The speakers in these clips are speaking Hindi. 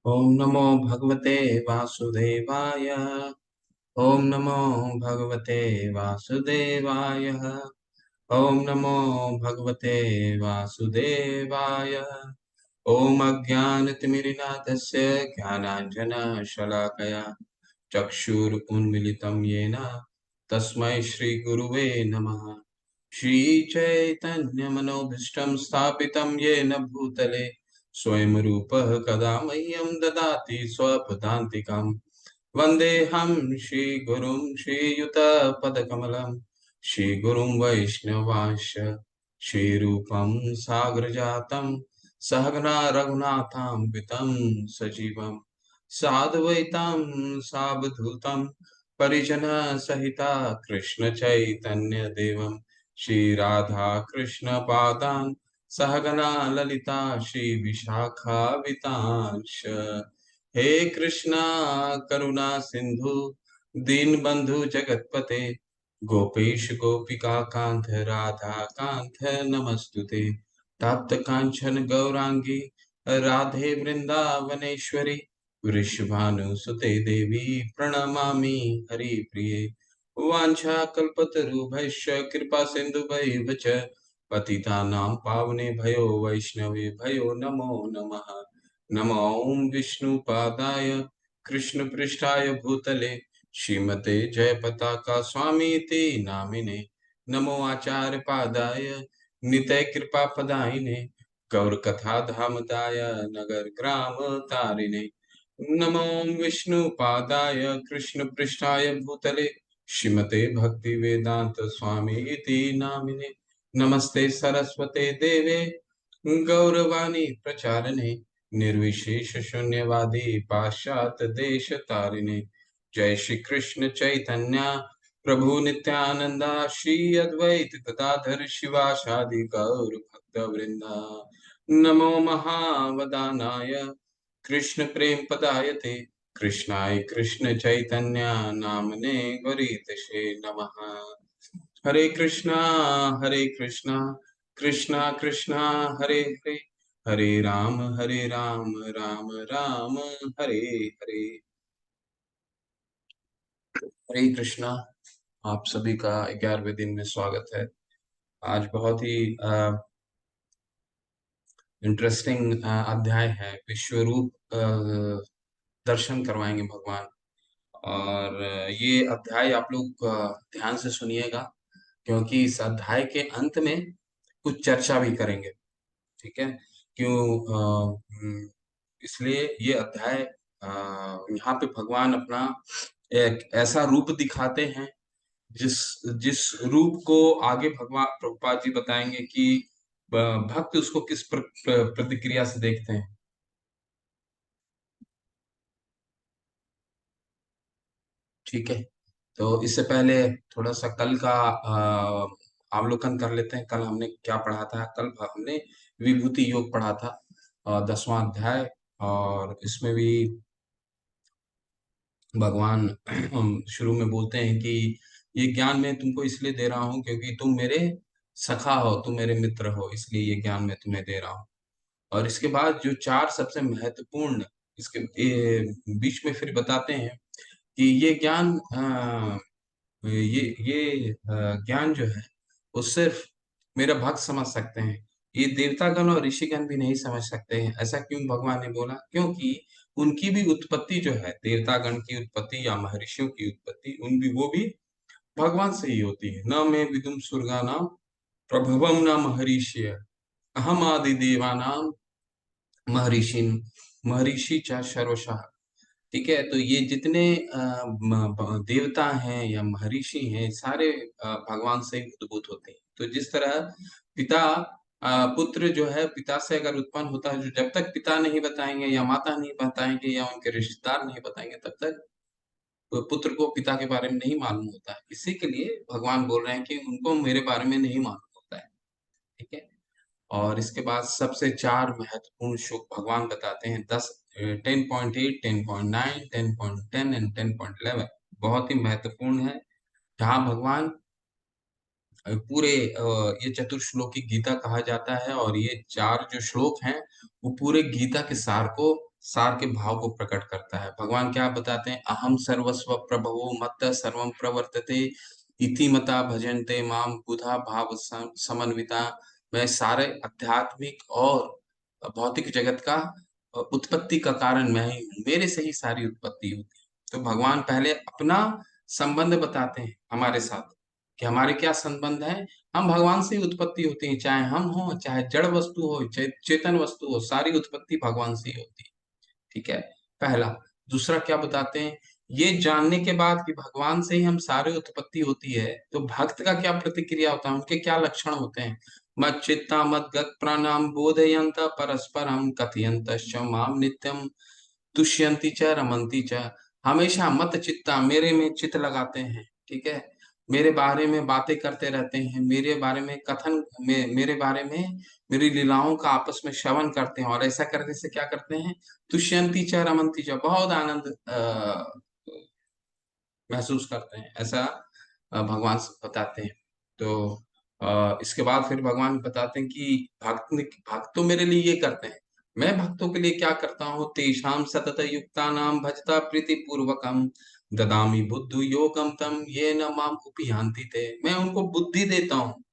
ओम नमो भगवते वासुदेवाय। ओम नमो भगवते वासुदेवाय। ओम नमो भगवते वासुदेवाय। ओम अज्ञानतिमिरिनाथस्य ज्ञानाञ्जनशलाकया चक्षुरुन्मिलितं येन तस्मै श्रीगुरुवे नमः। श्रीचैतन्यमनोभीष्टं स्थापितं येन भूतले स्वयं रूपः कदा मह्यं ददाति स्वपदान्तिकम्। वन्देऽहं श्रीगुरुं श्रीयुतपदकमलं श्रीगुरुं वैष्णवांश्च श्रीरूपं साग्रजातं सहगना रघुनाथान्वितं सजीवं साद्वैतं सावधूतं परिजनसहिता कृष्णचैतन्यदेवं श्रीराधाकृष्णपादान् सहगना ललिता श्रीविशाखान्वितांश्च। हे कृष्णा करुणा सिंधु दीनबंधु जगतपते गोपेश गोपिका कांत राधा कांत नमस्तुते। तप्त कांचन गौरांगी राधे वृंदावनेश्वरी वृषभानुसुते देवी प्रणमामि हरिप्रिये। वाञ्छाकल्पतरुभ्यश्च कृपा सिन्धुभ्येव च पतितानां पावनेभ्यो वैष्णवेभ्यो नमो नमः। नमो विष्णुपादाय कृष्णपृष्ठाय भूतले श्रीमते जयपताका स्वामीति नामिने। नमो आचार्य पादाय नितय कृपा पदायिने गौरकथा धामदाय नगर ग्राम तारिणे। नमो विष्णुपादाय कृष्णपृष्ठाय भूतले श्रीमते भक्ति वेदांत स्वामी इति नामिने। नमस्ते सरस्वते देवे गौरवाणी प्रचारिणे निर्विशेष शून्यवादी पाश्चात देश तारिणे। जय श्री कृष्ण चैतन्य प्रभु नित्यानंदा श्री अद्वैत गदाधर शिवासादि गौर भक्त वृंदा। नमो महावदानाय कृष्ण प्रेम पदायते कृष्णाय कृष्ण चैतन्य नामने गौरीतसे नमः। हरे कृष्णा कृष्णा कृष्णा हरे हरे हरे राम राम राम हरे हरे। हरे कृष्णा। आप सभी का 11वें दिन में स्वागत है। आज बहुत ही इंटरेस्टिंग अध्याय है। विश्वरूप दर्शन करवाएंगे भगवान। और ये अध्याय आप लोग ध्यान से सुनिएगा, क्योंकि इस अध्याय के अंत में कुछ चर्चा भी करेंगे। ठीक है? क्यों? इसलिए ये अध्याय यहाँ पे भगवान अपना एक ऐसा रूप दिखाते हैं जिस जिस रूप को आगे भगवान प्रभुपाद जी बताएंगे कि भक्त उसको किस प्रतिक्रिया से देखते हैं। ठीक है? तो इससे पहले थोड़ा सा कल का अवलोकन कर लेते हैं। कल हमने क्या पढ़ा था? कल हमने विभूति योग पढ़ा था, 10वां अध्याय। और इसमें भी भगवान शुरू में बोलते हैं कि ये ज्ञान मैं तुमको इसलिए दे रहा हूँ क्योंकि तुम मेरे सखा हो, तुम मेरे मित्र हो, इसलिए ये ज्ञान मैं तुम्हें दे रहा हूँ। और इसके बाद जो चार सबसे महत्वपूर्ण इसके बीच में फिर बताते हैं कि ये ज्ञान ज्ञान जो है वो सिर्फ मेरा भक्त समझ सकते हैं। ये देवतागण और ऋषिगण भी नहीं समझ सकते हैं। ऐसा क्यों भगवान ने बोला? क्योंकि उनकी भी उत्पत्ति जो है, देवतागण की उत्पत्ति या महर्षियों की उत्पत्ति, वो भी भगवान से ही होती है। न मैं विदुम सुरगानाम प्रभवम न महर्षि अहम आदि देवानाम महर्षि महर्षि च सर्वशः। ठीक है? तो ये जितने देवता हैं या महर्षि हैं, सारे भगवान से ही उद्भूत होते हैं। तो जिस तरह पिता पुत्र जो है पिता से अगर उत्पन्न होता है, जो जब तक पिता नहीं बताएंगे या माता नहीं बताएंगे या उनके रिश्तेदार नहीं बताएंगे, तब तक तो पुत्र को पिता के बारे में नहीं मालूम होता है। इसी के लिए भगवान बोल रहे हैं कि उनको मेरे बारे में नहीं मालूम होता है। ठीक है? और इसके बाद सबसे चार महत्वपूर्ण श्लोक भगवान बताते हैं। 10, 10.8, 10.9, 10.10 एंड 10.11 बहुत ही महत्वपूर्ण है। जहाँ भगवान पूरे ये चतुर्श्लोकी गीता कहा जाता है, और ये चार जो श्लोक हैं वो पूरे गीता के सार को सार के भाव को प्रकट करता है। भगवान क्या बताते हैं, अहम सर्वस्व प्रभवो मत्तः सर्वं प्रवर्तते इति मता भजन्ते माम बुधा भाव समन्विता। मैं सारे आध्यात्मिक और भौतिक जगत का उत्पत्ति का कारण मैं ही हूँ, मेरे से ही सारी उत्पत्ति होती है। तो भगवान पहले अपना संबंध बताते हैं हमारे साथ कि हमारे क्या संबंध है। हम भगवान से ही उत्पत्ति होती है, चाहे हम हो, चाहे जड़ वस्तु हो, चाहे चेतन वस्तु हो, सारी उत्पत्ति भगवान से ही होती है। ठीक है, पहला। दूसरा क्या बताते हैं, ये जानने के बाद कि भगवान से ही हम सारे उत्पत्ति होती है, तो भक्त का क्या प्रतिक्रिया होता है, उनके क्या लक्षण होते हैं। मत चित्ता मत गत प्राणाम बोधयंत परस्परम कथयंत माम नित्यम तुष्यंती च रमंती च। हमेशा मत चित्ता, मेरे में चित्त लगाते हैं। ठीक है, मेरे बारे में बातें करते रहते हैं, मेरे बारे में कथन में, मेरे बारे में मेरी लीलाओं का आपस में श्रवण करते हैं, और ऐसा करने से क्या करते हैं, तुष्यंती च रमंती च, बहुत आनंद महसूस करते हैं, ऐसा भगवान बताते हैं। तो इसके बाद फिर भगवान बताते हैं कि भक्त तो मेरे लिए ये करते हैं, मैं भक्तों के लिए क्या करता हूँ, तेषाम सतत युक्ता नाम भजता प्रीति पूर्वकम ददामी बुद्धि योगम तम ये न माम उपयांति थे। मैं उनको बुद्धि देता हूँ,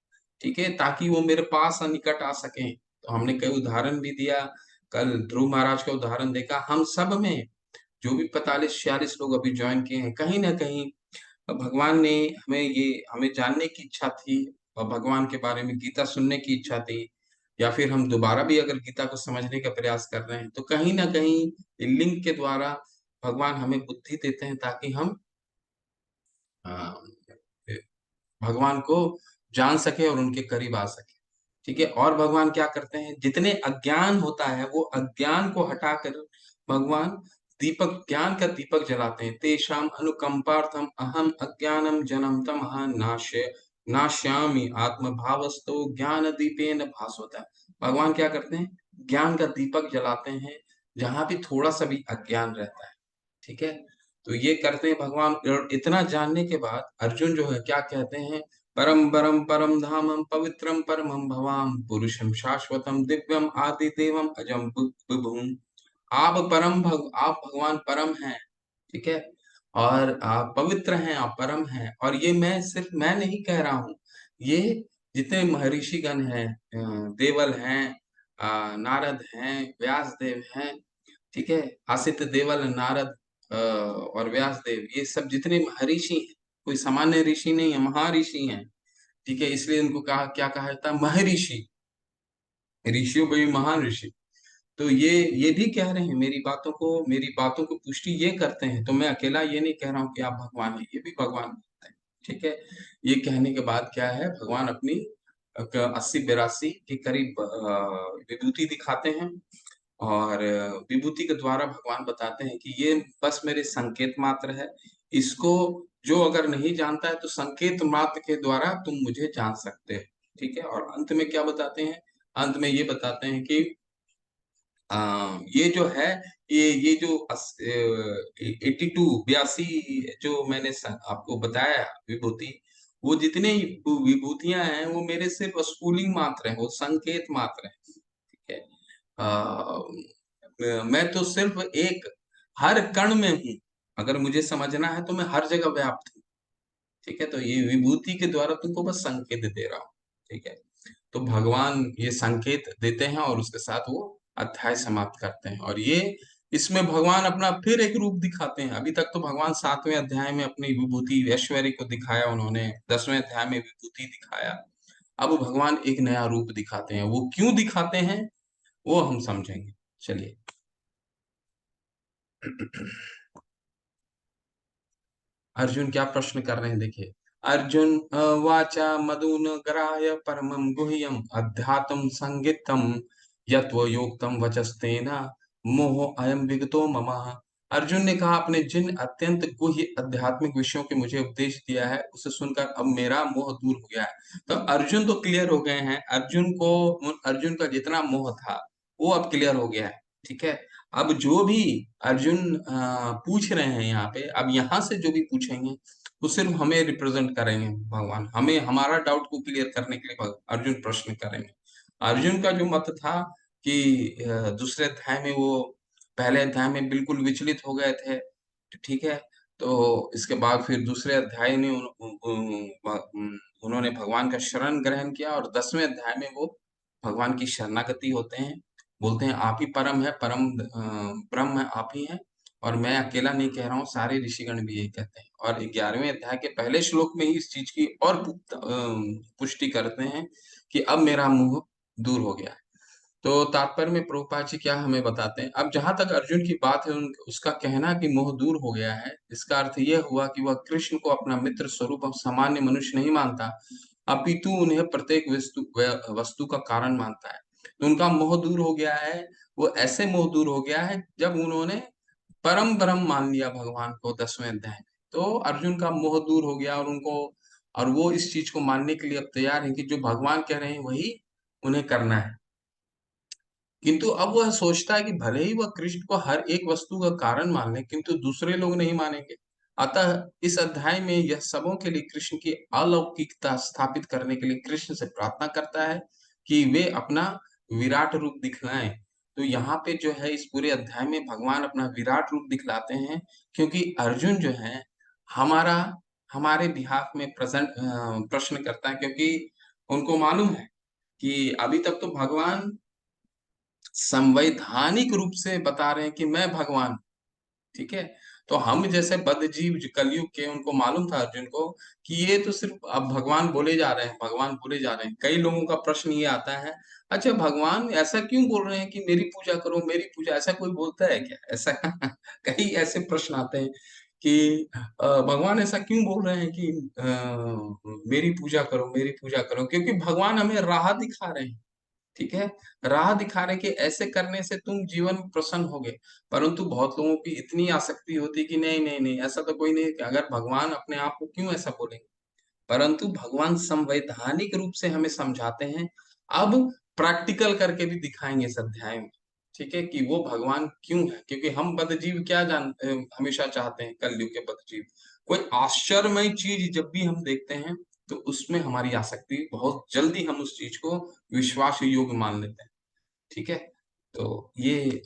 ठीक है, ताकि वो मेरे पास निकट आ सकें। तो हमने कई उदाहरण भी दिया, कल ध्रुव महाराज का उदाहरण देखा। हम सब में जो भी 45-46 लोग अभी ज्वाइन किए हैं, कहीं ना कहीं भगवान ने हमें जानने की इच्छा थी, और भगवान के बारे में गीता सुनने की इच्छा थी, या फिर हम दोबारा भी अगर गीता को समझने का प्रयास कर रहे हैं, तो कहीं ना कहीं लिंक के द्वारा भगवान हमें बुद्धि देते हैं, ताकि हम अ, भगवान को जान सके और उनके करीब आ सके। ठीक है, और भगवान क्या करते हैं, जितने अज्ञान होता है वो अज्ञान को हटाकर भगवान दीपक, ज्ञान का दीपक जलाते हैं। तेषाम अनुकंपार्थम अहम अज्ञानम जन्म तमः नाश्य नाश्यामि आत्म भावस्तो ज्ञान दीपेन भास्वता। भगवान क्या करते हैं, ज्ञान का दीपक जलाते हैं जहां भी थोड़ा सा भी अज्ञान रहता है। ठीक है, तो ये करते हैं भगवान। और इतना जानने के बाद अर्जुन जो है क्या कहते हैं, परम परम परम धामम पवित्रम परमम भवाम पुरुषम शाश्वतम दिव्यम आदि देवम अजम विभुम। आप भगवान परम हैं, ठीक है, और आप पवित्र हैं, आप परम हैं। और ये मैं सिर्फ मैं नहीं कह रहा हूँ, ये जितने महर्षिगण हैं, देवल हैं, नारद हैं, व्यास देव हैं, ठीक है, आसित देवल, नारद और व्यास देव, ये सब जितने महर्षि हैं, कोई सामान्य ऋषि नहीं है, महर्षि हैं। ठीक है, इसलिए इनको कहा जाता है महर्षि, ऋषियों को भी महान ऋषि। तो ये भी कह रहे हैं, मेरी बातों को पुष्टि ये करते हैं। तो मैं अकेला ये नहीं कह रहा हूँ कि आप भगवान हैं, ये भी भगवान बोलते हैं। ठीक है, ये कहने के बाद क्या है, भगवान अपनी 80-82 के करीब विभूति दिखाते हैं, और विभूति के द्वारा भगवान बताते हैं कि ये बस मेरे संकेत मात्र है। इसको जो अगर नहीं जानता है, तो संकेत मात्र के द्वारा तुम मुझे जान सकते हो। ठीक है, और अंत में क्या बताते हैं, अंत में ये बताते हैं कि ये जो है, ये जो 82 जो मैंने आपको बताया विभूति, वो जितने विभूतियां हैं, वो मेरे सिर्फ स्फुलिंग मात्र है, वो संकेत मात्र है। ठीक है, मैं तो सिर्फ एक, हर कण में हूँ। अगर मुझे समझना है तो मैं हर जगह व्याप्त हूँ। ठीक है, तो ये विभूति के द्वारा तुमको बस संकेत दे रहा हूँ। ठीक है, तो भगवान ये संकेत देते हैं, और उसके साथ वो अध्याय समाप्त करते हैं। और ये इसमें भगवान अपना फिर एक रूप दिखाते हैं। अभी तक तो भगवान 7वें अध्याय में अपनी विभूति ऐश्वर्य को दिखाया उन्होंने, 10वें अध्याय में विभूति दिखाया। अब भगवान एक नया रूप दिखाते हैं, वो क्यों दिखाते हैं वो हम समझेंगे। चलिए। अर्जुन क्या प्रश्न कर रहे हैं, देखिए। अर्जुन वाचा मधुन ग्राह्य परमं गुह्यम अध्यात्म संगितम यत्वयोक्तम वचस्तेन मोह अयम विगतो मम। अर्जुन ने कहा, आपने जिन अत्यंत गुह्य आध्यात्मिक विषयों के मुझे उपदेश दिया है, उसे सुनकर अब मेरा मोह दूर हो गया है। तो अर्जुन तो क्लियर हो गए हैं, अर्जुन का जितना मोह था वो अब क्लियर हो गया है। ठीक है, अब जो भी अर्जुन पूछ रहे हैं यहाँ पे, अब यहाँ से जो भी पूछेंगे वो सिर्फ हमें रिप्रेजेंट करेंगे। भगवान हमें हमारा डाउट को क्लियर करने के लिए अर्जुन प्रश्न करेंगे। अर्जुन का जो मत था कि दूसरे अध्याय में वो पहले अध्याय में बिल्कुल विचलित हो गए थे, ठीक है? तो इसके बाद फिर दूसरे अध्याय में उन्होंने भगवान का शरण ग्रहण किया और 10वें अध्याय में वो भगवान की शरणागति होते हैं। बोलते हैं आप ही परम है, ब्रह्म आप ही हैं और मैं अकेला नहीं कह रहा हूँ, सारे ऋषिगण भी यही कहते हैं। और 11वें अध्याय के पहले श्लोक में ही इस चीज़ की और पुष्टि करते हैं कि अब मेरा मोह दूर हो गया है। तो तात्पर्य में प्रभुपाद जी क्या हमें बताते हैं, अब जहां तक अर्जुन की बात है उसका कहना कि मोह दूर हो गया है, इसका अर्थ यह हुआ कि वह कृष्ण को अपना मित्र स्वरूप और सामान्य मनुष्य नहीं मानता, अपितु उन्हें प्रत्येक वस्तु का कारण मानता है। तो उनका मोह दूर हो गया है, वो ऐसे मोह दूर हो गया है जब उन्होंने परम ब्रह्म मान लिया भगवान को 10वें अध्याय में। तो अर्जुन का मोह दूर हो गया और वो इस चीज को मानने के लिए अब तैयार है कि जो भगवान कह रहे हैं वही उन्हें करना है। किंतु अब वह सोचता है कि भले ही वह कृष्ण को हर एक वस्तु का कारण मान ले, किंतु दूसरे लोग नहीं मानेंगे। अतः इस अध्याय में यह सबों के लिए कृष्ण की अलौकिकता स्थापित करने के लिए कृष्ण से प्रार्थना करता है कि वे अपना विराट रूप दिखलाएं। तो यहाँ पे जो है इस पूरे अध्याय में भगवान अपना विराट रूप दिखलाते हैं, क्योंकि अर्जुन जो है हमारा हमारे बिहाफ में प्रश्न करता है, क्योंकि उनको मालूम है कि अभी तक तो भगवान संवैधानिक रूप से बता रहे हैं कि मैं भगवान, ठीक है? तो हम जैसे बद्धजीव जो कलयुग के, उनको मालूम था अर्जुन को कि ये तो सिर्फ अब भगवान बोले जा रहे हैं, भगवान बोले जा रहे हैं। कई लोगों का प्रश्न ये आता है, अच्छा भगवान ऐसा क्यों बोल रहे हैं कि मेरी पूजा करो, मेरी पूजा, ऐसा कोई बोलता है क्या? ऐसा कई ऐसे प्रश्न आते हैं कि भगवान ऐसा क्यों बोल रहे हैं कि मेरी पूजा करो, मेरी पूजा करो, क्योंकि भगवान हमें राह दिखा रहे हैं। ठीक है? राह दिखा रहे कि ऐसे करने से तुम जीवन में प्रसन्न होगे। परंतु बहुत लोगों की इतनी आसक्ति होती है कि नहीं, नहीं, नहीं, ऐसा तो कोई नहीं है कि अगर भगवान अपने आप को क्यों ऐसा बोलेंगे? परंतु भगवान संवैधानिक रूप से हमें समझाते हैं। अब प्रैक्टिकल करके भी दिखाएँगे इस अध्याय में, ठीक है? कि वो भगवान क्यों है? क्योंकि हम बद्धजीव क्या हमेशा चाहते हैं, कलयुग के बद्धजीव, कोई आश्चर्यमय चीज़ जब भी हम देखते हैं, तो उसमें हमारी आसक्ति बहुत जल्दी हम उस चीज़ को विश्वास योग्य मान लेते हैं, ठीक है? तो ये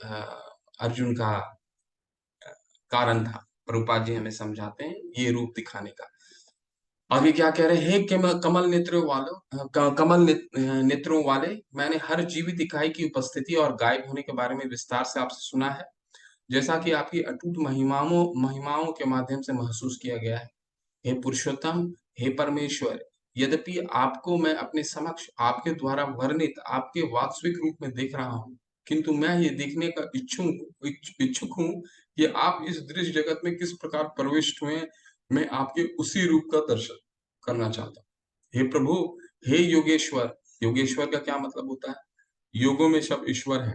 अर्जुन का कारण था। प्रभुपाद जी हमें समझाते हैं ये रूप दिखाने का। आगे क्या कह रहे हैं, हे कमल नेत्रों वालों, नेत्रों वाले, मैंने हर जीवित इकाई की उपस्थिति और गायब होने के बारे में विस्तार से आपसे सुना है, जैसा कि आपकी अटूट महिमाओं महिमाओं के माध्यम से महसूस किया गया है। हे पुरुषोत्तम, हे परमेश्वर, यद्यपि आपको मैं अपने समक्ष आपके द्वारा वर्णित आपके वास्तविक रूप में देख रहा हूँ, किंतु मैं ये देखने का इच्छुक हूँ कि आप इस दृश्य जगत में किस प्रकार प्रविष्ट हुए। मैं आपके उसी रूप का दर्शन करना चाहता हूँ। हे प्रभु, हे योगेश्वर, योगेश्वर का क्या मतलब होता है? योगों में सब ईश्वर है।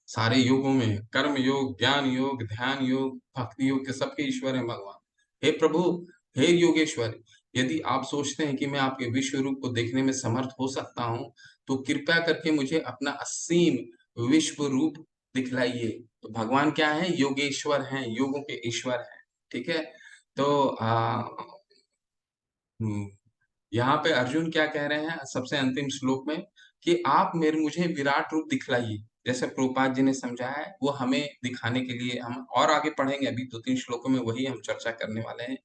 सारे योगों में कर्म योग, ज्ञान योग, ध्यान योग, भक्ति योग के सबके ईश्वर हैं भगवान। हे प्रभु, हे योगेश्वर, यदि आप सोचते हैं कि मैं आपके विश्व रूप को देखने में समर्थ हो सकता हूँ, तो कृपया करके मुझे अपना असीम विश्व रूप दिखलाइए। तो भगवान क्या है? योगेश्वर हैं, योगों के ईश्वर हैं, ठीक है? तो हम्म, यहाँ पे अर्जुन क्या कह रहे हैं सबसे अंतिम श्लोक में कि आप मेरे मुझे विराट रूप दिखलाइए। जैसे प्रभुपाद जी ने समझाया है, वो हमें दिखाने के लिए हम और आगे पढ़ेंगे, अभी 2-3 श्लोकों में वही हम चर्चा करने वाले हैं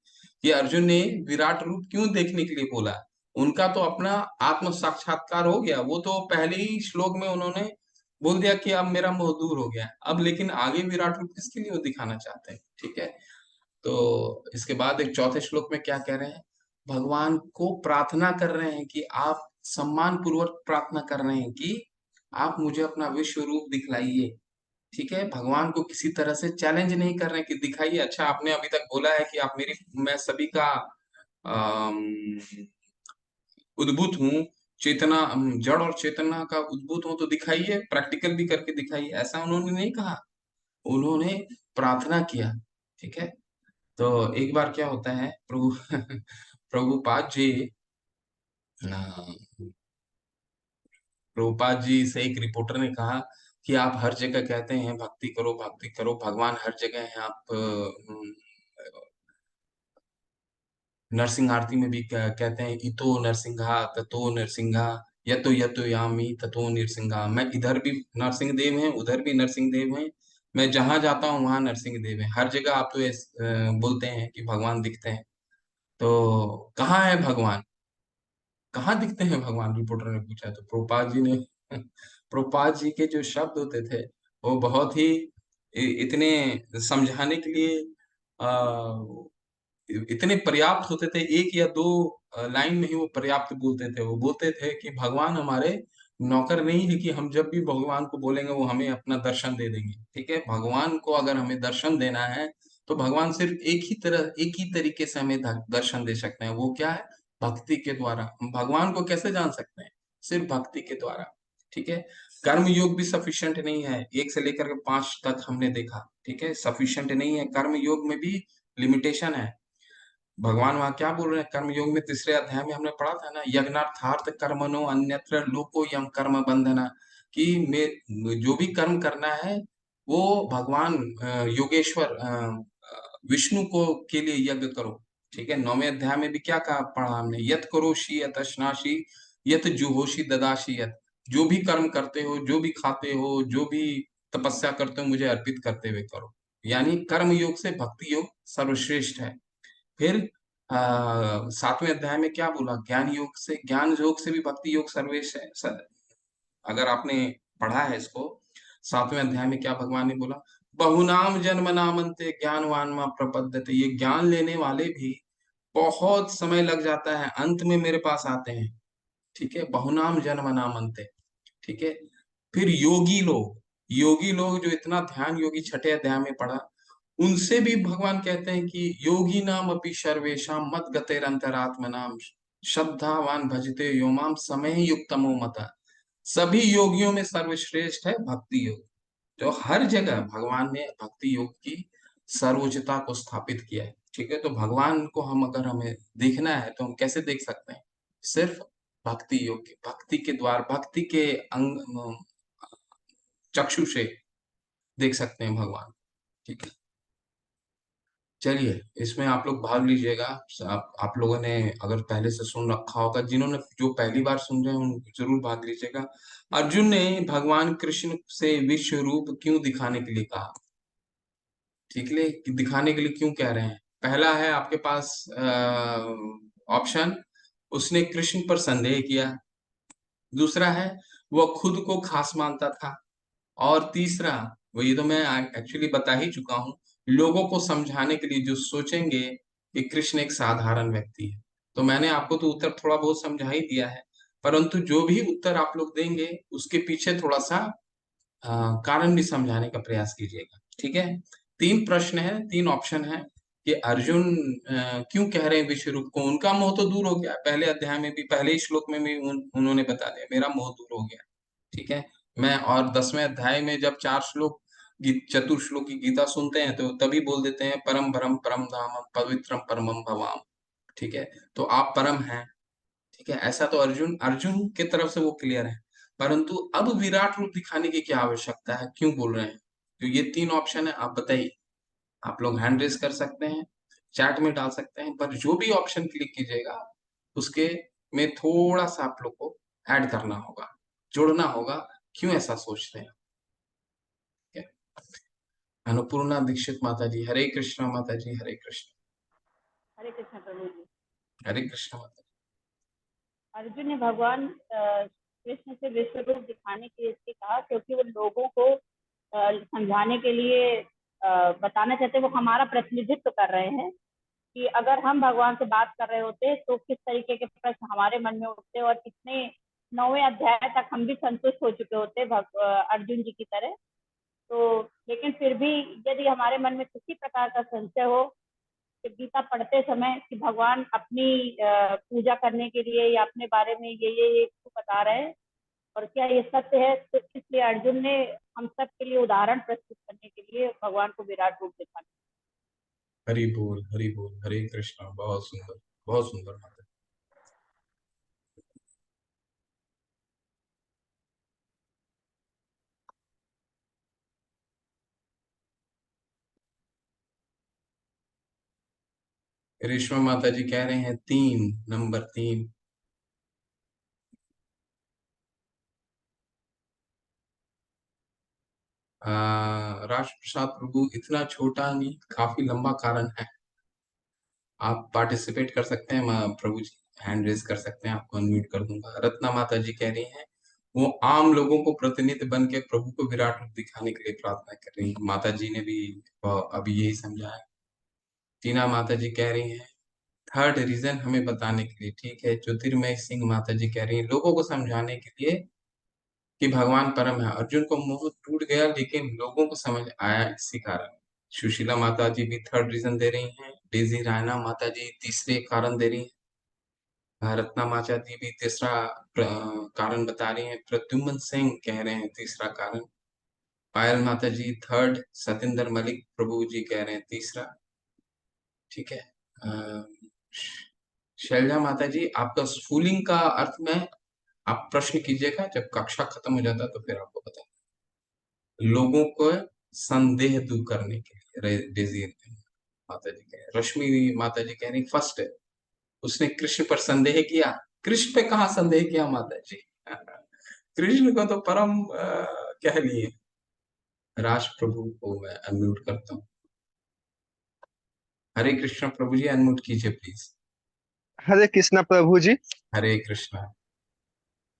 कि अर्जुन ने विराट रूप क्यों देखने के लिए बोला। उनका तो अपना आत्म साक्षात्कार हो गया, वो तो पहले ही श्लोक में उन्होंने बोल दिया कि अब मेरा मोह दूर हो गया। अब लेकिन आगे विराट रूप किसके लिए वो दिखाना चाहते हैं, ठीक है? तो इसके बाद एक चौथे श्लोक में क्या कह रहे हैं, भगवान को प्रार्थना कर रहे हैं कि आप सम्मान पूर्वक प्रार्थना कर रहे हैं कि आप मुझे अपना विश्व रूप दिखलाइए, ठीक है? भगवान को किसी तरह से चैलेंज नहीं कर रहे हैं कि दिखाइए। अच्छा आपने अभी तक बोला है कि आप मेरी मैं सभी का अम, उद्भूत हूँ, चेतना जड़ और चेतना का उद्भूत हूँ, तो दिखाइए, प्रैक्टिकल भी करके दिखाइए, ऐसा उन्होंने नहीं कहा। उन्होंने प्रार्थना किया, ठीक है? तो एक बार क्या होता है, प्रभुपाद जी अ, प्रभुपाद जी से एक रिपोर्टर ने कहा कि आप हर जगह कहते हैं भक्ति करो, भगवान हर जगह है। आप नरसिंह आरती में भी कहते हैं इतो नरसिंहा ततो नरसिंहा, यतो यामी ततो नृसिंहा। मैं इधर भी नरसिंह देव हैं, उधर भी नरसिंह देव हैं। मैं जहां जाता हूँ वहां नरसिंह देव है। हर जगह आप तो बोलते हैं कि भगवान दिखते हैं, तो कहाँ है भगवान, कहाँ दिखते हैं भगवान? रिपोर्टर ने पूछा। तो प्रभुपाद जी ने प्रभुपाद जी के जो शब्द होते थे वो बहुत ही इतने समझाने के लिए इतने पर्याप्त होते थे। एक या दो लाइन में ही वो पर्याप्त बोलते थे। वो बोलते थे कि भगवान हमारे नौकर नहीं है कि हम जब भी भगवान को बोलेंगे वो हमें अपना दर्शन दे देंगे। ठीक है, भगवान को अगर हमें दर्शन देना है तो भगवान सिर्फ एक ही तरीके से हमें दर्शन दे सकते हैं। वो क्या है? भक्ति के द्वारा। हम भगवान को कैसे जान सकते हैं? सिर्फ भक्ति के द्वारा। ठीक है, कर्म योग भी सफिशिएंट नहीं है। एक से लेकर के 5 तक हमने देखा, ठीक है, सफिशिएंट नहीं है। कर्म योग में भी लिमिटेशन है। भगवान वहां क्या बोल रहे हैं? कर्म योग में तीसरे अध्याय में हमने पढ़ा था ना, यज्ञार्थार्थ कर्मणो अन्यत्र लोको यम कर्म बंधना। कि जो भी कर्म करना है वो भगवान योगेश्वर विष्णु को के लिए यज्ञ करो। ठीक है, 9वें अध्याय में भी क्या कहा पढ़ा हमने? यत करोषि यत अश्नासि यत जुहोषि ददासि यत। जो भी कर्म करते हो, जो भी खाते हो, जो भी तपस्या करते हो, मुझे अर्पित करते हुए करो। यानी कर्म योग से भक्ति योग सर्वश्रेष्ठ है। फिर 7वें अध्याय में क्या बोला? ज्ञान योग से भी भक्ति योग सर्वेश है। अगर आपने पढ़ा है इसको, 7वें अध्याय में क्या भगवान ने बोला? बहुनाम जन्म नामन्ते ज्ञानवान मां प्रपद्यते। ये ज्ञान लेने वाले भी बहुत समय लग जाता है, अंत में मेरे पास आते हैं। ठीक है, बहुनाम जन्म नामन्ते। ठीक है, फिर योगी लोग जो इतना ध्यान योगी 6ठे अध्याय में पढ़ा, उनसे भी भगवान कहते हैं कि योगी नाम अपि सर्वेशम मत गतेरंतरात्म नाम श्रद्धावान भजते यो माम समय युक्तमो मता। सभी योगियों में सर्वश्रेष्ठ है भक्ति योग। तो हर जगह भगवान ने भक्ति योग की सर्वोच्चता को स्थापित किया है। ठीक है, तो भगवान को हम अगर हमें देखना है तो हम कैसे देख सकते हैं? सिर्फ भक्ति योग के, भक्ति के द्वार, भक्ति के अंग चक्षु से देख सकते हैं भगवान। ठीक है, चलिए इसमें आप लोग भाग लीजिएगा। आप लोगों ने अगर पहले से सुन रखा होगा, जिन्होंने जो पहली बार सुन रहे हैं उन जरूर भाग लीजिएगा। अर्जुन ने भगवान कृष्ण से विश्व रूप क्यों दिखाने के लिए कहा? ठीक है, कि दिखाने के लिए क्यों कह रहे हैं? पहला है आपके पास ऑप्शन, उसने कृष्ण पर संदेह किया। दूसरा है वह खुद को खास मानता था। और तीसरा, वो ये तो मैं एक्चुअली बता ही चुका हूँ, लोगों को समझाने के लिए जो सोचेंगे कि कृष्ण एक साधारण व्यक्ति है। तो मैंने आपको तो उत्तर थोड़ा बहुत समझा ही दिया है, परंतु जो भी उत्तर आप लोग देंगे उसके पीछे थोड़ा सा कारण भी समझाने का प्रयास कीजिएगा। ठीक है, 3 प्रश्न है, 3 ऑप्शन है कि अर्जुन क्यों कह रहे हैं विश्व रूप को। उनका मोह तो दूर हो गया, पहले अध्याय में भी, पहले ही श्लोक में भी उन्होंने बता दिया मेरा मोह दूर हो गया। ठीक है, मैं और 10वें अध्याय में जब 4 श्लोक चतुर्श्लोक की गीता सुनते हैं तो तभी बोल देते हैं परम भरम परम धाम पवित्रम परमम भवाम। ठीक है, तो आप परम हैं। ठीक है, ऐसा तो अर्जुन अर्जुन की तरफ से वो क्लियर है। परंतु अब विराट रूप दिखाने की क्या आवश्यकता है, क्यों बोल रहे हैं? तो ये 3 ऑप्शन है, आप बताइए। आप लोग हैंड रेस कर सकते हैं, चैट में डाल सकते हैं, पर जो भी ऑप्शन क्लिक कीजिएगा उसके में थोड़ा सा आप लोग को ऐड करना होगा, जोड़ना होगा, क्यों ऐसा सोचते हैं। ठीक है? अन्नपूर्णा दीक्षित माता जी, हरे कृष्णा माता जी, हरे कृष्ण। हरे कृष्ण प्रभु जी। हरे कृष्णा माता अर्जुन ने भगवान कृष्ण से विश्व रूप दिखाने के लिए कहा क्योंकि वो लोगों को समझाने के लिए बताना चाहते, वो हमारा प्रतिनिधित्व कर रहे हैं कि अगर हम भगवान से बात कर रहे होते तो किस तरीके के प्रश्न हमारे मन में उठते और कितने 9वें अध्याय तक हम भी संतुष्ट हो चुके होते अर्जुन जी की तरह। तो लेकिन फिर भी यदि हमारे मन में किसी प्रकार का संशय हो कि गीता पढ़ते समय कि भगवान अपनी पूजा करने के लिए या अपने बारे में ये क्यों बता रहे हैं और क्या ये सत्य है, तो इसलिए अर्जुन ने हम सब के लिए उदाहरण प्रस्तुत करने के लिए भगवान को विराट रूप दिखाना। हरि बोल हरे कृष्णा। बहुत सुंदर माता। रेशमा माता जी कह रहे हैं 3 नंबर 3। राष्ट्र प्रसाद प्रभु, इतना छोटा नहीं, काफी लंबा कारण है। आप पार्टिसिपेट कर सकते हैं प्रभु जी, हैंड रेज कर सकते हैं, आपको अनम्यूट कर दूंगा। रत्ना माता जी कह रही हैं वो आम लोगों को प्रतिनिधि बन के प्रभु को विराट रूप दिखाने के लिए प्रार्थना कर रही हैं। माता जी ने भी अभी यही समझा है। टीना माता जी कह रही हैं थर्ड रीजन हमें बताने के लिए, ठीक है। ज्योतिर्मय सिंह माता जी कह रही हैं लोगों को समझाने के लिए कि भगवान परम है। अर्जुन को मोह टूट गया लेकिन लोगों को समझ आया इसी कारण। सुशीला माता जी भी थर्ड रीजन दे रही हैं। डेजी रायना माता जी तीसरे कारण दे रही हैं। रत्ना माता जी भी तीसरा कारण बता रही हैं। प्रद्युम्न सिंह कह रहे हैं तीसरा कारण। पायल माता जी थर्ड। सतेंद्र मलिक प्रभु जी कह रहे हैं तीसरा, ठीक है। शैलजा माता जी, आपका स्फूलिंग का अर्थ में आप प्रश्न कीजिएगा, जब कक्षा खत्म हो जाता तो फिर आपको बता। लोगों को संदेह दूर करने के लिए डेजी माता जी कह, रश्मि माता जी कह रही फर्स्ट है, उसने कृष्ण पर संदेह किया। कृष्ण पे कहाँ संदेह किया माता जी? कृष्ण को तो परम कह लिए। राष्ट्र प्रभु को मैं अनम्यूट करता हूँ। हरे कृष्ण प्रभु जी, अनम्यूट कीजिए प्लीज। हरे कृष्णा प्रभु जी। हरे कृष्णा।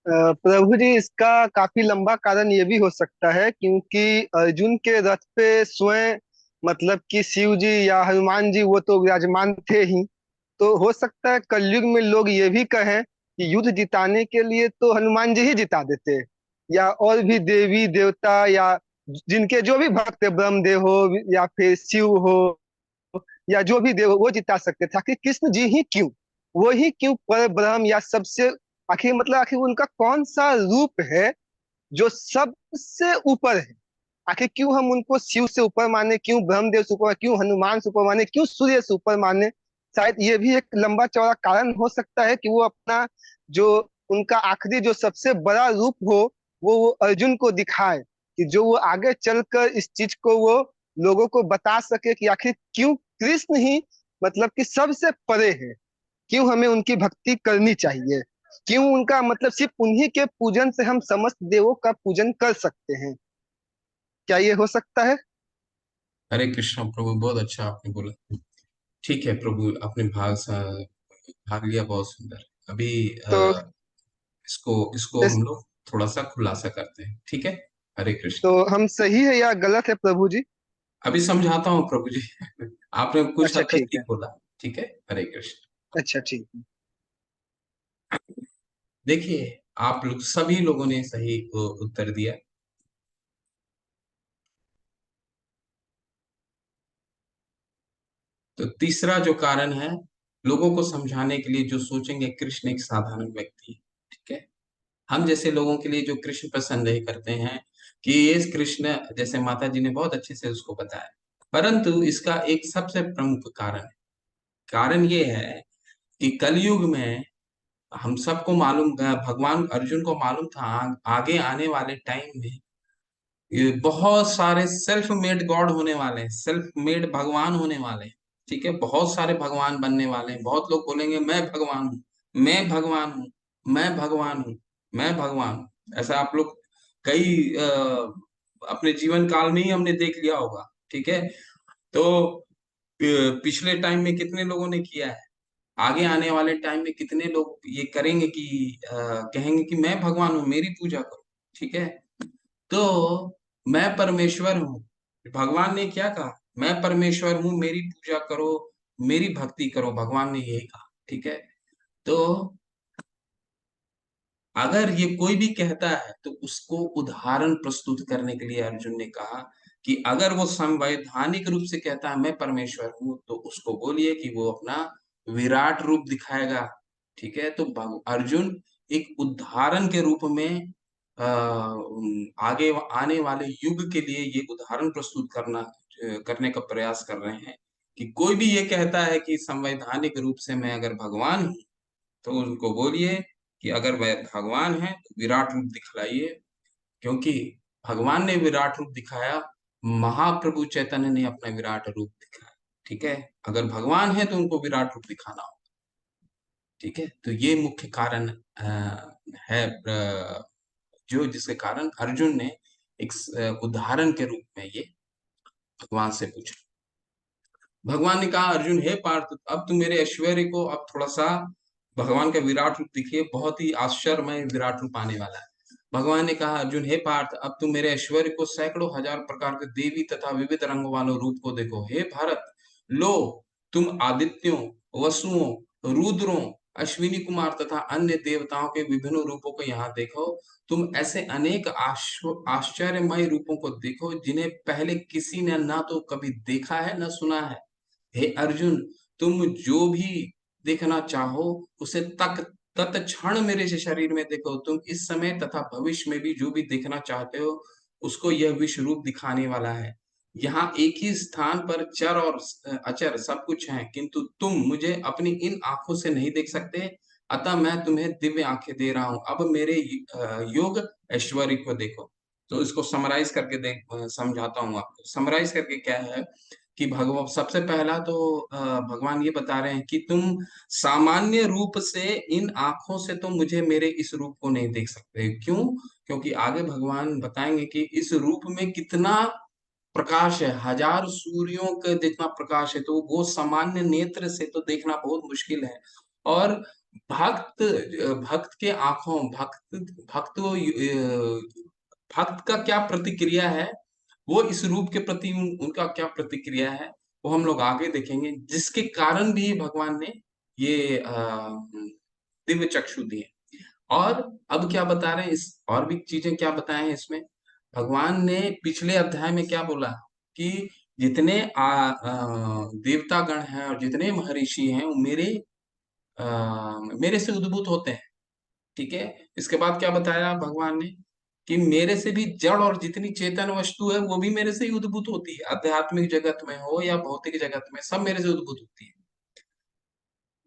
प्रभु जी, इसका काफी लंबा कारण ये भी हो सकता है क्योंकि अर्जुन के रथ पे स्वयं मतलब कि शिव जी या हनुमान जी वो तो विराजमान थे ही। तो हो सकता है कलयुग में लोग ये भी कहें कि युद्ध जिताने के लिए तो हनुमान जी ही जिता देते, या और भी देवी देवता या जिनके जो भी भक्त है, ब्रह्मदेव हो या फिर शिव हो या जो भी देव हो, वो जिता सकते थे। आखिर कृष्ण जी ही क्यों, वो ही क्यों पर ब्रह्म या सबसे, आखिर मतलब आखिर उनका कौन सा रूप है जो सबसे ऊपर है? आखिर क्यों हम उनको शिव से ऊपर माने, क्यों ब्रह्मदेव से ऊपर, क्यों हनुमान से ऊपर माने, क्यों सूर्य से ऊपर माने? शायद ये भी एक लंबा चौड़ा कारण हो सकता है कि वो अपना जो उनका आखिरी जो सबसे बड़ा रूप हो वो अर्जुन को दिखाए, कि जो वो आगे चलकर इस चीज को वो लोगों को बता सके कि आखिर क्यों कृष्ण ही मतलब कि सबसे परे है, क्यों हमें उनकी भक्ति करनी चाहिए, क्यों उनका मतलब सिर्फ उन्हीं के पूजन से हम समस्त देवों का पूजन कर सकते हैं। क्या ये हो सकता है? हरे कृष्ण प्रभु, बहुत अच्छा आपने बोला। ठीक है प्रभु, आपने भाग लिया, बहुत सुंदर। अभी तो इसको इसको इस हम लोग थोड़ा सा खुलासा करते हैं, ठीक है। हरे कृष्ण। तो हम सही है या गलत है प्रभु जी? अभी समझाता हूँ प्रभु जी। आपने कुछ अच्छा हद तक ठीक ठीक है। बोला, ठीक है। हरे कृष्ण। अच्छा ठीक है। देखिए, आप लोग सभी लोगों ने सही उत्तर दिया। तो तीसरा जो कारण है, लोगों को समझाने के लिए जो सोचेंगे कृष्ण एक साधारण व्यक्ति है, ठीक है। हम जैसे लोगों के लिए जो कृष्ण पर संदेह करते हैं कि ये कृष्ण, जैसे माता जी ने बहुत अच्छे से उसको बताया, परंतु इसका एक सबसे प्रमुख कारण है। कारण ये है कि कलयुग में हम सबको मालूम, भगवान अर्जुन को मालूम था आगे आने वाले टाइम में ये बहुत सारे सेल्फ मेड गॉड होने वाले हैं, सेल्फ मेड भगवान होने वाले हैं, ठीक है। बहुत सारे भगवान बनने वाले हैं। बहुत लोग बोलेंगे मैं भगवान हूँ, मैं भगवान हूँ, मैं भगवान हूँ, मैं भगवान हूँ। ऐसा आप लोग कई अपने जीवन काल में ही हमने देख लिया होगा, ठीक है। तो पिछले टाइम में कितने लोगों ने किया है, आगे आने वाले टाइम में कितने लोग ये करेंगे कि कहेंगे कि मैं भगवान हूँ, मेरी पूजा करो, ठीक है। तो मैं परमेश्वर हूँ, भगवान ने क्या कहा? मैं परमेश्वर हूँ, मेरी पूजा करो, मेरी भक्ति करो, भगवान ने यही कहा, ठीक है। तो अगर ये कोई भी कहता है तो उसको उदाहरण प्रस्तुत करने के लिए अर्जुन ने कहा कि अगर वो संवैधानिक रूप से कहता है मैं परमेश्वर हूँ, तो उसको बोलिए कि वो अपना विराट रूप दिखाएगा, ठीक है। तो अर्जुन एक उदाहरण के रूप में आगे आने वाले युग के लिए ये उदाहरण प्रस्तुत करने का प्रयास कर रहे हैं कि कोई भी ये कहता है कि संवैधानिक रूप से मैं अगर भगवान हूँ, तो उनको बोलिए कि अगर वह भगवान है तो विराट रूप दिखलाइए, क्योंकि भगवान ने विराट रूप दिखाया, महाप्रभु चैतन्य ने अपना विराट रूप दिखाया, ठीक है। अगर भगवान है तो उनको विराट रूप दिखाना हो, ठीक है। तो ये मुख्य कारण है, जो जिसके कारण अर्जुन ने एक उदाहरण के रूप में ये भगवान से पूछा। भगवान ने कहा, अर्जुन हे पार्थ, अब तुम मेरे ऐश्वर्य को, अब थोड़ा सा भगवान का विराट रूप दिखिए, बहुत ही आश्चर्यमय विराट रूप आने वाला है। भगवान ने कहा, अर्जुन हे पार्थ, अब तुम मेरे ऐश्वर्य को, सैकड़ों हजार प्रकार के देवी तथा विविध रंग वालों रूप को देखो। हे भारत, लो, तुम आदित्यों, वसुओं, रुद्रों, अश्विनी कुमार तथा अन्य देवताओं के विभिन्न रूपों को यहाँ देखो। तुम ऐसे अनेक आश्चर्यमय रूपों को देखो जिन्हें पहले किसी ने ना तो कभी देखा है न सुना है। हे अर्जुन, तुम जो भी देखना चाहो उसे तत्क्षण मेरे से शरीर में देखो। तुम इस समय तथा भविष्य में भी जो भी देखना चाहते हो उसको यह विश्व रूप दिखाने वाला है। यहाँ एक ही स्थान पर चर और अचर सब कुछ है, किंतु तुम मुझे अपनी इन आंखों से नहीं देख सकते, अतः मैं तुम्हें दिव्य आंखें दे रहा हूं। अब मेरे योग ऐश्वर्य को देखो। तो इसको समराइज करके समझाता हूँ आपको। समराइज करके क्या है कि भगवान सबसे पहला तो भगवान ये बता रहे हैं कि तुम सामान्य रूप से इन आंखों से तो मुझे मेरे इस रूप को नहीं देख सकते। क्यों? क्योंकि आगे भगवान बताएंगे कि इस रूप में कितना प्रकाश है, हजार सूर्यों के जितना प्रकाश है, तो वो सामान्य नेत्र से तो देखना बहुत मुश्किल है। और भक्त भक्त के आंखों भक्त भक्त भक्त का क्या प्रतिक्रिया है, वो इस रूप के प्रति उनका क्या प्रतिक्रिया है, वो हम लोग आगे देखेंगे, जिसके कारण भी भगवान ने ये दिव्य चक्षु दिए। और अब क्या बता रहे हैं, इस और भी चीजें क्या बताए हैं इसमें। भगवान ने पिछले अध्याय में क्या बोला कि जितने देवता गण हैं और जितने महर्षि हैं वो मेरे से उद्भूत होते हैं। ठीक है। इसके बाद क्या बताया भगवान ने कि मेरे से भी जड़ और जितनी चेतन वस्तु है वो भी मेरे से ही उद्भूत होती है। आध्यात्मिक जगत में हो या भौतिक जगत में, सब मेरे से उद्भूत होती है।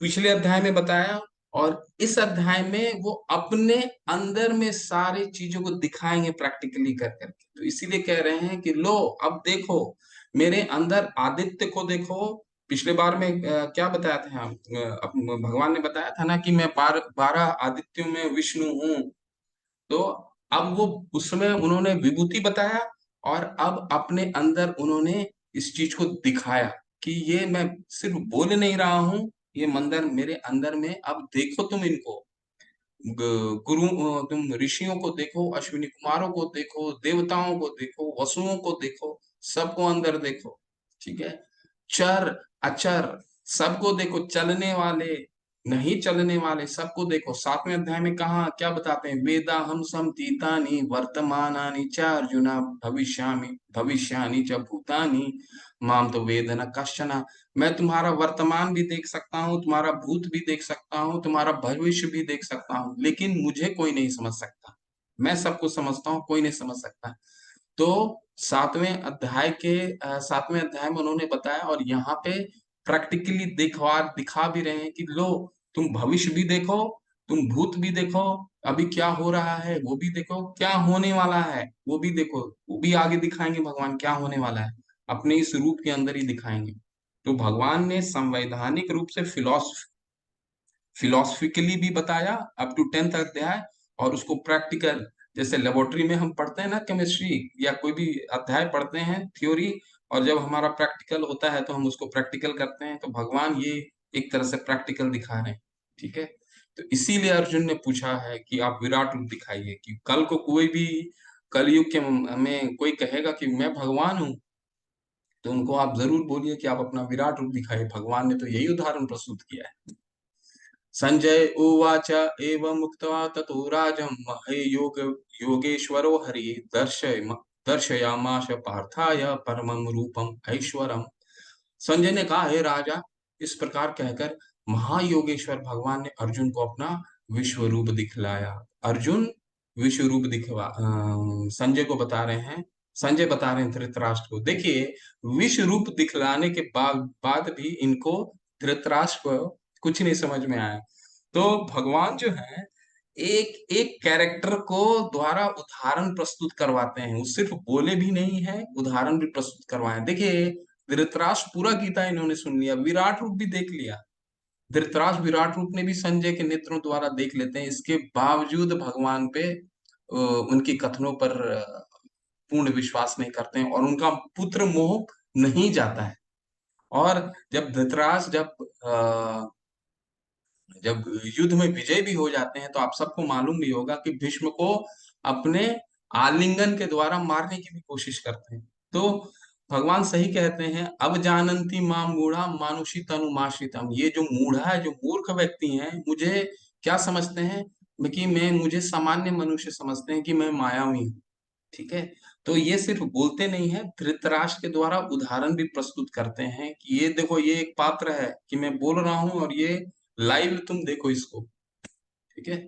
पिछले अध्याय में बताया, और इस अध्याय में वो अपने अंदर में सारी चीजों को दिखाएंगे प्रैक्टिकली कर करके। तो इसीलिए कह रहे हैं कि लो, अब देखो मेरे अंदर आदित्य को देखो। पिछले बार में क्या बताया था भगवान ने बताया था ना कि मैं 12 आदित्यों में विष्णु हूँ। तो अब वो उसमें उन्होंने विभूति बताया, और अब अपने अंदर उन्होंने इस चीज को दिखाया कि ये मैं सिर्फ बोल नहीं रहा हूँ, ये मंदिर मेरे अंदर में। अब देखो तुम इनको, गुरु, तुम ऋषियों को देखो, अश्विनी कुमारों को देखो, देवताओं को देखो, वसुओं को देखो, सबको अंदर देखो। ठीक है। चर अचर सबको देखो, चलने वाले नहीं चलने वाले सबको देखो। 7वें अध्याय में कहा क्या बताते हैं, वेदा हम समतीतानि वर्तमानानि च अर्जुना भविष्यामि भविष्यानि च भूतानि माम तो वेद न कश्चन। मैं तुम्हारा वर्तमान भी देख सकता हूँ, तुम्हारा भूत भी देख सकता हूँ, तुम्हारा भविष्य भी देख सकता हूँ, लेकिन मुझे कोई नहीं समझ सकता। मैं सबको समझता हूँ, कोई नहीं समझ सकता। तो 7वें अध्याय में उन्होंने बताया, और यहाँ पे प्रैक्टिकली दिखा भी रहे हैं कि लो, तुम भविष्य भी देखो, तुम भूत भी देखो, अभी क्या हो रहा है वो भी देखो, क्या होने वाला है वो भी देखो। वो भी आगे दिखाएंगे भगवान क्या होने वाला है, अपने इस रूप के अंदर ही दिखाएंगे। तो भगवान ने संवैधानिक रूप से फिलोसफिकली भी बताया अप टू 10th अध्याय, और उसको प्रैक्टिकल, जैसे लेबोरेटरी में हम पढ़ते हैं ना केमिस्ट्री या कोई भी अध्याय पढ़ते हैं थ्योरी, और जब हमारा प्रैक्टिकल होता है तो हम उसको प्रैक्टिकल करते हैं। तो भगवान ये एक तरह से प्रैक्टिकल दिखा रहे हैं। ठीक है। तो इसीलिए अर्जुन ने पूछा है कि आप विराट रूप दिखाइए, कि कल को कोई भी कलयुग के में कोई कहेगा कि मैं भगवान हूँ, तो उनको आप जरूर बोलिए कि आप अपना विराट रूप दिखाइए। भगवान ने तो यही उदाहरण प्रस्तुत किया है। संजय उवाच एवं मुक्त्वा ततो राजं योगेश्वरो हरि दर्शयामास पार्थाय परमं रूपम ऐश्वरम। संजय ने कहा, हे राजा, इस प्रकार कहकर महायोगेश्वर भगवान ने अर्जुन को अपना विश्व रूप दिखलाया। अर्जुन विश्व रूप संजय को बता रहे हैं, संजय बता रहे हैं धृतराष्ट्र को। देखिए, विश्व रूप दिखलाने के बाद भी इनको धृतराष्ट्र को कुछ नहीं समझ में आया। तो भगवान जो है एक एक कैरेक्टर को द्वारा उदाहरण प्रस्तुत करवाते हैं। वो सिर्फ बोले भी नहीं है, उदाहरण भी प्रस्तुत करवाए। देखिए, धृतराष्ट्र पूरा गीता इन्होंने सुन लिया, विराट रूप भी देख लिया। धृतराष्ट्र विराट रूप ने भी संजय के नेत्रों द्वारा देख लेते हैं। इसके बावजूद भगवान पे उनकी कथनों पर पूर्ण विश्वास नहीं करते हैं और उनका पुत्र मोह नहीं जाता है। और जब धृतराष्ट्र जब युद्ध में विजय भी हो जाते हैं तो आप सबको मालूम भी होगा कि भीष्म को अपने आलिंगन के द्वारा मारने की भी कोशिश करते हैं। तो भगवान सही कहते हैं, अब जानंती माम मूढ़ा मानुषी तनुमाश्रितम। ये जो मूढ़ा है, जो मूर्ख व्यक्ति हैं, मुझे क्या समझते हैं कि मैं मुझे सामान्य मनुष्य समझते हैं कि मैं मायावी हूँ। ठीक है। तो ये सिर्फ बोलते नहीं है, धृतराष्ट्र के द्वारा उदाहरण भी प्रस्तुत करते हैं कि ये देखो, ये एक पात्र है कि मैं बोल रहा हूँ और ये लाइव तुम देखो इसको। ठीक है।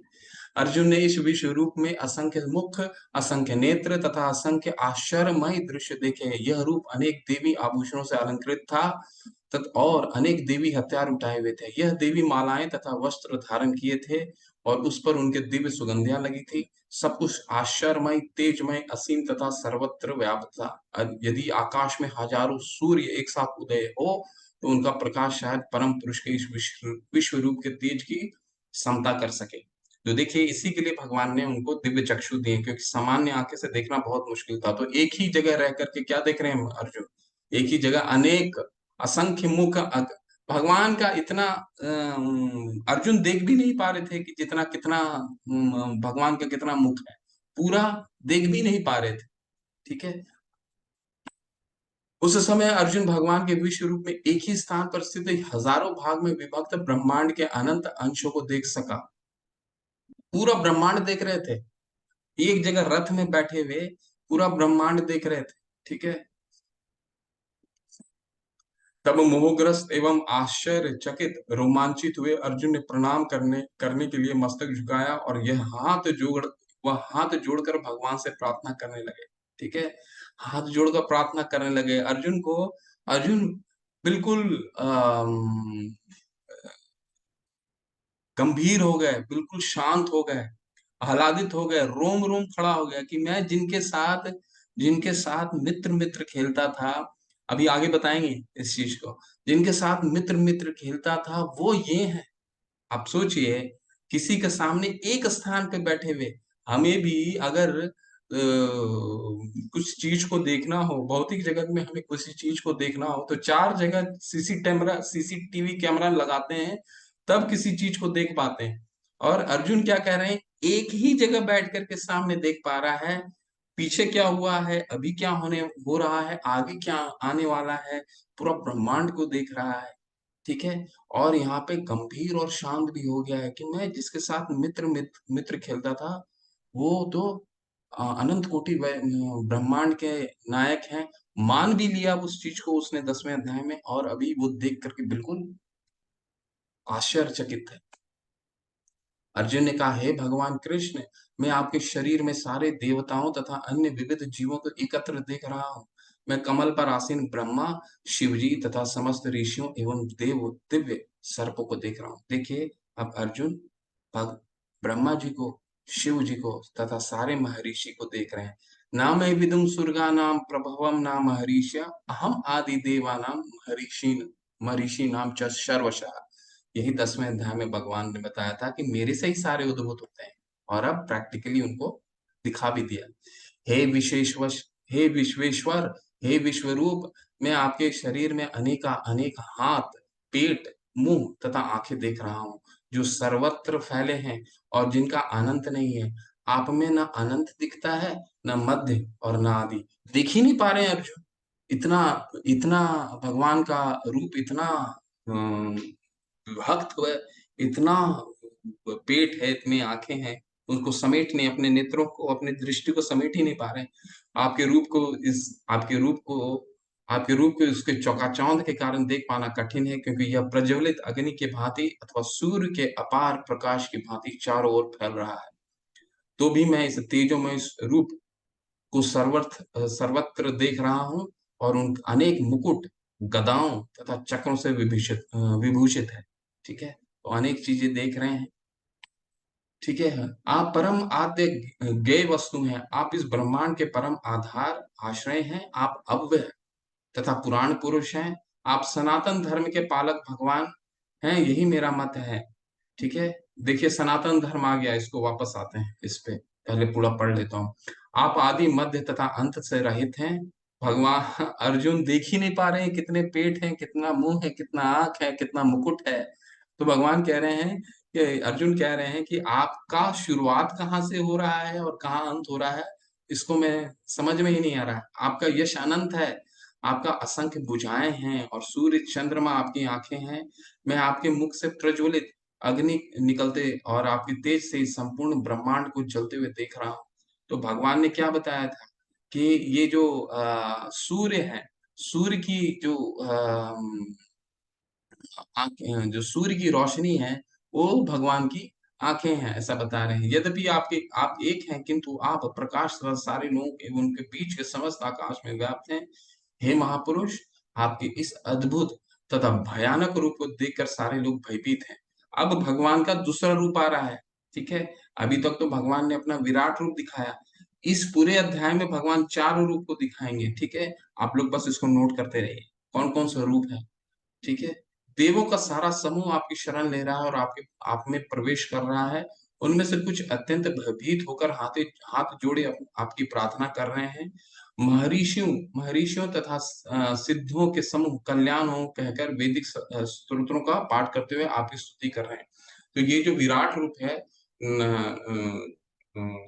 अर्जुन ने इस विश्व रूप में असंख्य मुख, असंख्य नेत्र तथा असंख्य आश्चर्यमय दृश्य देखे। यह रूप अनेक देवी आभूषणों से अलंकृत था और अनेक देवी हथियार उठाए हुए थे। यह देवी मालाएं तथा वस्त्र धारण किए थे और उस पर उनके दिव्य सुगंधियां लगी थी। सब कुछ आश्चर्यमय, तेजमय, असीम तथा सर्वत्र व्याप्त था। यदि आकाश में हजारों सूर्य एक साथ उदय हो तो उनका प्रकाश शायद परम पुरुष के इस विश्व रूप के तेज की समता कर सके। तो देखिए, इसी के लिए भगवान ने उनको दिव्य चक्षु दिए, क्योंकि सामान्य आंखें से देखना बहुत मुश्किल था। तो एक ही जगह रह करके क्या देख रहे हैं अर्जुन? एक ही जगह अनेक असंख्य मुख, भगवान का इतना अर्जुन देख भी नहीं पा रहे थे कि जितना कितना भगवान का कितना मुख है, पूरा देख भी नहीं पा रहे थे। ठीक है। उस समय अर्जुन भगवान के विश्व रूप में एक ही स्थान पर स्थित हजारों भाग में विभक्त ब्रह्मांड के अनंत अंशों को देख सका। पूरा ब्रह्मांड देख रहे थे, एक जगह रथ में बैठे हुए पूरा ब्रह्मांड देख रहे थे। ठीक है। तब मोहग्रस्त एवं आश्चर्यचकित रोमांचित हुए अर्जुन ने प्रणाम करने करने के लिए मस्तक झुकाया और वह हाथ जोड़कर भगवान से प्रार्थना करने लगे। ठीक है। हाथ जोड़कर प्रार्थना करने लगे। अर्जुन बिल्कुल गंभीर हो गए, बिल्कुल शांत हो गए, आह्लादित हो गए, रोम रोम खड़ा हो गया कि मैं जिनके साथ मित्र मित्र खेलता था, अभी आगे बताएंगे इस चीज को, जिनके साथ मित्र मित्र खेलता था वो ये है। आप सोचिए, किसी के सामने एक स्थान पे बैठे हुए, हमें भी अगर कुछ चीज को देखना हो, भौतिक जगत में हमें किसी चीज को देखना हो तो चार जगह सीसीटीवी कैमरा लगाते हैं, तब किसी चीज को देख पाते हैं। और अर्जुन क्या कह रहे हैं, एक ही जगह बैठ करके सामने देख पा रहा है, पीछे क्या हुआ है, अभी क्या हो रहा है, आगे क्या आने वाला है, पूरा ब्रह्मांड को देख रहा है। ठीक है। और यहाँ पे गंभीर और शांत भी हो गया है कि मैं जिसके साथ मित्र खेलता था वो तो अनंत कोटि ब्रह्मांड के नायक हैं। मान भी लिया उस चीज को उसने 10वें अध्याय में, और अभी वो देख करके बिल्कुल आश्चर्यचकित है। अर्जुन ने कहा, हे भगवान कृष्ण, मैं आपके शरीर में सारे देवताओं तथा अन्य विविध जीवों को एकत्र देख रहा हूँ। मैं कमल पर आसीन ब्रह्मा, शिवजी तथा समस्त ऋषियों एवं दिव्य सर्पों को देख रहा हूँ। देखिए, अब अर्जुन ब्रह्मा जी को, शिव जी को तथा सारे महर्षि को देख रहे हैं। ना मैं विदुम सुरगा नाम प्रभवम नाम महर्षि अहम आदि देवा नाम महर्षि नाम च सर्वशः। यही 10वें अध्याय में भगवान ने बताया था कि मेरे से ही सारे उद्भूत होते हैं, और अब प्रैक्टिकली उनको दिखा भी दिया। हे विशेश्वर, हे विश्वेश्वर, हे विश्वरूप, मैं आपके शरीर में अनेक हाथ, पेट, मुंह तथा आंखें देख रहा हूँ, जो सर्वत्र फैले हैं और जिनका अनंत नहीं है। आप में न अनंत दिखता है, न मध्य और न आदि। देख ही नहीं पा रहे हैं अर्जुन। इतना इतना भगवान का रूप इतना भक्त है, इतना पेट है, इतनी आंखें हैं, उनको समेट नहीं, अपने नेत्रों को, अपने दृष्टि को समेट ही नहीं पा रहे हैं। आपके रूप को इस आपके रूप को उसके चौकाचौंध के कारण देख पाना कठिन है, क्योंकि यह प्रज्वलित अग्नि के भांति अथवा सूर्य के अपार प्रकाश की भांति चारों ओर फैल रहा है। तो भी मैं इस तेजोमय रूप को सर्वत्र देख रहा हूँ, और उन अनेक मुकुट, गदाओं तथा चक्रों से विभूषित है। ठीक है। तो अनेक चीजें देख रहे हैं। ठीक है। आप परम आद्य ज्ञेय वस्तु हैं, आप इस ब्रह्मांड के परम आधार आश्रय हैं, आप अव्यय तथा पुराण पुरुष हैं, आप सनातन धर्म के पालक भगवान हैं, यही मेरा मत है। ठीक है। देखिए, सनातन धर्म आ गया, इसको वापस आते हैं इस पे। पहले पूरा पढ़ लेता हूँ। आप आदि मध्य तथा अंत से रहित हैं। भगवान अर्जुन देख ही नहीं पा रहे हैं कितने पेट हैं, कितना मुंह है, कितना आंख है, कितना मुकुट है। तो भगवान कह रहे हैं कि अर्जुन कह रहे हैं कि आपका शुरुआत कहाँ से हो रहा है और कहाँ अंत हो रहा है, इसको मैं समझ में ही नहीं आ रहा है। आपका यश अनंत है, आपका असंख्य भुजाएं हैं और सूर्य चंद्रमा आपकी आंखें हैं। मैं आपके मुख से प्रज्वलित अग्नि निकलते और आपके तेज से इस संपूर्ण ब्रह्मांड को जलते हुए देख रहा हूँ। तो भगवान ने क्या बताया था कि ये जो सूर्य है, सूर्य की जो जो सूर्य की रोशनी है वो भगवान की आंखें हैं, ऐसा बता रहे हैं। यद्यपि आप एक हैं, किंतु आप प्रकाश तथा सारे लोगों के उनके बीच के समस्त आकाश में व्याप्त हैं। हे महापुरुष, आपके इस अद्भुत तथा भयानक रूप को देखकर सारे लोग भयभीत हैं। अब भगवान का दूसरा रूप आ रहा है, ठीक है। अभी तक तो भगवान ने अपना विराट रूप दिखाया, इस पूरे अध्याय में भगवान चार रूप को दिखाएंगे, ठीक है। आप लोग बस इसको नोट करते रहिए कौन कौन सा रूप है, ठीक है। देवों का सारा समूह आपकी शरण ले रहा है और आपके आप में प्रवेश कर रहा है। उनमें से कुछ अत्यंत भयभीत होकर हाथ जोड़े आपकी प्रार्थना कर रहे हैं। महर्षियों महर्षियों तथा सिद्धों के समूह कल्याण हो कहकर वैदिक स्तोत्रों का पाठ करते हुए आपकी स्तुति कर रहे हैं। तो ये जो विराट रूप है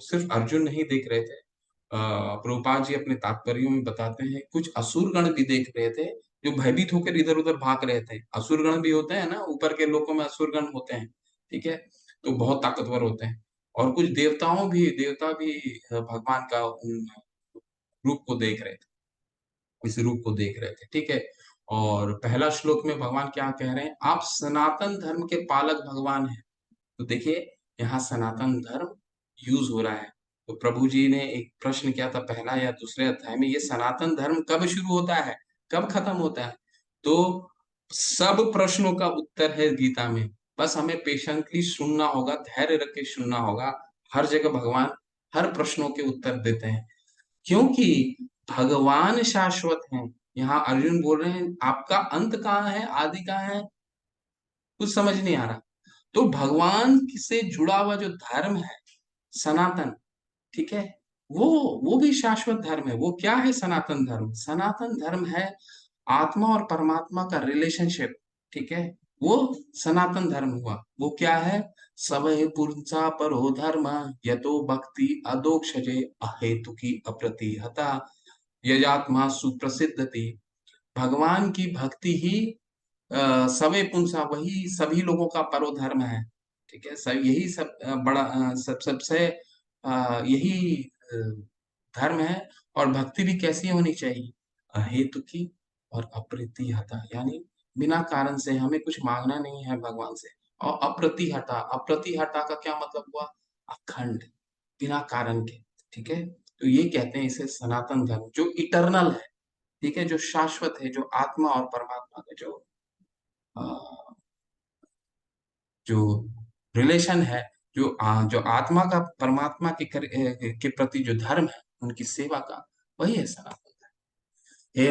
सिर्फ अर्जुन नहीं देख रहे थे। प्रभुपाद जी अपने तात्पर्यों में बताते हैं कुछ असुरगण भी देख रहे थे, जो भयभीत होकर इधर उधर भाग रहे थे। असुरगण भी होते हैं ना, ऊपर के लोकों में असुरगण होते हैं, ठीक है। तो बहुत ताकतवर होते हैं। और कुछ देवता भी भगवान का रूप को देख रहे थे, इस रूप को देख रहे थे, ठीक है। और पहला श्लोक में भगवान क्या कह रहे हैं, आप सनातन धर्म के पालक भगवान हैं। तो देखिए यहाँ सनातन धर्म यूज हो रहा है। तो प्रभु जी ने एक प्रश्न किया था पहला या दूसरे अध्याय में, ये सनातन धर्म कब शुरू होता है, कब खत्म होता है। तो सब प्रश्नों का उत्तर है गीता में, बस हमें पेशेंटली सुनना होगा, धैर्य रख के सुनना होगा। हर जगह भगवान हर प्रश्नों के उत्तर देते हैं, क्योंकि भगवान शाश्वत हैं। यहाँ अर्जुन बोल रहे हैं आपका अंत कहाँ है, आदि कहाँ है, कुछ समझ नहीं आ रहा। तो भगवान से जुड़ा हुआ जो धर्म है सनातन, ठीक है, वो वो भी शाश्वत धर्म है। वो क्या है सनातन धर्म, सनातन धर्म है आत्मा और परमात्मा का रिलेशनशिप, ठीक है। वो सनातन धर्म हुआ। वो क्या है, सवै पुरुषा परो धर्म यतो भक्ति अदोक्षजे अहेतुकी अप्रतिहता यजात्मा सुप्रसिद्धति। भगवान की भक्ति ही सवे पुंसा, वही सभी लोगों का परोधर्म है, ठीक है। सब यही सब बड़ा सबसे यही धर्म है। और भक्ति भी कैसी होनी चाहिए, अहेतु की और अप्रतिहता, यानी बिना कारण से, हमें कुछ मांगना नहीं है भगवान से। और अप्रतिहता, अप्रतिहता का क्या मतलब हुआ, अखंड, बिना कारण के, ठीक है। तो ये कहते हैं इसे सनातन धर्म, जो इटर्नल है, ठीक है, जो शाश्वत है, जो आत्मा और परमात्मा का अ, जो रिलेशन है, जो आत्मा का परमात्मा के प्रति जो धर्म है, उनकी सेवा का, वही है सनातन धर्म।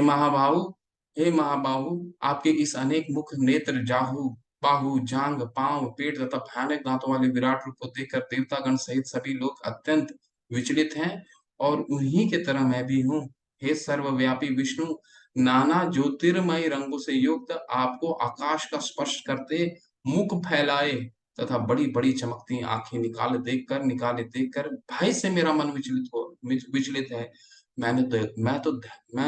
हे महाबाहु, आपके इस अनेक मुख, नेत्र, जाहु, बाहु, जांग, पांव, पेट तथा भयानक दांतों वाले विराट रूप को देखकर देवतागण सहित सभी लोग अत्यंत विचलित हैं, और उन्हीं के तरह मैं भी हूँ। हे सर्वव्यापी विष्णु, नाना ज्योतिर्मय रंगों से युक्त आपको आकाश का स्पर्श करते मुख फैलाए तथा बड़ी बड़ी चमकती आंखें निकाले देखकर भय से मेरा मन विचलित है। मैं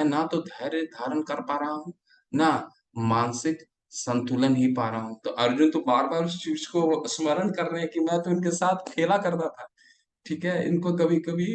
ना तो धैर्य धारण कर पा रहा हूँ, ना मानसिक संतुलन ही पा रहा हूँ। तो अर्जुन तो बार बार उस चीज को स्मरण कर रहे हैं कि मैं तो इनके साथ खेला करता था, ठीक है। इनको कभी कभी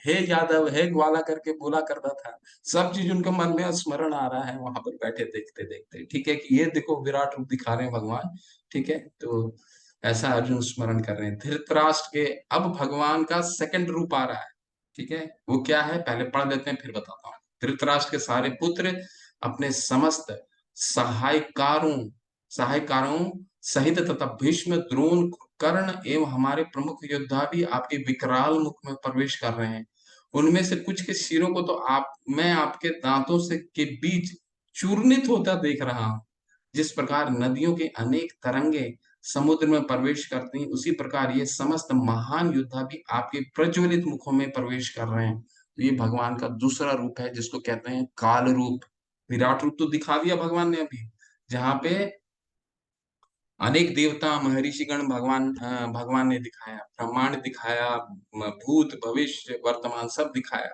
हे यादव, हे ग्वाला करके बोला करता था। सब चीज उनके मन में स्मरण आ रहा है वहां पर बैठे देखते देखते, ठीक है, कि ये देखो विराट रूप दिखा रहे हैं भगवान, ठीक है। तो ऐसा अर्जुन स्मरण कर रहे हैं। धृतराष्ट्र के अब भगवान का सेकंड रूप आ रहा है, ठीक है। वो क्या है पहले पढ़ लेते हैं फिर बताता हूँ। धृतराष्ट्र के सारे पुत्र अपने समस्त सहायकारों सहायकारों सहित तथा भीष्म, द्रोण, कर्ण एवं हमारे प्रमुख योद्धा भी आपके विकराल मुख में प्रवेश कर रहे हैं। उनमें से कुछ के सिरों को तो मैं आपके दांतों से के बीच चूर्णित होता देख रहा हूं। जिस प्रकार नदियों के अनेक तरंगे समुद्र में प्रवेश करते हैं, उसी प्रकार ये समस्त महान योद्धा भी आपके प्रज्वलित मुखों में प्रवेश कर रहे हैं। तो ये भगवान का दूसरा रूप है जिसको कहते हैं काल रूप। विराट रूप तो दिखा दिया भगवान ने अभी, जहाँ पे अनेक देवता महर्षिगण भगवान ने दिखाया, ब्रह्मांड दिखाया, भूत भविष्य वर्तमान सब दिखाया।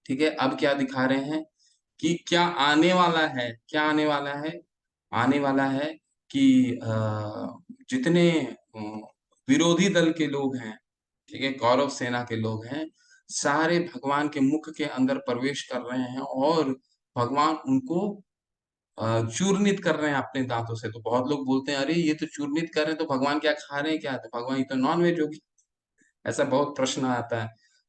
ठीक है, अब क्या दिखा रहे हैं कि क्या आने वाला है, क्या आने वाला है? आने वाला है कि जितने विरोधी दल के लोग हैं, ठीक है, कौरव सेना के लोग हैं, सारे भगवान के मुख के अंदर प्रवेश कर रहे हैं और भगवान उनको चूर्णित कर रहे हैं अपने दांतों से। तो बहुत लोग बोलते हैं, अरे ये तो चूर्णित कर रहे हैं तो भगवान क्या खा रहे हैं क्या? तो भगवान ये तो नॉन वेज होगी, ऐसा बहुत प्रश्न आता है।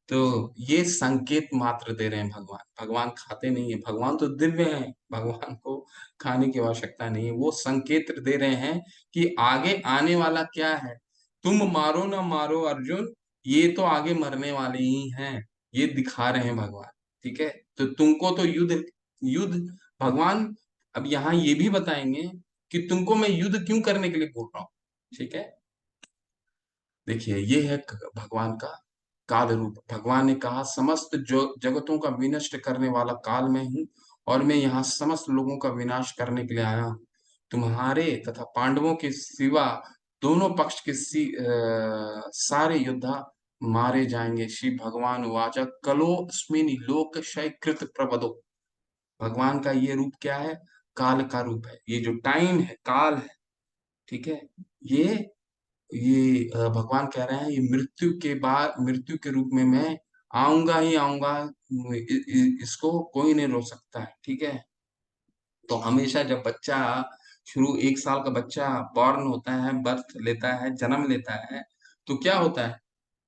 तो ये संकेत मात्र दे रहे हैं भगवान, भगवान खाते नहीं है, भगवान तो दिव्य हैं, भगवान को खाने की आवश्यकता नहीं है। वो संकेत दे रहे हैं कि आगे आने वाला क्या है। तुम मारो ना मारो अर्जुन, ये तो आगे मरने वाले ही हैं, ये दिखा रहे हैं भगवान। ठीक है, तो तुमको तो युद्ध युद्ध भगवान अब यहाँ ये भी बताएंगे कि तुमको मैं युद्ध क्यों करने के लिए बोल रहा हूँ। ठीक है, देखिए ये है भगवान का काल रूप। भगवान ने कहा समस्त जो जगतों का विनष्ट करने वाला काल में हूँ और मैं यहाँ समस्त लोगों का विनाश करने के लिए आया हूँ। तुम्हारे तथा पांडवों के सिवा दोनों पक्ष के सारे योद्धा मारे जाएंगे। श्री भगवान वाच कलोस्मिन लोक क्षय कृत प्रबदो। भगवान का ये रूप क्या है? काल का रूप है। ये जो टाइम है, काल है, ठीक है, ये भगवान कह रहे हैं ये मृत्यु के बाद, मृत्यु के रूप में मैं आऊंगा ही आऊंगा, इसको कोई नहीं रोक सकता है। ठीक है, तो हमेशा जब बच्चा शुरू 1 साल का बच्चा बॉर्न होता है, बर्थ लेता है, जन्म लेता है, तो क्या होता है?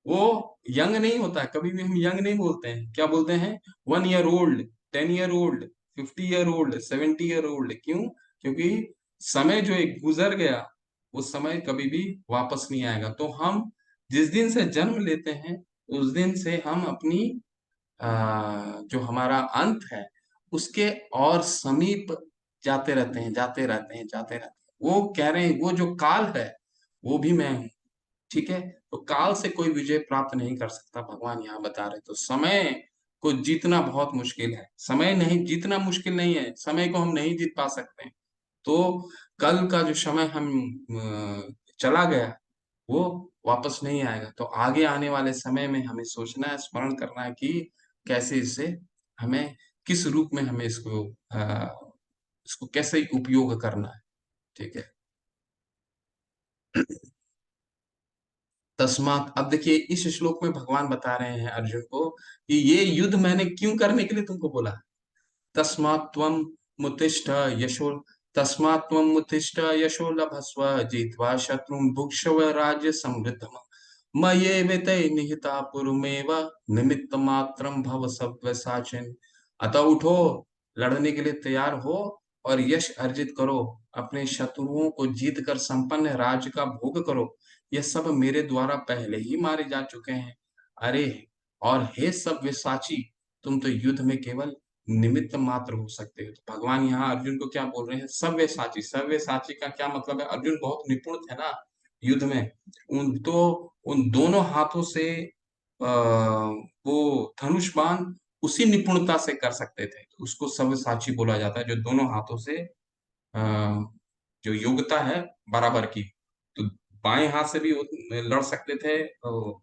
वो यंग नहीं होता है, कभी भी हम यंग नहीं बोलते हैं। क्या बोलते हैं? 1 year old, 10 year old, 50 year old, 70 year old. क्यों? क्योंकि समय जो एक गुजर गया, वो समय कभी भी वापस नहीं आएगा। तो हम जिस दिन से जन्म लेते हैं, उस दिन से हम अपनी जो हमारा अंत है उसके और समीप जाते रहते हैं, जाते रहते हैं, जाते रहते हैं। वो कह रहे हैं वो जो काल है वो भी मैं हूँ। ठीक है, तो काल से कोई विजय प्राप्त नहीं कर सकता, भगवान यहाँ बता रहे। तो समय को जीतना बहुत मुश्किल है, समय नहीं जीतना मुश्किल नहीं है, समय को हम नहीं जीत पा सकते हैं। तो कल का जो समय हम चला गया वो वापस नहीं आएगा। तो आगे आने वाले समय में हमें सोचना है, स्मरण करना है कि कैसे इसे हमें, किस रूप में हमें इसको कैसे उपयोग करना है। ठीक है, तस्मात, अब देखिए इस श्लोक में भगवान बता रहे हैं अर्जुन को कि ये युद्ध मैंने क्यों करने के लिए तुमको बोला। तस्मात् त्वं मुत्तिष्ठ यशो तस्मात् त्वं मुत्तिष्ठ यशो लभस्व जित्वा शत्रुं भुक्ष्व राज्य समृद्धम् मय्येवते निहिता पुरुमेव निमित्त मात्रम भव सव्यसाचिन्। अतः उठो, लड़ने के लिए तैयार हो और यश अर्जित करो, अपने शत्रुओं को जीत कर संपन्न राज्य का भोग करो। यह सब मेरे द्वारा पहले ही मारे जा चुके हैं। अरे, और हे सव्यसाची, तुम तो युद्ध में केवल निमित्त मात्र हो सकते हो। तो भगवान यहाँ अर्जुन को क्या बोल रहे हैं? सव्यसाची। सव्यसाची का क्या मतलब है? अर्जुन बहुत निपुण थे ना युद्ध में, उन दोनों हाथों से वो धनुष बाण उसी निपुणता से कर सकते थे, तो उसको सव्यसाची बोला जाता है। जो दोनों हाथों से जो योग्यता है बराबर की, तो बाएं हाथ से भी लड़ सकते थे,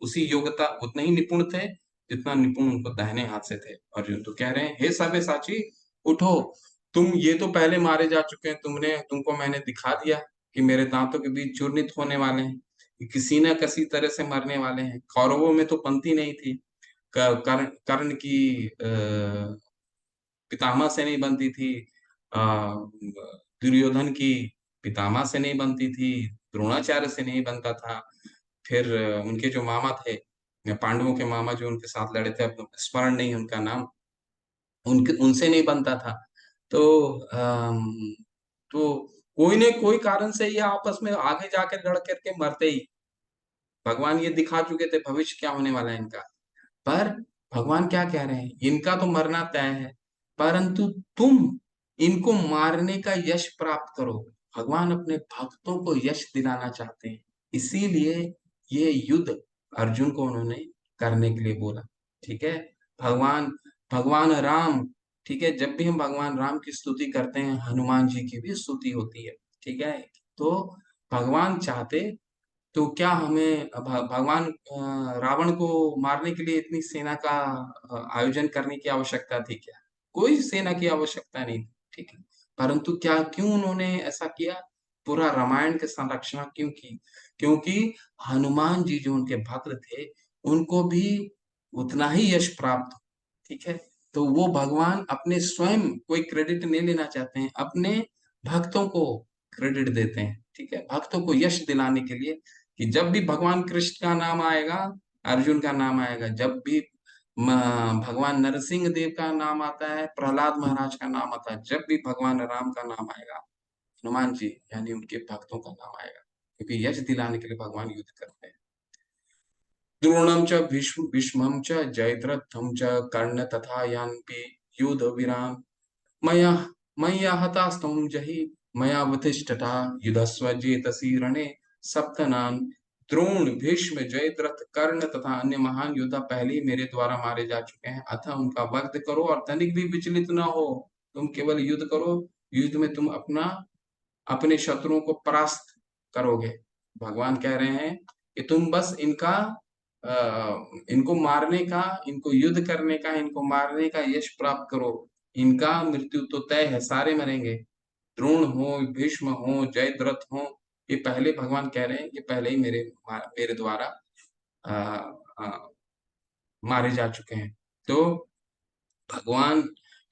उसी योग्यता उतने ही निपुण थे जितना निपुण उनको दाहिने हाथ से थे। अर्जुन तो कह रहे हैं हे सव्यसाची, उठो, तुम ये तो पहले मारे जा चुके हैं, तुमको मैंने दिखा दिया कि मेरे दांतों के बीच चूर्णित होने वाले हैं, कि किसी न किसी तरह से मरने वाले हैं। कौरवों में तो पंक्ति नहीं थी, कर्ण की पितामह से नहीं बनती थी, दुर्योधन की पितामह से नहीं बनती थी, द्रोणाचार्य से नहीं बनता था, फिर उनके जो मामा थे, पांडवों के मामा जो उनके साथ लड़े थे, अब स्मरण नहीं उनका नाम, उनके उनसे नहीं बनता था। तो तो कोई न कोई कारण से ये आपस में आगे जाकर लड़ करके मरते ही। भगवान ये दिखा चुके थे भविष्य क्या होने वाला है इनका। पर भगवान क्या कह रहे हैं? इनका तो मरना तय है, परंतु तुम इनको मारने का यश प्राप्त करो। भगवान अपने भक्तों को यश दिलाना चाहते हैं, इसीलिए ये युद्ध अर्जुन को उन्होंने करने के लिए बोला। ठीक है, भगवान भगवान राम, ठीक है, जब भी हम भगवान राम की स्तुति करते हैं, हनुमान जी की भी स्तुति होती है। ठीक है, तो भगवान चाहते तो क्या हमें भगवान रावण को मारने के लिए इतनी सेना का आयोजन करने की आवश्यकता थी क्या? कोई सेना की आवश्यकता नहीं थी, ठीक है। परंतु क्या क्यों उन्होंने ऐसा किया? पूरा रामायण के संरक्षण क्यों की? क्योंकि हनुमान जी जो उनके भक्त थे, उनको भी उतना ही यश प्राप्त हो, ठीक है। तो वो भगवान अपने स्वयं कोई क्रेडिट नहीं लेना चाहते हैं, अपने भक्तों को क्रेडिट देते हैं, ठीक है, भक्तों को यश दिलाने के लिए कि जब भी भगवान कृष्ण का नाम आएगा, अर्जुन का नाम आएगा, जब भी भगवान नरसिंह देव का नाम आता है, प्रहलाद महाराज का नाम आता है, जब भी भगवान राम का नाम आएगा, हनुमान जी यानी उनके भक्तों का नाम आएगा, क्योंकि यश दिलाने के लिए भगवान युद्ध करते हैं। द्रोणम च भीष्मं च जयद्रथं च कर्ण तथा यान्पि युद्ध विराम मया मय्या हतास्त्वं जहि मया वधिष्ठता युधस्व जेतसि रणे। सप्तनाम द्रोण भीष्म जयद्रथ कर्ण तथा अन्य महान योद्धा पहले ही मेरे द्वारा मारे जा चुके हैं, अतः उनका वध करो और तनिक भी विचलित न हो। तुम केवल युद्ध करो, युद्ध में तुम अपने शत्रुओं को परास्त करोगे। भगवान कह रहे हैं कि तुम बस इनको मारने का, इनको युद्ध करने का, इनको मारने का यश प्राप्त करो। इनका मृत्यु तो तय है, सारे मरेंगे। द्रोण हो, भीष्म हो, जयद्रथ हो, ये पहले भगवान कह रहे हैं कि पहले ही मेरे द्वारा आ, आ, मारे जा चुके हैं। तो भगवान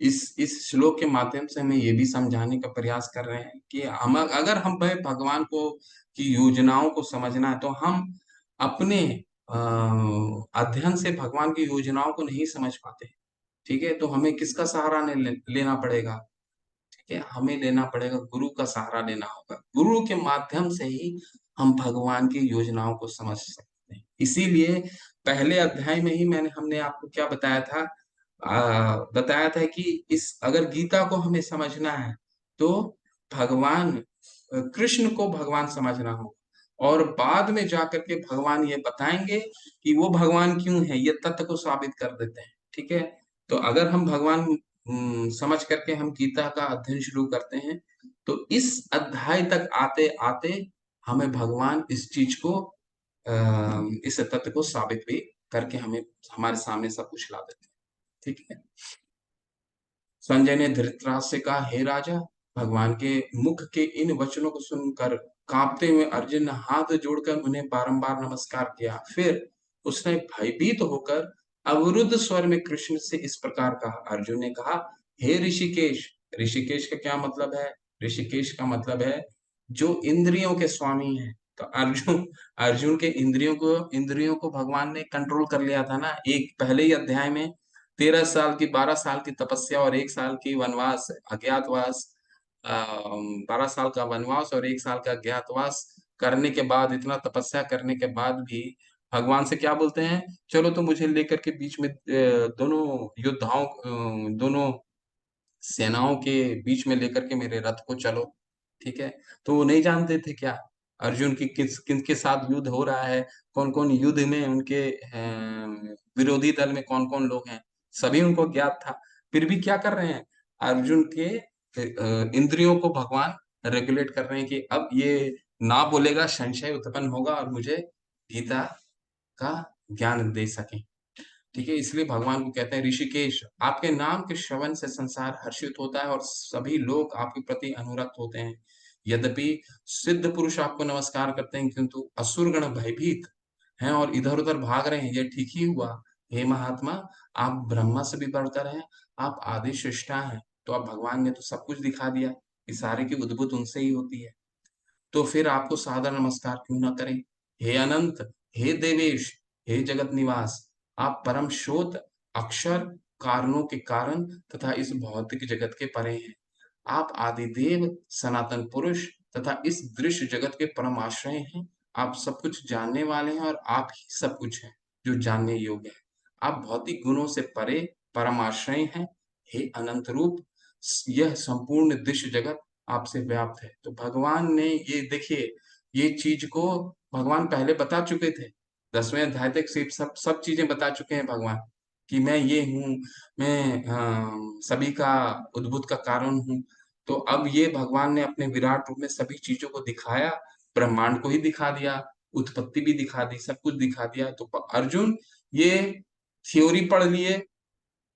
इस श्लोक के माध्यम से हमें ये भी समझाने का प्रयास कर रहे हैं कि हम अगर हम भगवान को की योजनाओं को समझना है, तो हम अपने अध्ययन से भगवान की योजनाओं को नहीं समझ पाते। ठीक है, तो हमें किसका सहारा लेना पड़ेगा? ठीक है, हमें लेना पड़ेगा, गुरु का सहारा लेना होगा। गुरु के माध्यम से ही हम भगवान की योजनाओं को समझ सकते हैं। इसीलिए पहले अध्याय में ही हमने आपको क्या बताया था? बताया था कि इस अगर गीता को हमें समझना है, तो भगवान कृष्ण को भगवान समझना होगा, और बाद में जाकर के भगवान ये बताएंगे कि वो भगवान क्यों है, ये तत्व को साबित कर देते हैं। ठीक है, तो अगर हम भगवान समझ करके हम गीता का अध्ययन शुरू करते हैं, तो इस अध्याय तक आते आते हमें भगवान इस चीज को इस तत्व को साबित भी करके हमें हमारे सामने सब कुछ ला देते हैं। ठीक है, संजय ने धृतराष्ट्र से कहा, हे राजा, भगवान के मुख के इन वचनों को सुनकर कांपते हुए अर्जुन ने हाथ जोड़कर उन्हें बारंबार नमस्कार किया। फिर उसने भयभीत होकर अवरुद्ध स्वर में कृष्ण से इस प्रकार कहा। अर्जुन ने कहा, हे ऋषिकेश। ऋषिकेश का क्या मतलब है? ऋषिकेश का मतलब है जो इंद्रियों के स्वामी हैं। तो अर्जुन के इंद्रियों को भगवान ने कंट्रोल कर लिया था ना, एक पहले ही अध्याय में 13 साल की 12 साल की तपस्या और 1 साल की वनवास अज्ञातवास, 12 साल का वनवास और 1 साल का अज्ञातवास करने के बाद, इतना तपस्या करने के बाद भी भगवान से क्या बोलते हैं? चलो तो मुझे लेकर के बीच में दोनों सेनाओं के बीच में लेकर के मेरे रथ को चलो। ठीक है, तो वो नहीं जानते थे क्या अर्जुन की किनके साथ युद्ध हो रहा है, कौन कौन युद्ध में उनके विरोधी दल में कौन कौन लोग हैं, सभी उनको ज्ञात था। फिर भी क्या कर रहे हैं? अर्जुन के इंद्रियों को भगवान रेगुलेट कर रहे हैं कि अब ये ना बोलेगा, संशय उत्पन्न होगा और मुझे गीता का ज्ञान दे सके। ठीक है, इसलिए भगवान को कहते हैं, ऋषिकेश, आपके नाम के श्रवण से संसार हर्षित होता है और सभी लोग आपके प्रति अनुरक्त होते हैं। यद्यपि सिद्ध पुरुष आपको नमस्कार करते हैं, किंतु असुर गण भयभीत हैं और इधर उधर भाग रहे हैं। ये ठीक ही हुआ। हे महात्मा, आप ब्रह्मा से भी बढ़कर हैं, आप आदि सृष्टा हैं। तो अब भगवान ने तो सब कुछ दिखा दिया कि सारे की उद्भुत उनसे ही होती है, तो फिर आपको सादर नमस्कार क्यों ना करें? हे अनंत, हे देवेश, हे जगत निवास, आप परम शोत, अक्षर, कारणों के कारण तथा इस भौतिक जगत के परे हैं। आप आदिदेव, सनातन पुरुष तथा इस दृश्य जगत के परम आश्रय हैं। आप सब कुछ जानने वाले हैं और आप ही सब कुछ हैं जो जानने योग्य है। आप भौतिक गुणों से परे परम आश्रय हैं। हे अनंत रूप, यह संपूर्ण दृश्य जगत आपसे व्याप्त है। तो भगवान ने ये देखिए, ये चीज को भगवान पहले बता चुके थे। 10वें अध्याय तक सिर्फ सब सब चीजें बता चुके हैं भगवान, कि मैं ये हूँ, मैं सभी का उद्भुत का कारण हूँ। तो अब ये भगवान ने अपने विराट रूप में सभी चीजों को दिखाया, ब्रह्मांड को ही दिखा दिया, उत्पत्ति भी दिखा दी, सब कुछ दिखा दिया। तो अर्जुन ये थ्योरी पढ़ लिए,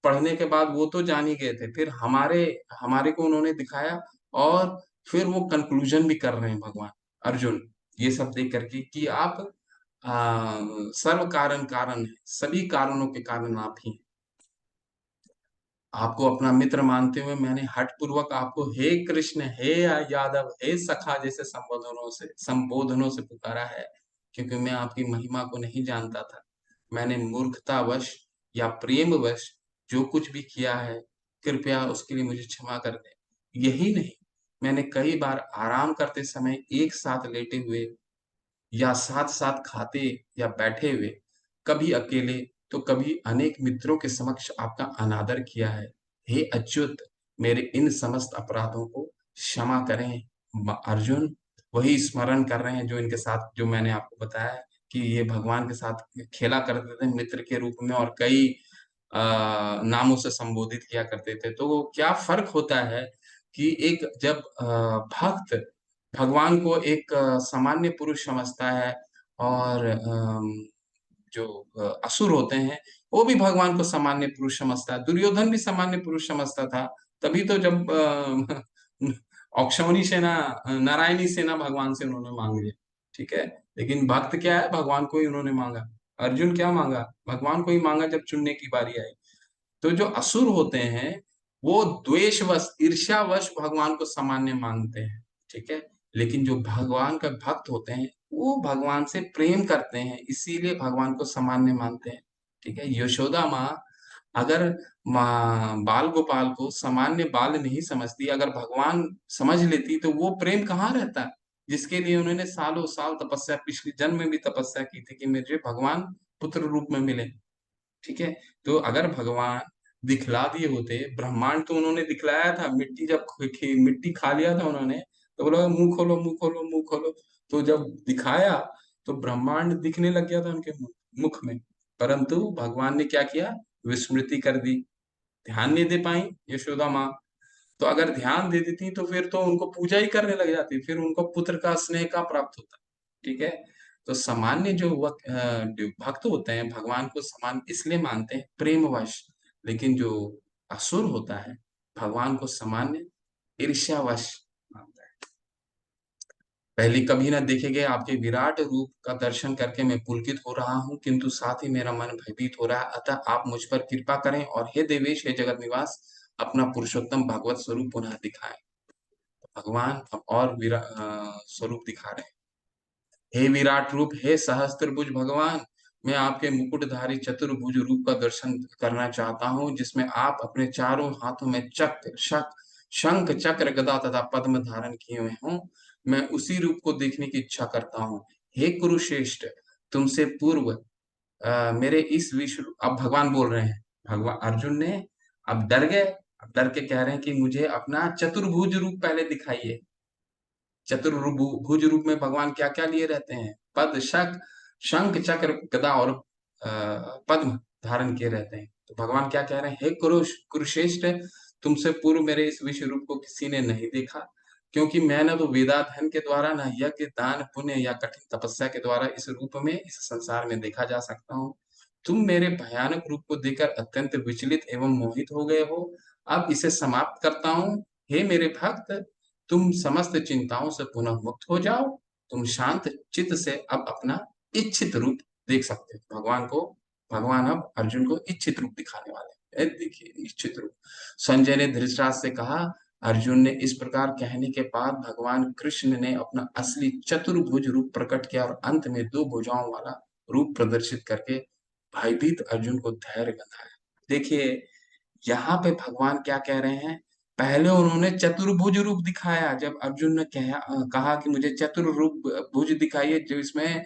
पढ़ने के बाद वो तो जान ही गए थे, फिर हमारे हमारे को उन्होंने दिखाया, और फिर वो कंक्लूजन भी कर रहे हैं भगवान अर्जुन, ये सब देख करके कि आप सर्व कारण कारण है, सभी कारणों के कारण आप ही हैं। आपको अपना मित्र मानते हुए मैंने हठ पूर्वक आपको हे कृष्ण, हे यादव, हे सखा जैसे संबोधनों से पुकारा है, क्योंकि मैं आपकी महिमा को नहीं जानता था। मैंने मूर्खतावश या प्रेमवश जो कुछ भी किया है, कृपया उसके लिए मुझे क्षमा कर दे। यही नहीं, मैंने कई बार आराम करते समय एक साथ लेटे हुए या साथ-साथ खाते या बैठे हुए, कभी अकेले तो कभी अनेक मित्रों के समक्ष आपका अनादर किया है। हे अच्युत, मेरे इन समस्त अपराधों को क्षमा करें। अर्जुन वही स्मरण कर रहे हैं जो इनके साथ, जो मैंने आपको बताया कि ये भगवान के साथ खेला करते थे मित्र के रूप में, और कई नामों से संबोधित किया करते थे। तो क्या फर्क होता है कि एक जब भक्त भगवान को एक सामान्य पुरुष समझता है, और जो असुर होते हैं, वो भी भगवान को सामान्य पुरुष समझता है। दुर्योधन भी सामान्य पुरुष समझता था। तभी तो जब औक्षवनी सेना, नारायणी सेना भगवान से उन्होंने मांग लिया, ठीक है। लेकिन भक्त क्या है, भगवान को ही उन्होंने मांगा। अर्जुन क्या मांगा, भगवान को ही मांगा जब चुनने की बारी आई। तो जो असुर होते हैं, वो द्वेषवश, ईर्ष्यावश भगवान को सामान्य मानते हैं, ठीक है। लेकिन जो भगवान का भक्त होते हैं, वो भगवान से प्रेम करते हैं, इसीलिए भगवान को सामान्य मानते हैं, ठीक है। यशोदा माँ अगर माँ बाल गोपाल को सामान्य बाल नहीं समझती, अगर भगवान समझ लेती, तो वो प्रेम कहाँ रहता, जिसके लिए उन्होंने सालों साल तपस्या, पिछले जन्म में भी तपस्या की थी कि मुझे भगवान पुत्र रूप में मिले, ठीक है। तो अगर भगवान दिखला दिए होते, ब्रह्मांड तो उन्होंने दिखलाया था, मिट्टी जब मिट्टी खा लिया था उन्होंने, तो बोला मुंह खोलो, मुंह खोलो, मुंह खोलो। तो जब दिखाया, तो ब्रह्मांड दिखने लग गया था उनके मुख में। परंतु भगवान ने क्या किया, विस्मृति कर दी, ध्यान नहीं दे पाई यशोदा माँ। तो अगर ध्यान दे देती तो फिर तो उनको पूजा ही करने लग जाती, फिर उनको पुत्र का स्नेह का प्राप्त होता, ठीक है। तो सामान्य जो भक्त होते हैं, भगवान को समान इसलिए मानते हैं प्रेमवश, लेकिन जो असुर होता है, भगवान को सामान्य ईर्ष्यावश मानता है। पहले कभी न देखे गए आपके विराट रूप का दर्शन करके मैं पुलकित हो रहा हूँ, किंतु साथ ही मेरा मन भयभीत हो रहा है। अतः आप मुझ पर कृपा करें, और हे देवेश, हे जगत निवास, अपना पुरुषोत्तम भगवत स्वरूप पुनः दिखाएं। भगवान अब और स्वरूप दिखा रहे हैं। हे विराट रूप, हे सहस्त्रभुज भगवान, मैं आपके मुकुटधारी चतुर्भुज रूप का दर्शन करना चाहता हूँ, जिसमें आप अपने चारों हाथों में चक्र, शंख, चक्र, गदा तथा पद्म धारण किए हुए हों। मैं उसी रूप को देखने की इच्छा करता हूँ। हे कुरुश्रेष्ठ, तुमसे पूर्व मेरे इस विश्व, अब भगवान बोल रहे हैं, भगवान अर्जुन ने अब डर गए, अब डर के कह रहे हैं कि मुझे अपना चतुर्भुज रूप पहले दिखाइए। चतुर्भुज रूप में भगवान क्या क्या लिए रहते हैं, पद, शंख, चक्र, गदा और पद्म धारण किए रहते हैं। तो भगवान क्या कह रहे हैं, हे कुरुश्रेष्ठ, तुमसे पूर्व मेरे इस विश्व रूप को किसी ने नहीं देखा, क्योंकि मैं न तो वेदाध्ययन के द्वारा, न यज्ञ, दान, पुण्य या कठिन तपस्या के द्वारा इस रूप में इस संसार में देखा जा सकता हूँ। तुम मेरे भयानक रूप को देखकर अत्यंत विचलित एवं मोहित हो गए हो। अब इसे समाप्त करता हूँ। हे मेरे भक्त, तुम समस्त चिंताओं से पुनः मुक्त हो जाओ। तुम शांत चित्त से अब अपना इच्छित रूप देख सकते हो। भगवान अब अर्जुन को इच्छित रूप दिखाने वाले हैं। देखिए इच्छित रूप। संजय ने धृतराष्ट्र से कहा, अर्जुन ने इस प्रकार कहने के बाद भगवान कृष्ण ने अपना असली चतुर्भुज रूप प्रकट किया, और अंत में 2 भुजाओं वाला रूप प्रदर्शित करके भयभीत अर्जुन को धैर्य बंधाया। देखिए यहाँ पे भगवान क्या कह रहे हैं, पहले उन्होंने चतुर्भुज रूप दिखाया, जब अर्जुन ने कहा कि मुझे चतुर्भुज भुज दिखाइए, जो इसमें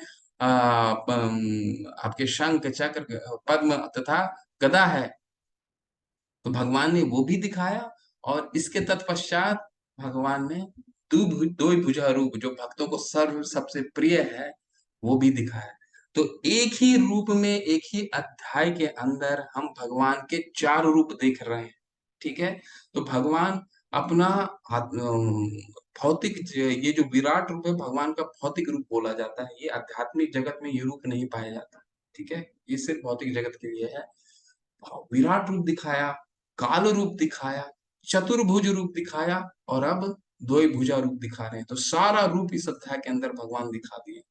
आपके शंख, चक्र, पद्म तथा गदा है। तो भगवान ने वो भी दिखाया, और इसके तत्पश्चात भगवान ने दो भुजा रूप जो भक्तों को सर्व सबसे प्रिय है वो भी दिखाया। तो एक ही रूप में एक ही अध्याय के अंदर हम भगवान के चार रूप देख रहे हैं। ठीक है, तो भगवान अपना भौतिक ये जो विराट रूप है भगवान का भौतिक रूप बोला जाता है, ये आध्यात्मिक जगत में ये रूप नहीं पाया जाता। ठीक है, ये सिर्फ भौतिक जगत के लिए है। विराट रूप दिखाया, काल रूप दिखाया, चतुर्भुज रूप दिखाया, और अब द्वैभुजा रूप दिखा रहे हैं। तो सारा रूप इस अध्याय के अंदर भगवान दिखा दिए।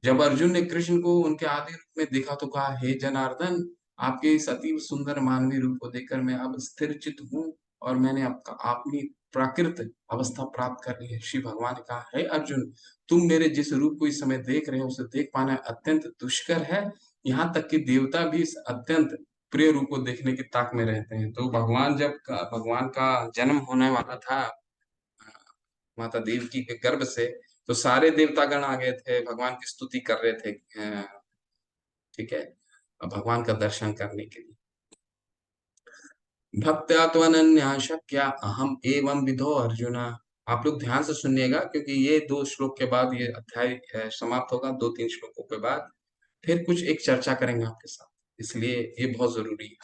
जब अर्जुन ने कृष्ण को उनके आदि रूप में देखा तो कहा, हे जनार्दन, आपके इस अति सुंदर मानवीय रूप को देखकर मैं अब स्थिर चित्त हूँ और मैंने आपका अपनी प्राकृत अवस्था प्राप्त कर ली है। श्री भगवान ने कहा, हे अर्जुन, तुम मेरे जिस रूप को इस समय देख रहे हो उसे देख पाना अत्यंत दुष्कर है। यहाँ तक कि देवता भी इस अत्यंत प्रिय रूप को देखने की ताक में रहते हैं। तो भगवान का जन्म होने वाला था माता देवकी के गर्भ से, तो सारे देवतागण आ गए थे, भगवान की स्तुति कर रहे थे। ठीक है, भगवान का दर्शन करने के लिए। भक्त्या त्वनन्या शक्या अहम एवं विधो अर्जुना। आप लोग ध्यान से सुनिएगा क्योंकि ये 2 श्लोक के बाद ये अध्याय समाप्त होगा। 2-3 श्लोकों के बाद फिर कुछ एक चर्चा करेंगे आपके साथ, इसलिए ये बहुत जरूरी है।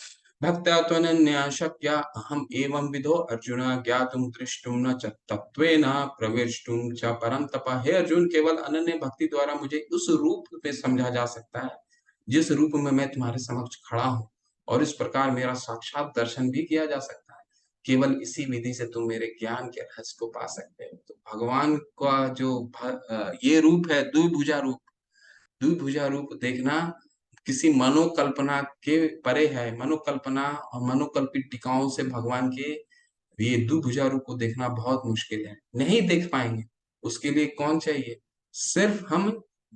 भक्त्या त्वनन्या शक्या अहम एवं विधो अर्जुन ज्ञातुम दृष्टुम न च तत्त्वेन प्रवेष्टुम च परम तपः। हे अर्जुन, केवल अनन्य भक्ति द्वारा मुझे उस रूप में समझा जा सकता है जिस रूप में मैं तुम्हारे समक्ष खड़ा हूँ, और इस प्रकार मेरा साक्षात दर्शन भी किया जा सकता है। केवल इसी विधि से तुम मेरे ज्ञान के रहस्य को पा सकते हो। तो भगवान का जो ये रूप है द्विभुजा रूप, द्विभुजा रूप देखना किसी मनोकल्पना के परे है। मनोकल्पना और मनोकल्पित टीकाओं से भगवान के ये द्विभुजा रूप को देखना बहुत मुश्किल है, नहीं देख पाएंगे। उसके लिए कौन चाहिए? सिर्फ हम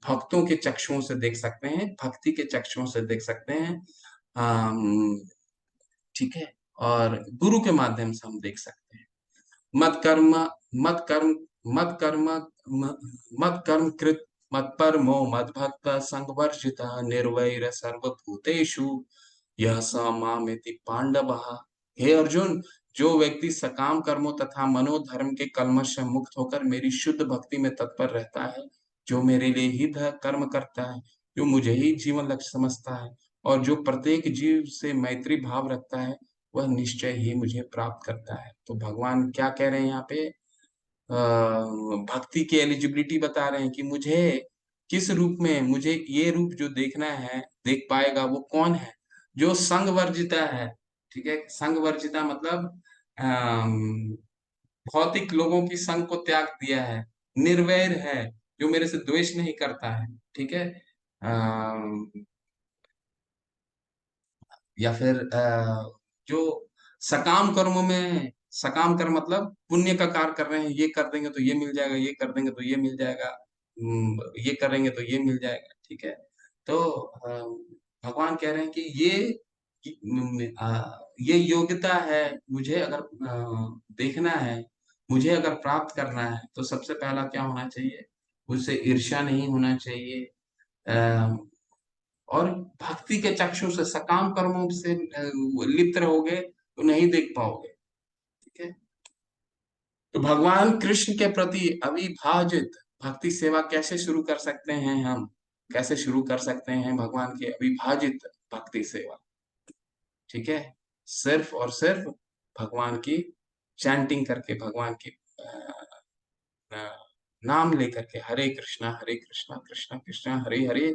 भक्तों के चक्षुओं से देख सकते हैं, भक्ति के चक्षुओं से देख सकते हैं। ठीक है, और गुरु के माध्यम से हम देख सकते हैं। मत कर्म मत कर्म मत कर्म मत कर्म कृत मत परमो मत भक्त संगवर्जित निर्वैर सर्वभूतेषु यह स मामेति पांडवः। हे अर्जुन, जो व्यक्ति सकाम कर्मों तथा मनोधर्म के कल्मश से मुक्त होकर मेरी शुद्ध भक्ति में तत्पर रहता है, जो मेरे लिए ही कर्म करता है, जो मुझे ही जीवन लक्ष्य समझता है, और जो प्रत्येक जीव से मैत्री भाव रखता है, वह निश्चय ही मुझे प्राप्त करता है। तो भगवान क्या कह रहे हैं यहाँ पे? भक्ति की एलिजिबिलिटी बता रहे हैं कि मुझे किस रूप में, मुझे ये रूप जो देखना है देख पाएगा वो कौन है? जो संग वर्जिता है। ठीक है, संग वर्जिता मतलब अम, भौतिक लोगों की संग को त्याग दिया है, निर्वैर है, जो मेरे से द्वेष नहीं करता है। ठीक है, अम, या फिर जो सकाम कर्मों में, सकाम कर्म मतलब पुण्य का कार्य कर रहे हैं, ये कर देंगे तो ये मिल जाएगा, ये कर देंगे तो ये मिल जाएगा, ये करेंगे तो ये मिल जाएगा। ठीक है, तो भगवान कह रहे हैं कि ये योग्यता है। मुझे अगर देखना है, मुझे अगर प्राप्त करना है, तो सबसे पहला क्या होना चाहिए? मुझसे ईर्ष्या नहीं होना चाहिए, और भक्ति के चक्षु से, सकाम कर्मों से लिप्त रहोगे तो नहीं देख पाओगे। ठीक है, तो भगवान कृष्ण के प्रति अविभाजित भक्ति सेवा कैसे शुरू कर सकते हैं? हम कैसे शुरू कर सकते हैं भगवान की अविभाजित भक्ति सेवा? ठीक है, सिर्फ और सिर्फ भगवान की चैंटिंग करके, भगवान की नाम लेकर के, हरे कृष्णा कृष्णा कृष्णा हरे हरे,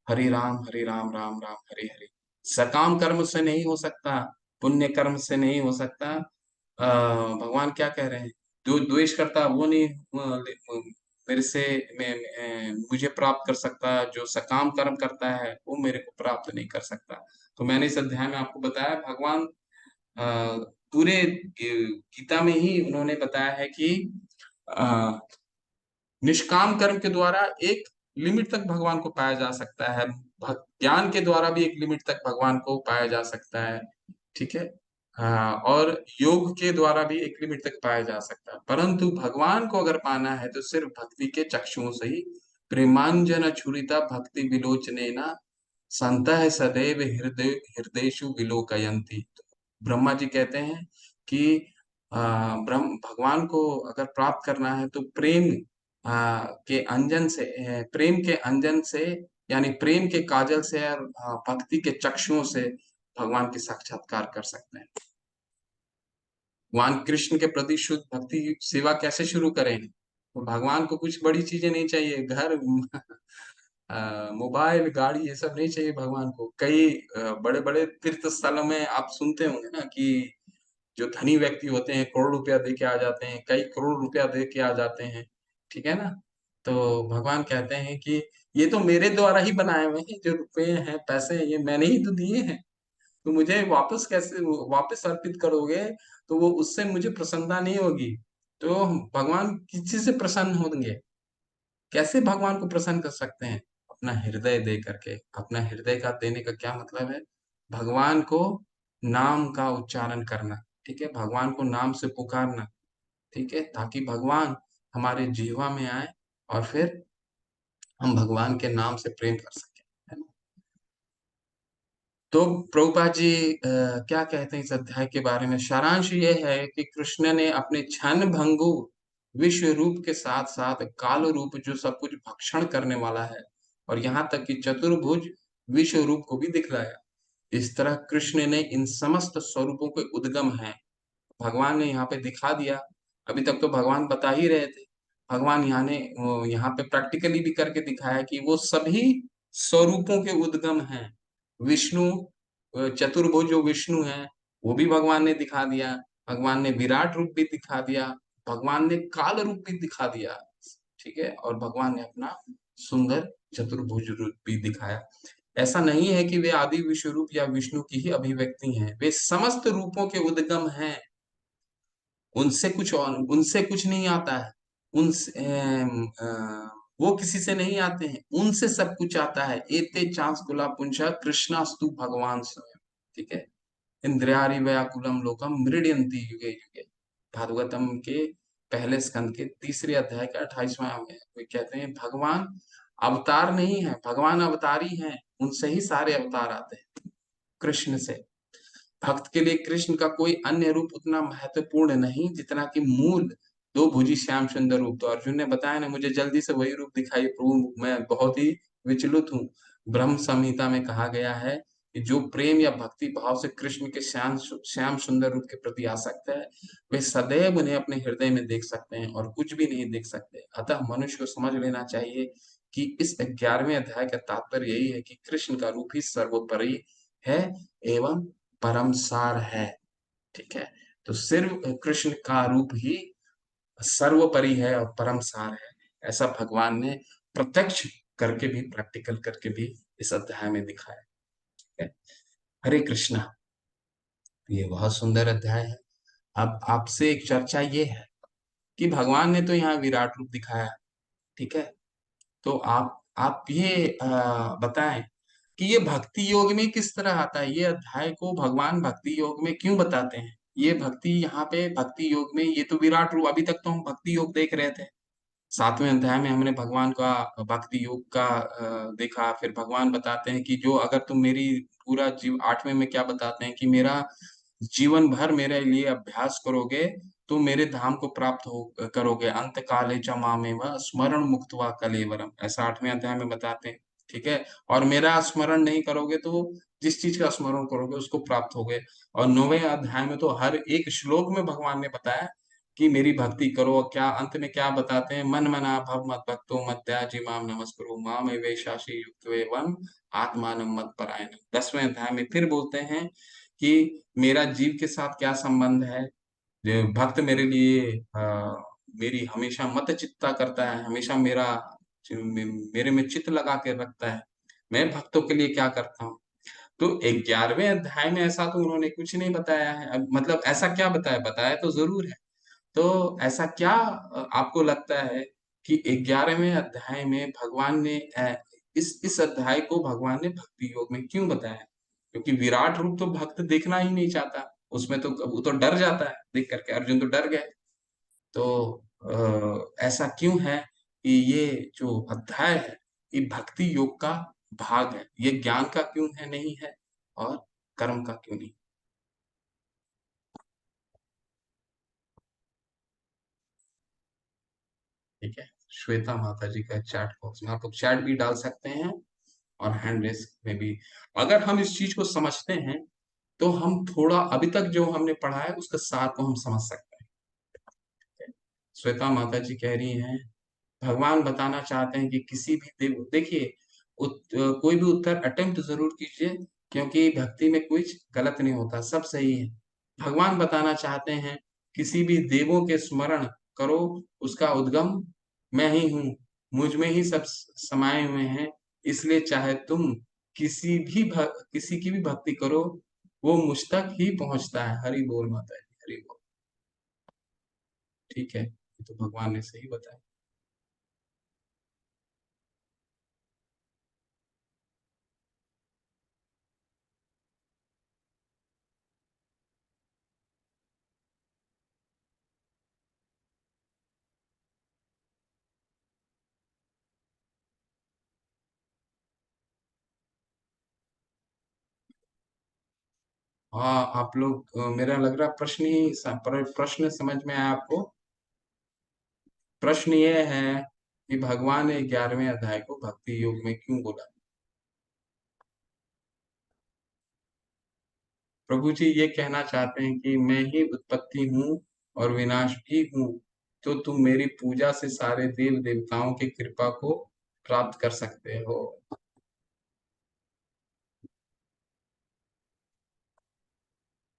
हरे राम राम राम हरे हरे। सकाम कर्म से नहीं हो सकता, पुण्य कर्म से नहीं हो सकता। भगवान क्या कह रहे हैं? जो द्वेष करता है वो नहीं मेरे से मुझे प्राप्त कर सकता। जो सकाम कर्म करता है वो मेरे को प्राप्त नहीं कर सकता। तो मैंने इस अध्याय में आपको बताया भगवान पूरे गीता में ही उन्होंने बताया है कि निष्काम कर्म के द्वारा एक लिमिट तक भगवान को पाया जा सकता है, ज्ञान के द्वारा भी एक लिमिट तक भगवान को पाया जा सकता है। ठीक है, और योग के द्वारा भी एक लिमिट तक पाया जा सकता है, परंतु भगवान को अगर पाना है तो सिर्फ भक्ति के चक्षुओं से ही। प्रेमांजन छुरिता भक्ति विलोचनेना संतः सदैव हृदय हृदयेषु विलोकयन्ति। ब्रह्मा जी कहते हैं कि ब्रह्म भगवान को अगर प्राप्त करना है तो प्रेम के अंजन से, प्रेम के अंजन से, यानी प्रेम के काजल से और भक्ति के चक्षुओं से भगवान की साक्षात्कार कर सकते हैं। भगवान कृष्ण के प्रति शुद्ध भक्ति सेवा कैसे शुरू करेंगे? तो भगवान को कुछ बड़ी चीजें नहीं चाहिए, घर मोबाइल, गाड़ी, ये सब नहीं चाहिए भगवान को। कई बड़े बड़े तीर्थ स्थलों में आप सुनते होंगे ना कि जो धनी व्यक्ति होते हैं करोड़ रुपया दे के आ जाते हैं, कई करोड़ रुपया दे के आ जाते हैं, ठीक है ना। तो भगवान कहते हैं कि ये तो मेरे द्वारा ही बनाए हुए हैं, जो रुपए हैं, पैसे हैं, ये मैंने ही तो दिए हैं। तो मुझे वापस कैसे वापस अर्पित करोगे? तो वो उससे मुझे प्रसन्नता नहीं होगी। तो भगवान किसी से प्रसन्न होंगे? कैसे भगवान को प्रसन्न कर सकते हैं? अपना हृदय दे करके। अपना हृदय का देने का क्या मतलब है? भगवान को नाम का उच्चारण करना, ठीक है, भगवान को नाम से पुकारना, ठीक है, ताकि भगवान हमारे जीवा में आए और फिर हम भगवान के नाम से प्रेम कर सकें, है ना। तो प्रभुपाद जी क्या कहते हैं इस अध्याय के बारे में? सारांश ये है कि कृष्ण ने अपने क्षण भंगु विश्व रूप के साथ साथ काल रूप, जो सब कुछ भक्षण करने वाला है, और यहाँ तक कि चतुर्भुज विश्व रूप को भी दिखलाया। इस तरह कृष्ण ने इन समस्त स्वरूपों के उद्गम हैं, भगवान ने यहाँ पे दिखा दिया। अभी तक तो भगवान बता ही रहे थे, भगवान यहाँ पे प्रैक्टिकली भी करके दिखाया कि वो सभी स्वरूपों के उद्गम हैं। विष्णु, चतुर्भुज जो विष्णु है वो भी भगवान ने दिखा दिया, भगवान ने विराट रूप भी दिखा दिया, भगवान ने काल रूप भी दिखा दिया, ठीक है, और भगवान ने अपना सुंदर चतुर्भुज रूप भी दिखाया। ऐसा नहीं है कि वे आदि विश्व रूप या विष्णु की ही अभिव्यक्ति हैं, वे समस्त रूपों के उद्गम हैं। उनसे कुछ नहीं आता है, उनसे वो किसी से नहीं आते हैं, उनसे सब कुछ आता है। एते चांस कुला पुंसा कृष्णास्तु भगवान स्वयं, ठीक है। इंद्रियारि व्याकुलम लोकम मृड्यन्ति युगे युगे। भागवतम के पहले स्कंद के तीसरे अध्याय का 28वां में वे कहते हैं भगवान अवतार नहीं है, भगवान अवतारी हैं, उनसे ही सारे अवतार आते हैं, कृष्ण से। भक्त के लिए कृष्ण का कोई अन्य रूप उतना महत्वपूर्ण नहीं जितना कि मूल दो भुजी श्याम सुंदर रूप। तो अर्जुन ने बताया ना, मुझे जल्दी से वही रूप दिखाई प्रभु, मैं बहुत ही विचलित हूँ। ब्रह्म संहिता में कहा गया है कि जो प्रेम या भक्ति भाव से कृष्ण के श्याम सुंदर रूप के प्रति आ सकता है, वे सदैव उन्हें अपने हृदय में देख सकते हैं और कुछ भी नहीं देख सकते। अतः मनुष्य को समझ लेना चाहिए कि इस 11वें अध्याय का तात्पर्य यही है कि कृष्ण का रूप ही सर्वोपरि है एवं परम सार है, ठीक है। तो सिर्फ कृष्ण का रूप ही सर्वोपरि है और परम सार है, ऐसा भगवान ने प्रत्यक्ष करके भी, प्रैक्टिकल करके भी इस अध्याय में दिखाया, ठीक है। हरे कृष्णा। ये बहुत सुंदर अध्याय है। अब आपसे एक चर्चा ये है कि भगवान ने तो यहाँ विराट रूप दिखाया, ठीक है, तो आप ये बताएं कि ये भक्ति योग में किस तरह आता है? ये अध्याय को भगवान भक्ति योग में क्यों बताते हैं? ये भक्ति यहाँ पे भक्ति योग में, ये तो विराट रूप, अभी तक तो हम भक्ति योग देख रहे थे। 7वें अध्याय में हमने भगवान का भक्ति योग का देखा। फिर भगवान बताते हैं कि जो अगर तुम मेरी पूरा जीव, 8वें में क्या बताते हैं कि मेरा जीवन भर मेरे लिए अभ्यास करोगे तो मेरे धाम को प्राप्त हो करोगे। अंत काले च मामेव स्मरण मुक्त्वा कलेवरम, ऐसा 8वें अध्याय में बताते हैं, ठीक है। और मेरा स्मरण नहीं करोगे तो जिस चीज का स्मरण करोगे उसको प्राप्त होगे। और 9वें अध्याय में तो हर एक श्लोक में भगवान ने बताया कि मेरी भक्ति करो। क्या अंत में क्या बताते हैं? मन मना भव मत भक्तो मत त्याजी माम नमस्कुरु माम वैशाशी युक्त एवं आत्मान मत परायण। 10वें अध्याय में फिर बोलते हैं कि मेरा जीव के साथ क्या संबंध है। जो भक्त मेरे लिए मेरी हमेशा मत चित्ता करता है, हमेशा मेरे में चित्त लगा के रखता है, मैं भक्तों के लिए क्या करता हूँ। तो 11वें अध्याय में ऐसा तो उन्होंने कुछ नहीं बताया है। मतलब ऐसा क्या बताया? बताया तो जरूर है। तो ऐसा क्या आपको लगता है कि 11वें अध्याय में भगवान ने इस अध्याय को भगवान ने भक्ति योग में क्यों बताया? क्योंकि विराट रूप तो भक्त देखना ही नहीं चाहता, उसमें तो वो तो डर जाता है देख करके। अर्जुन तो डर गए। तो ऐसा क्यों है कि ये जो अध्याय है ये भक्ति योग का भाग है? ये ज्ञान का क्यों है नहीं है, और कर्म का क्यों नहीं? ठीक है, श्वेता माता जी का चैट बॉक्स में आप लोग चैट भी डाल सकते हैं और हैंड रेस में भी। अगर हम इस चीज को समझते हैं तो हम थोड़ा अभी तक जो हमने पढ़ा है उसका सार को हम समझ सकते हैं। श्वेता माता जी कह रही हैं भगवान बताना चाहते हैं कि किसी भी देव देखिए कोई भी उत्तर अटेम्प्ट जरूर कीजिए, क्योंकि भक्ति में कुछ गलत नहीं होता, सब सही है। भगवान बताना चाहते हैं किसी भी देवों के स्मरण करो, उसका उद्गम मैं ही हूँ, मुझ में ही सब समाये हुए हैं, इसलिए चाहे तुम किसी की भी भक्ति करो, वो मुझ तक ही पहुंचता है। हरि बोल माता जी, हरि बोल। ठीक है, ये तो भगवान ने सही बताया। हाँ, आप लोग मेरा लग रहा प्रश्न समझ में आया आपको। प्रश्न ये है कि भगवान ने 11वें अध्याय को भक्ति योग में क्यों बोला। प्रभु जी ये कहना चाहते हैं कि मैं ही उत्पत्ति हूँ और विनाश भी हूँ, तो तुम मेरी पूजा से सारे देव देवताओं की कृपा को प्राप्त कर सकते हो।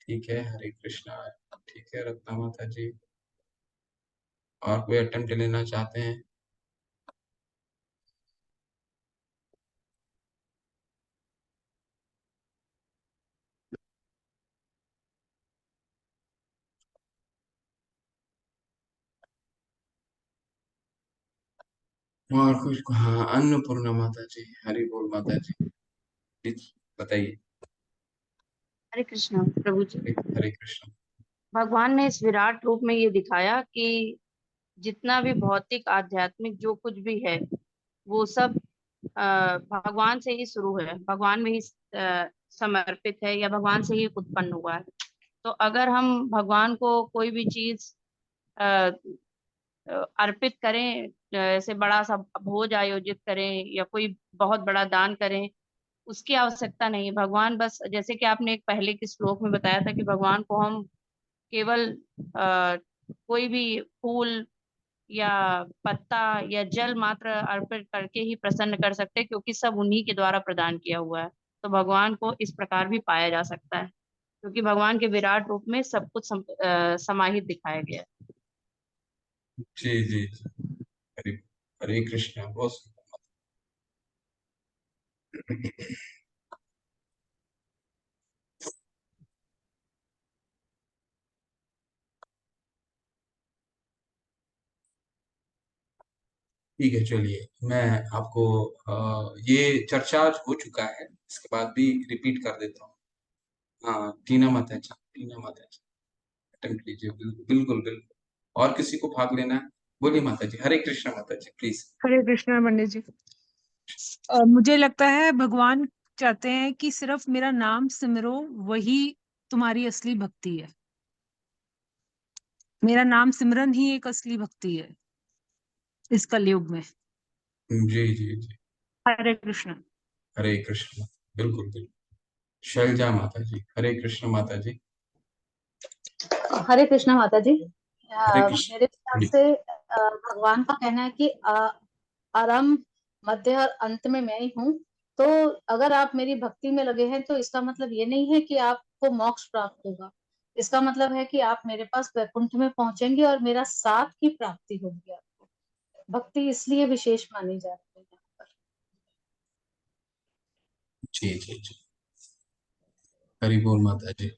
ठीक है, हरे कृष्णा। ठीक है रत्ना माता जी, और कोई अटेम्प्ट लेना चाहते हैं? और कुछ? हाँ, अन्नपूर्णा माता जी, हरि बोल माता जी, प्लीज बताइए। हरे कृष्णा प्रभु जी। हरे कृष्ण। भगवान ने इस विराट रूप में ये दिखाया कि जितना भी भौतिक आध्यात्मिक जो कुछ भी है वो सब भगवान से ही शुरू है, भगवान में ही समर्पित है या भगवान से ही उत्पन्न हुआ है। तो अगर हम भगवान को कोई भी चीज अ, अर्पित करें, जैसे बड़ा सा भोज आयोजित करें या कोई बहुत बड़ा दान करें, उसकी आवश्यकता नहीं है। भगवान बस जैसे कि आपने एक पहले के श्लोक में बताया था कि भगवान को हम केवल कोई भी फूल या पत्ता या जल मात्र अर्पित करके ही प्रसन्न कर सकते हैं, क्योंकि सब उन्हीं के द्वारा प्रदान किया हुआ है। तो भगवान को इस प्रकार भी पाया जा सकता है, क्योंकि भगवान के विराट रूप में सब कुछ समाहित दिखाया गया है। जी जी जी। हरे हरे कृष्ण। बहुत ठीक है, चलिए मैं आपको ये चर्चा आज हो चुका है, इसके बाद भी रिपीट कर देता हूँ। हाँ, टीना माता जी, टीना माता जी अटेम्प्ट लीजिए, बिल्कुल बिल्कुल बिल्कुल। और किसी को भाग लेना है? बोलिए माता जी, हरे कृष्ण माता जी, प्लीज। हरे कृष्णा पंडित जी। मुझे लगता है भगवान चाहते हैं कि सिर्फ मेरा नाम सिमरो, वही तुम्हारी असली भक्ति है। मेरा नाम सिमरन ही एक असली भक्ति है इस कलयुग में। जी जी जी। हरे कृष्ण। हरे कृष्ण, बिल्कुल बिल्कुल। शैलजा माता जी, हरे कृष्ण माता जी। हरे कृष्णा माता जी। हरे कृष्ण। मेरे हिसाब प्लीज। से भगवान का कहना है कि आरंभ मध्य और अंत में मैं ही हूँ। तो अगर आप मेरी भक्ति में लगे हैं तो इसका मतलब ये नहीं है कि आपको मोक्ष प्राप्त होगा। इसका मतलब है कि आप मेरे पास वैकुंठ में पहुंचेंगे और मेरा साथ की प्राप्ति होगी आपको। भक्ति इसलिए विशेष मानी जाती है यहाँ पर। जी जी जी। हरि बोल माता जी।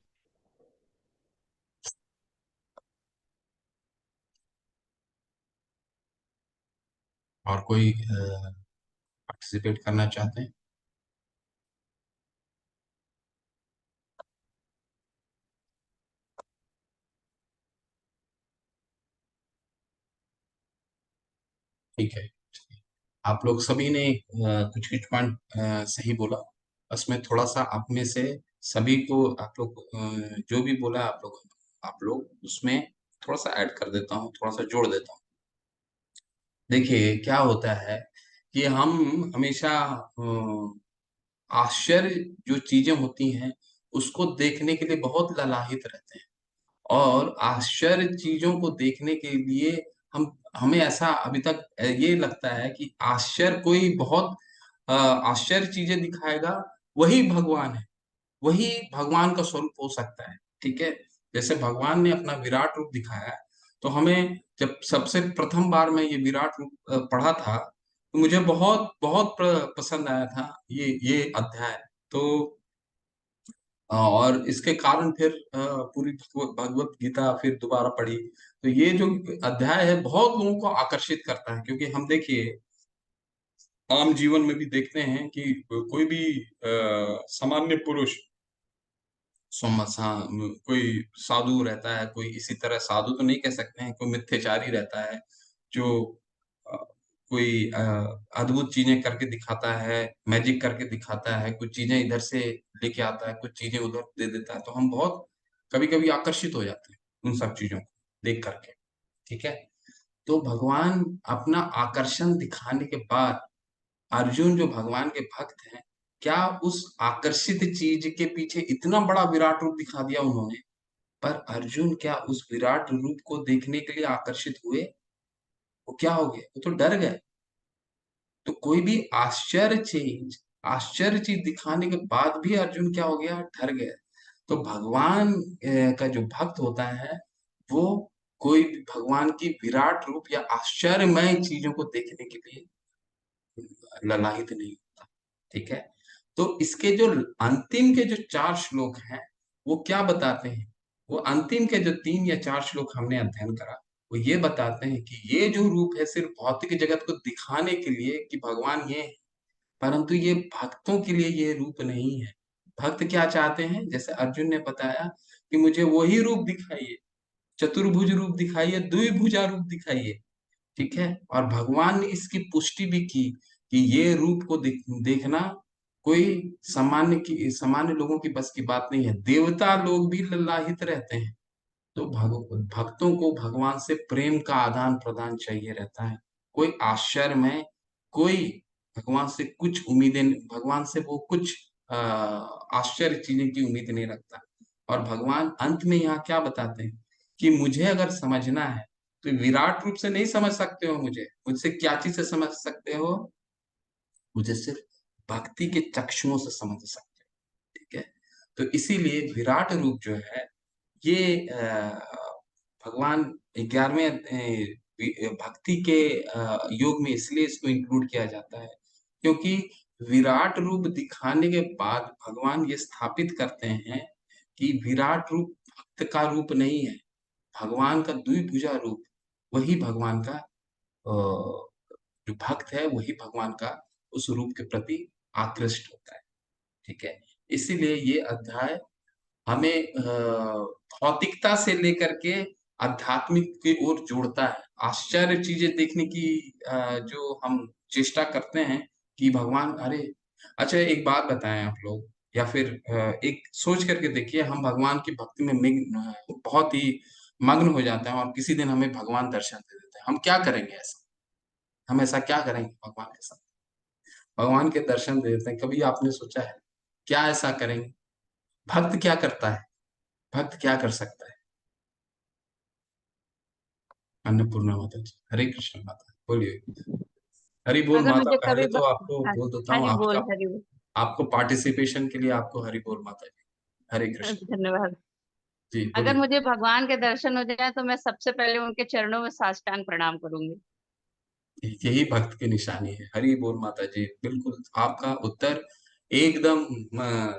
और कोई पार्टिसिपेट करना चाहते हैं? ठीक है। आप लोग सभी ने कुछ कुछ पॉइंट सही बोला, बस मैं थोड़ा सा आप में से सभी को आप लोग जो भी बोला आप लोग उसमें थोड़ा सा ऐड कर देता हूँ, थोड़ा सा जोड़ देता हूँ। देखिए क्या होता है कि हम हमेशा आश्चर्य जो चीजें होती हैं उसको देखने के लिए बहुत ललाहित रहते हैं, और आश्चर्य चीजों को देखने के लिए हम हमें ऐसा अभी तक ये लगता है कि आश्चर्य कोई बहुत आश्चर्य चीजें दिखाएगा, वही भगवान है, वही भगवान का स्वरूप हो सकता है। ठीक है, जैसे भगवान ने अपना विराट रूप दिखाया, तो हमें जब सबसे प्रथम बार मैं ये विराट रूप पढ़ा था, तो मुझे बहुत बहुत पसंद आया था ये अध्याय। तो और इसके कारण फिर पूरी भगवत गीता फिर दोबारा पढ़ी। तो ये जो अध्याय है बहुत लोगों को आकर्षित करता है, क्योंकि हम देखिए आम जीवन में भी देखते हैं कि कोई भी सामान्य पुरुष कोई साधु रहता है, कोई इसी तरह साधु तो नहीं कह सकते हैं, कोई मिथ्याचारी रहता है जो अ, कोई अद्भुत चीजें करके दिखाता है, मैजिक करके दिखाता है, कुछ चीजें इधर से लेके आता है, कुछ चीजें उधर दे देता है, तो हम बहुत कभी-कभी आकर्षित हो जाते हैं उन सब चीजों को देख करके। ठीक है, तो भगवान अपना आकर्षण दिखाने के बाद अर्जुन जो भगवान के भक्त हैं, क्या उस आकर्षित चीज के पीछे इतना बड़ा विराट रूप दिखा दिया उन्होंने, पर अर्जुन क्या उस विराट रूप को देखने के लिए आकर्षित हुए? वो क्या हो गए? वो तो डर गए। तो कोई भी आश्चर्य चीज दिखाने के बाद भी अर्जुन क्या हो गया? डर गया। तो भगवान का जो भक्त होता है, वो कोई भी भगवान की विराट रूप या आश्चर्यमय चीजों को देखने के लिए ललायत नहीं होता। ठीक है, तो इसके जो अंतिम के जो 4 श्लोक हैं, वो क्या बताते हैं? वो अंतिम के जो 3 या 4 श्लोक हमने अध्ययन करा, वो ये बताते हैं कि ये जो रूप है सिर्फ भौतिक जगत को दिखाने के लिए कि भगवान ये है, परंतु ये भक्तों के लिए ये रूप नहीं है। भक्त क्या चाहते हैं? जैसे अर्जुन ने बताया कि मुझे वही रूप दिखाइए, चतुर्भुज रूप दिखाइए, द्विभुजा रूप दिखाइए। ठीक है, और भगवान ने इसकी पुष्टि भी की कि ये रूप को देखना कोई सामान्य लोगों की बस की बात नहीं है, देवता लोग भी ललाहित रहते हैं। तो भक्तों को भगवान से प्रेम का आदान प्रदान चाहिए रहता है, कोई आश्चर्य में, कोई भगवान से कुछ उम्मीदें, भगवान से वो कुछ आश्चर्य चीजें की उम्मीद नहीं रखता। और भगवान अंत में यहाँ क्या बताते हैं कि मुझे अगर समझना है तो विराट रूप से नहीं समझ सकते हो, मुझसे क्या चीज से समझ सकते हो? मुझे सिर्फ भक्ति के चक्षुओं से समझ सकते हो। ठीक है, तो इसीलिए विराट रूप जो है ये भगवान 11वें भक्ति के योग में इसलिए इसको इंक्लूड किया जाता है, क्योंकि विराट रूप दिखाने के बाद भगवान ये स्थापित करते हैं कि विराट रूप भक्त का रूप नहीं है, भगवान का द्विभुजा रूप, वही भगवान का जो भक्त है वही भगवान का उस रूप के प्रति आकृष्ट होता है। ठीक है, इसीलिए ये अध्याय हमें भौतिकता से लेकर के आध्यात्मिक की ओर जोड़ता है। आश्चर्य चीजें देखने की जो हम चेष्टा करते हैं कि भगवान, अरे अच्छा एक बात बताएं आप लोग, या फिर एक सोच करके देखिए, हम भगवान की भक्ति में बहुत ही मग्न हो जाते हैं और किसी दिन हमें भगवान दर्शन दे देते हैं, हम क्या करेंगे ऐसा? हम ऐसा क्या करेंगे भगवान के साथ? भगवान के दर्शन दे देते हैं, कभी आपने सोचा है क्या ऐसा करेंगे? भक्त क्या करता है? भक्त क्या कर सकता है? अन्नपूर्णा माता जी, हरे कृष्ण माता, बोलिए। हरि बोल अगर माता, मुझे पहले कभी तो आपको हाँ, बोल देता हूँ, हरि बोल आपका हरि बोल। आपको पार्टिसिपेशन के लिए आपको हरि बोल माता जी, हरे कृष्ण। धन्यवाद। जी अगर बोलिए। मुझे भगवान के दर्शन हो जाए तो मैं सबसे पहले उनके चरणों में साष्टांग प्रणाम करूंगी। यही भक्त की निशानी है, हरि बोल माता जी। बिल्कुल आपका उत्तर एकदम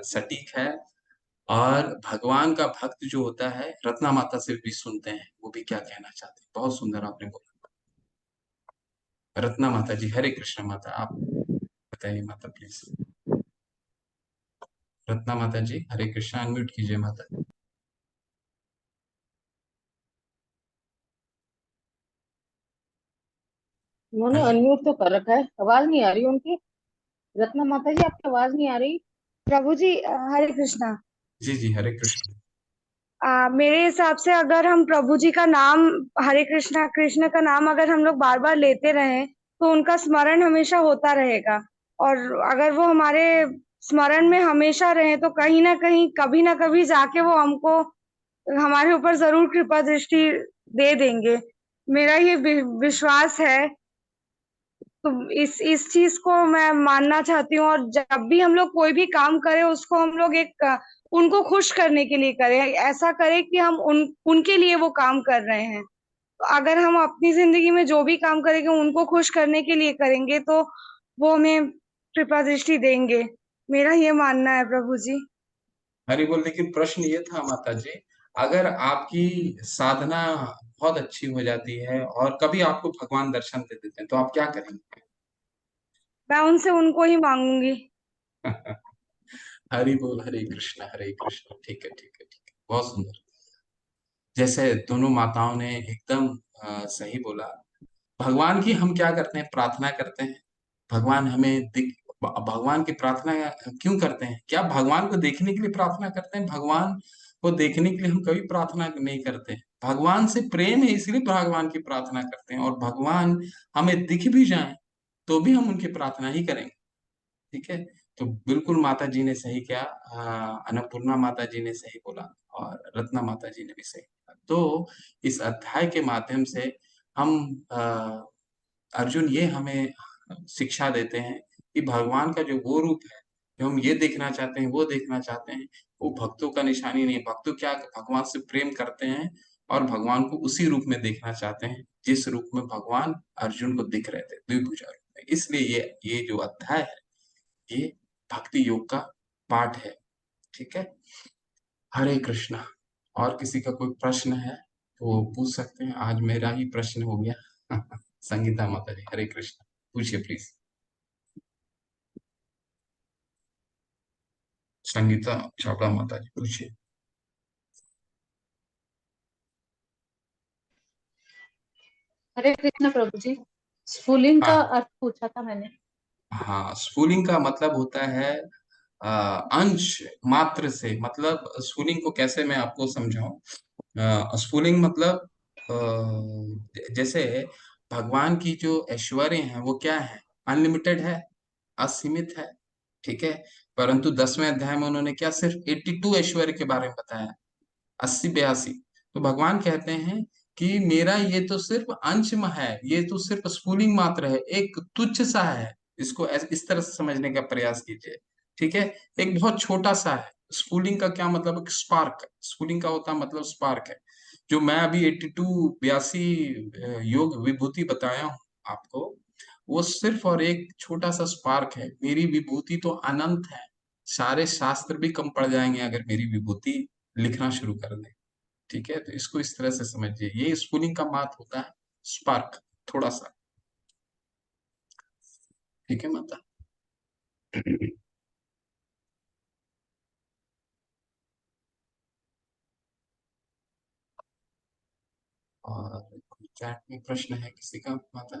सटीक है। और भगवान का भक्त जो होता है, रत्ना माता से भी सुनते हैं वो भी क्या कहना चाहते हैं। बहुत सुंदर आपने बोला रत्ना माता जी। हरे कृष्ण माता, आप बताइए माता प्लीज। रत्ना माता जी, हरे कृष्ण, अनम्यूट कीजिए माता। उन्होंने अन- अनम्यूट तो कर रखा है, आवाज नहीं आ रही उनकी। रत्ना माता जी आपकी आवाज नहीं आ रही। प्रभु जी हरे कृष्णा। जी जी, हरे कृष्ण। मेरे हिसाब से अगर हम प्रभु जी का नाम, हरे कृष्णा कृष्ण का नाम अगर हम लोग बार बार लेते रहें तो उनका स्मरण हमेशा होता रहेगा। और अगर वो हमारे स्मरण में हमेशा रहे तो कहीं ना कहीं कभी ना कभी जाके वो हमको हमारे ऊपर जरूर कृपा दृष्टि दे देंगे। मेरा ये विश्वास है। तो इस चीज को मैं मानना चाहती हूँ। और जब भी हम लोग कोई भी काम करें उसको हम लोग एक उनको खुश करने के लिए करें, ऐसा करें कि हम उनके लिए वो काम कर रहे हैं। तो अगर हम अपनी जिंदगी में जो भी काम करेंगे उनको खुश करने के लिए करेंगे तो वो हमें कृपा दृष्टि देंगे। मेरा ये मानना है प्रभु जी। हरि बोल। लेकिन प्रश्न ये था माता जी, अगर आपकी साधना बहुत अच्छी हो जाती है और कभी आपको भगवान दर्शन दे देते हैं तो आप क्या करेंगे? मैं उनसे उनको ही मांगूंगी। हरि बोल, हरे कृष्ण हरे कृष्ण। ठीक है, ठीक है, ठीक है, बहुत सुंदर। जैसे दोनों माताओं ने एकदम सही बोला। भगवान की हम क्या करते हैं? प्रार्थना करते हैं। भगवान हमें दिख भगवान की प्रार्थना क्यों करते हैं? क्या भगवान को देखने के लिए प्रार्थना करते हैं? भगवान को देखने के लिए हम कभी प्रार्थना नहीं करते। भगवान से प्रेम है इसलिए भगवान की प्रार्थना करते हैं। और भगवान हमें दिख भी जाएं तो भी हम उनकी प्रार्थना ही करेंगे। ठीक है। तो बिल्कुल माता जी ने सही किया। अन्नपूर्णा माता जी ने सही बोला और रत्ना माता जी ने भी सही बोला। तो इस अध्याय के माध्यम से हम अर्जुन ये हमें शिक्षा देते हैं कि भगवान का जो वो रूप है जो हम ये देखना चाहते हैं, वो देखना चाहते हैं, वो भक्तों का निशानी नहीं। भक्तों क्या भगवान से प्रेम करते हैं और भगवान को उसी रूप में देखना चाहते हैं जिस रूप में भगवान अर्जुन को दिख रहे थे, द्विभुजा रूप में। इसलिए ये जो अध्याय है ये भक्ति योग का पाठ है। ठीक है। हरे कृष्णा। और किसी का कोई प्रश्न है तो वो पूछ सकते हैं। आज मेरा ही प्रश्न हो गया। संगीता माता जी, हरे कृष्ण, पूछिए प्लीज। संगीता चावड़ा माता जी, पूछिए। हरे कृष्ण प्रभु जी। स्फुलिंग का हाँ अर्थ पूछा था मैंने। हाँ, स्फुलिंग का मतलब होता है अंश मात्र से। मतलब स्फुलिंग को कैसे मैं आपको समझाऊं? स्फुलिंग मतलब जैसे भगवान की जो ऐश्वर्य है वो क्या है? अनलिमिटेड है, असीमित है। ठीक है। परंतु 10वें अध्याय में उन्होंने क्या सिर्फ 82 ऐश्वर्य के बारे में बताया, 80 82। तो भगवान कहते हैं कि मेरा ये तो सिर्फ अंश में है, ये तो सिर्फ स्फुलिंग मात्र है, एक तुच्छ सा है। इसको इस तरह से समझने का प्रयास कीजिए। ठीक है। एक बहुत छोटा सा है। स्फुलिंग का क्या मतलब? एक स्पार्क। स्फुलिंग का होता मतलब स्पार्क है। जो मैं अभी 82 82 योग विभूति बताया हूँ आपको, वो सिर्फ और एक छोटा सा स्पार्क है। मेरी विभूति तो अनंत है। सारे शास्त्र भी कम पड़ जाएंगे अगर मेरी विभूति लिखना शुरू कर दें। ठीक है। तो इसको इस तरह से समझिए, ये स्फुलिंग का मात होता है स्पार्क, थोड़ा सा। ठीक है माता। और चैट में प्रश्न है किसी का माता?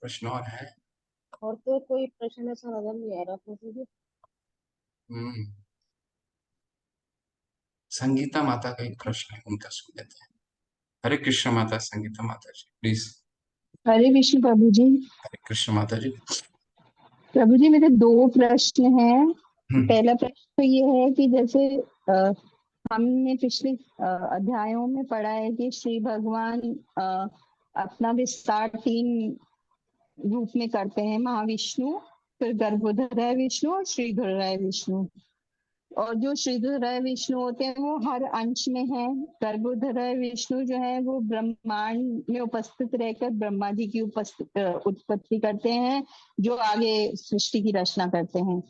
प्रश्न और है? और तो कोई प्रश्न ऐसा नजर नहीं आ रहा प्रभु जी। हम्म संगीता माता का एक प्रश्न है, उनका सुन लेते हैं। हरे कृष्ण माता, संगीता माता जी प्लीज। हरे विष्णु प्रभु जी। हरे कृष्ण माता जी। प्रभु जी मेरे दो प्रश्न हैं। हम्म, पहला प्रश्न तो ये है कि जैसे हमने पिछले अध्यायों में पढ़ा है कि श्री भगवान अपना विस्तार 3 रूप में करते हैं, महाविष्णु, फिर गर्भोदर विष्णु और श्रीधर विष्णु। और जो श्रीधर विष्णु होते हैं वो हर अंश में है। गर्भोदर विष्णु जो है वो ब्रह्मांड में उपस्थित रहकर ब्रह्मा जी की उत्पत्ति करते हैं, जो आगे सृष्टि की रचना करते हैं।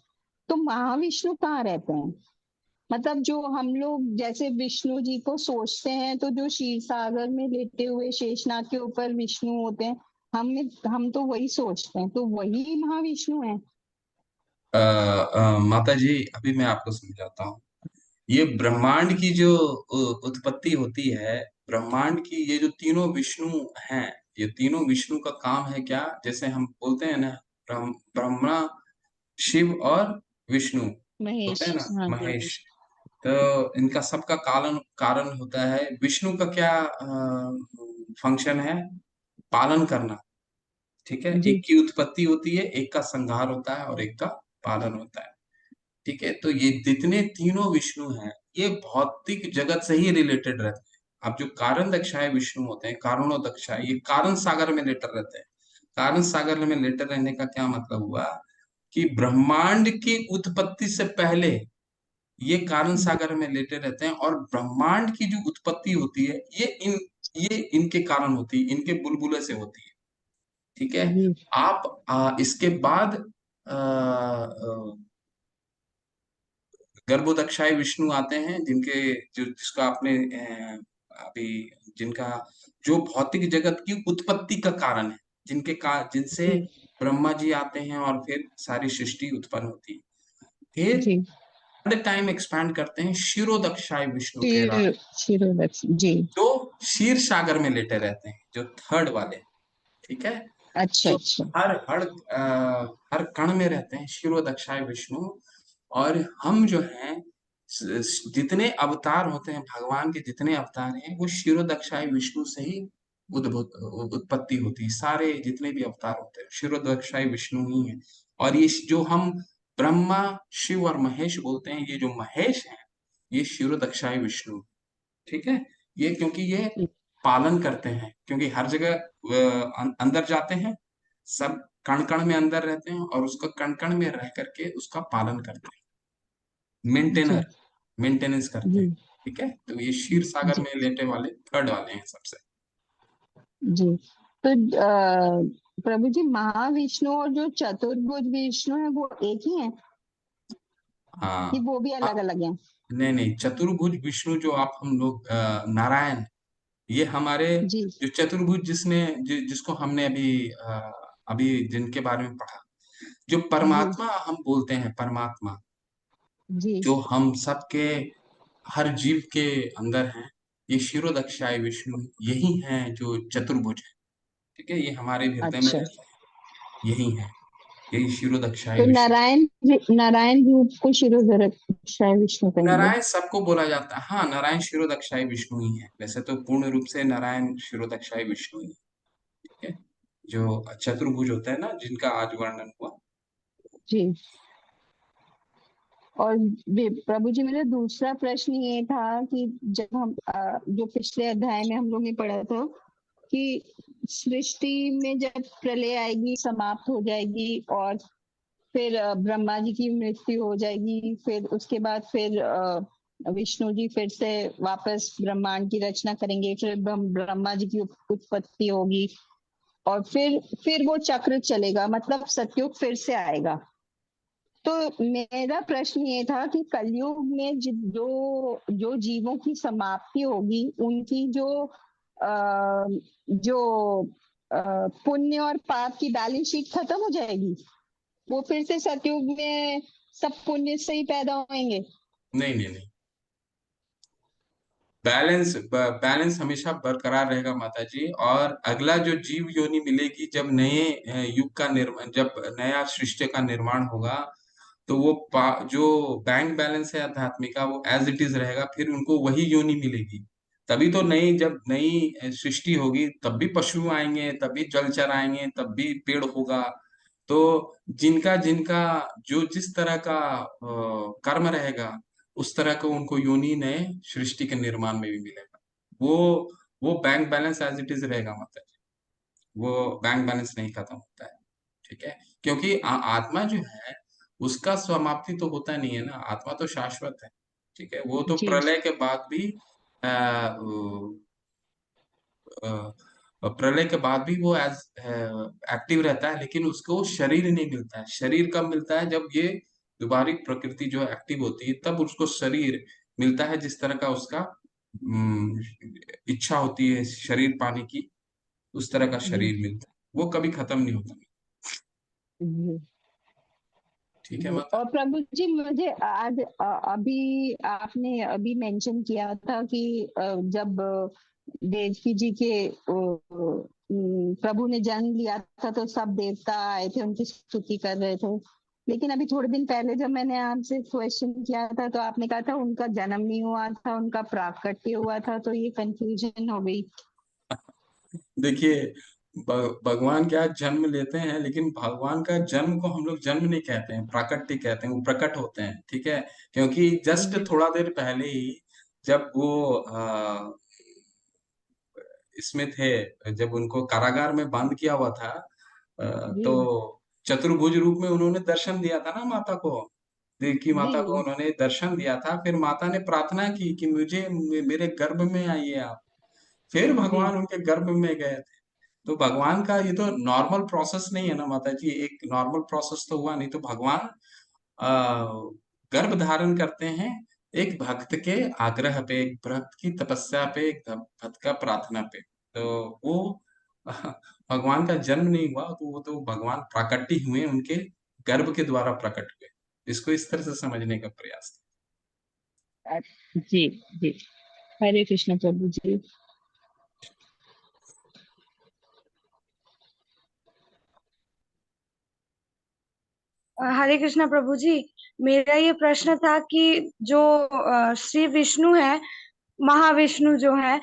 तो महाविष्णु कहाँ रहते हैं? मतलब जो हम लोग जैसे विष्णु जी को सोचते हैं तो जो क्षीर सागर में लेटे हुए शेषनाग के ऊपर विष्णु होते हैं, हम तो वही सोचते हैं, तो वही महाविष्णु है। माता जी अभी मैं आपको समझाता हूँ। ये ब्रह्मांड की जो उत्पत्ति होती है, ब्रह्मांड की ये जो तीनों विष्णु हैं, ये तीनों विष्णु का काम है क्या? जैसे हम बोलते हैं ना, ब्रह्मा, शिव और विष्णु महेश, होते हैं ना, हाँ जी। महेश। तो इनका सबका कारण कारण होता है। विष्णु का क्या फंक्शन है? पालन करना। ठीक है, जी एक की उत्पत्ति होती है, एक का संहार होता है और एक का पालन होता है। ठीक है, तो ये जितने तीनों विष्णु हैं ये भौतिक जगत से ही रिलेटेड रहते हैं। अब जो कारण दक्षाय विष्णु होते हैं, कारणो दक्षाय, ये कारण सागर में लेटर रहते हैं। कारण सागर में लेटर रहने का क्या मतलब हुआ कि ब्रह्मांड की उत्पत्ति से पहले ये कारण सागर में लेटे रहते हैं, और ब्रह्मांड की जो उत्पत्ति होती है ये इनके कारण होती है, इनके बुलबुले से होती है। ठीक है, जी आप इसके बाद गर्भोदक्षाय विष्णु आते हैं, जिनके जिसका आपने अभी जिनका जो भौतिक जगत की उत्पत्ति का कारण है, जिनसे जी ब्रह्मा जी आते हैं और फिर सारी सृष्टि उत्पन्न होती है। फिर जी थर्ड टाइम एक्सपैंड करते हैं क्षीरोदक्षाय विष्णु के क्षीर राज, क्षीरोदक्ष जी जो क्षीर सागर में लेटे रहते हैं, जो थर्ड वाले। ठीक है, अच्छा जो अच्छा हर कण में रहते हैं क्षीरोदक्षाय विष्णु। और हम जो हैं जितने अवतार होते हैं, भगवान के जितने अवतार हैं वो क्षीरोदक्षाय विष्णु से ही उद्भूत उत्पत्ति होती है। सारे जितने भी अवतार होते हैं क्षीरोदक्षाय विष्णु ही है। और ये जो हम ब्रह्मा, शिव और महेश बोलते हैं, ये जो महेश है ये क्षीरोदक्षाय विष्णु। ठीक है, ये क्योंकि ये पालन करते हैं, क्योंकि हर जगह अंदर जाते हैं, सब कण कण में अंदर रहते हैं और उसको कण कण में रह करके उसका पालन करते हैं, जी मेंटेनेंस करते जी हैं। ठीक है, तो ये क्षीर सागर जी में लेटे वाले थर्ड वाले हैं सबसे। जी तो प्रभु जी, महाविष्णु और जो चतुर्भुज विष्णु है वो एक ही है कि हाँ, वो भी अलग अलग हैं? नहीं नहीं, चतुर्भुज विष्णु जो आप हम लोग नारायण, ये हमारे जी जो चतुर्भुज जिसको हमने अभी जिनके बारे में पढ़ा, जो जी परमात्मा हम बोलते हैं, परमात्मा जी जो हम सबके हर जीव के अंदर हैं, ये क्षीरोदक्षाय विष्णु यही हैं जो चतुर्भुज है। ठीक है, ये हमारे हृदय में अच्छा, रहते हैं, यही है, यही क्षीरोदक्षाय तो विष्णु। नारायण रूप को क्षीरोदक्षाय विष्णु कहेंगे? नारायण सबको बोला जाता है, हाँ, नारायण क्षीरोदक्षाय विष्णु ही है, वैसे तो पूर्ण रूप से नारायण क्षीरोदक्षाय विष्णु ही है। ठीक है, जो चतुर्भुज होता है ना, जिनका आज वर्णन हुआ। जी। और प्रभु जी, मेरा दूसरा प्रश्न ये था कि जब हम जो पिछले अध्याय में हम लोग ने पढ़ा था कि सृष्टि में जब प्रलय आएगी, समाप्त हो जाएगी, और फिर ब्रह्मा जी की मृत्यु हो जाएगी, फिर उसके बाद फिर विष्णु जी फिर से वापस ब्रह्मांड की रचना करेंगे, फिर ब्रह्मा जी की उत्पत्ति होगी, और फिर वो चक्र चलेगा, मतलब सतयुग फिर से आएगा। तो मेरा प्रश्न ये था कि कलयुग में जो जीवों की समाप्ति होगी, उनकी जो पुण्य और पाप की बैलेंस शीट खत्म हो जाएगी, वो फिर से सतयुग में सब पुण्य से ही पैदा होंगे? नहीं नहीं नहीं, बैलेंस हमेशा बरकरार रहेगा माता जी। और अगला जो जीव योनि मिलेगी, जब नए युग का निर्माण, जब नया सृष्टि का निर्माण होगा, तो वो जो बैंक बैलेंस है आध्यात्मिक का, वो एज इट इज रहेगा, फिर उनको वही योनि मिलेगी। तभी तो जब नई सृष्टि होगी, तब भी पशु आएंगे, तब भी जलचर आएंगे, तब भी पेड़ होगा। तो जिनका जिनका जो जिस तरह का कर्म रहेगा, उस तरह का उनको योनि नए सृष्टि के निर्माण में भी मिलेगा। वो वो bank balance as it is रहेगा, मतलब वो बैंक बैलेंस नहीं खत्म होता है। ठीक है, क्योंकि आत्मा जो है उसका समाप्ति तो होता नहीं है ना, आत्मा तो शाश्वत है। ठीक है, वो तो जी प्रलय के बाद भी प्रलय के बाद भी वो एज एक्टिव रहता है, लेकिन उसको शरीर नहीं मिलता है। शरीर कब मिलता है? जब ये दोबारा प्रकृति जो एक्टिव होती है, तब उसको शरीर मिलता है, जिस तरह का उसका अम, इच्छा होती है शरीर पाने की, उस तरह का जी शरीर मिलता है, वो कभी खत्म नहीं होता। जी ठीक है जी। माता। और प्रभु जी, मुझे आज अभी आपने अभी मेंशन किया था कि जब देवकी जी के प्रभु ने जन्म लिया था, तो सब देवता आए थे, उनकी स्तुति कर रहे थे। लेकिन अभी थोड़े दिन पहले जब मैंने आपसे क्वेश्चन किया था तो आपने कहा था उनका जन्म नहीं हुआ था, उनका प्राकट्य हुआ था, तो ये कंफ्यूजन हो गई। देखिए, भगवान क्या जन्म लेते हैं, लेकिन भगवान का जन्म को हम लोग जन्म नहीं कहते हैं, प्राकट्य कहते हैं, वो प्रकट होते हैं, ठीक है। क्योंकि जस्ट जी थोड़ा देर पहले ही जब वो इसमें थे, जब उनको कारागार में बंद किया हुआ था, जी तो चतुर्भुज रूप में उन्होंने दर्शन दिया था ना माता को। देवकी जी माता को उन्होंने दर्शन दिया था, फिर माता ने प्रार्थना की कि मुझे मेरे गर्भ में आइए आप। फिर जी भगवान उनके गर्भ में गए थे। तो भगवान का ये तो नॉर्मल प्रोसेस नहीं है ना माता जी, एक नॉर्मल प्रोसेस तो हुआ नहीं। तो भगवान गर्भ धारण करते हैं एक भक्त के आग्रह पे, एक भक्त की तपस्या पे, एक भक्त का प्रार्थना पे। तो वो भगवान का जन्म नहीं हुआ, तो वो तो भगवान प्राकट्य हुए, उनके गर्भ के द्वारा प्रकट हुए। इसको इस तरह से समझने का प्रयास जी जी। हरे कृष्ण प्रभु जी। हरे कृष्णा प्रभु जी, मेरा ये प्रश्न था कि जो श्री विष्णु है, महाविष्णु जो है,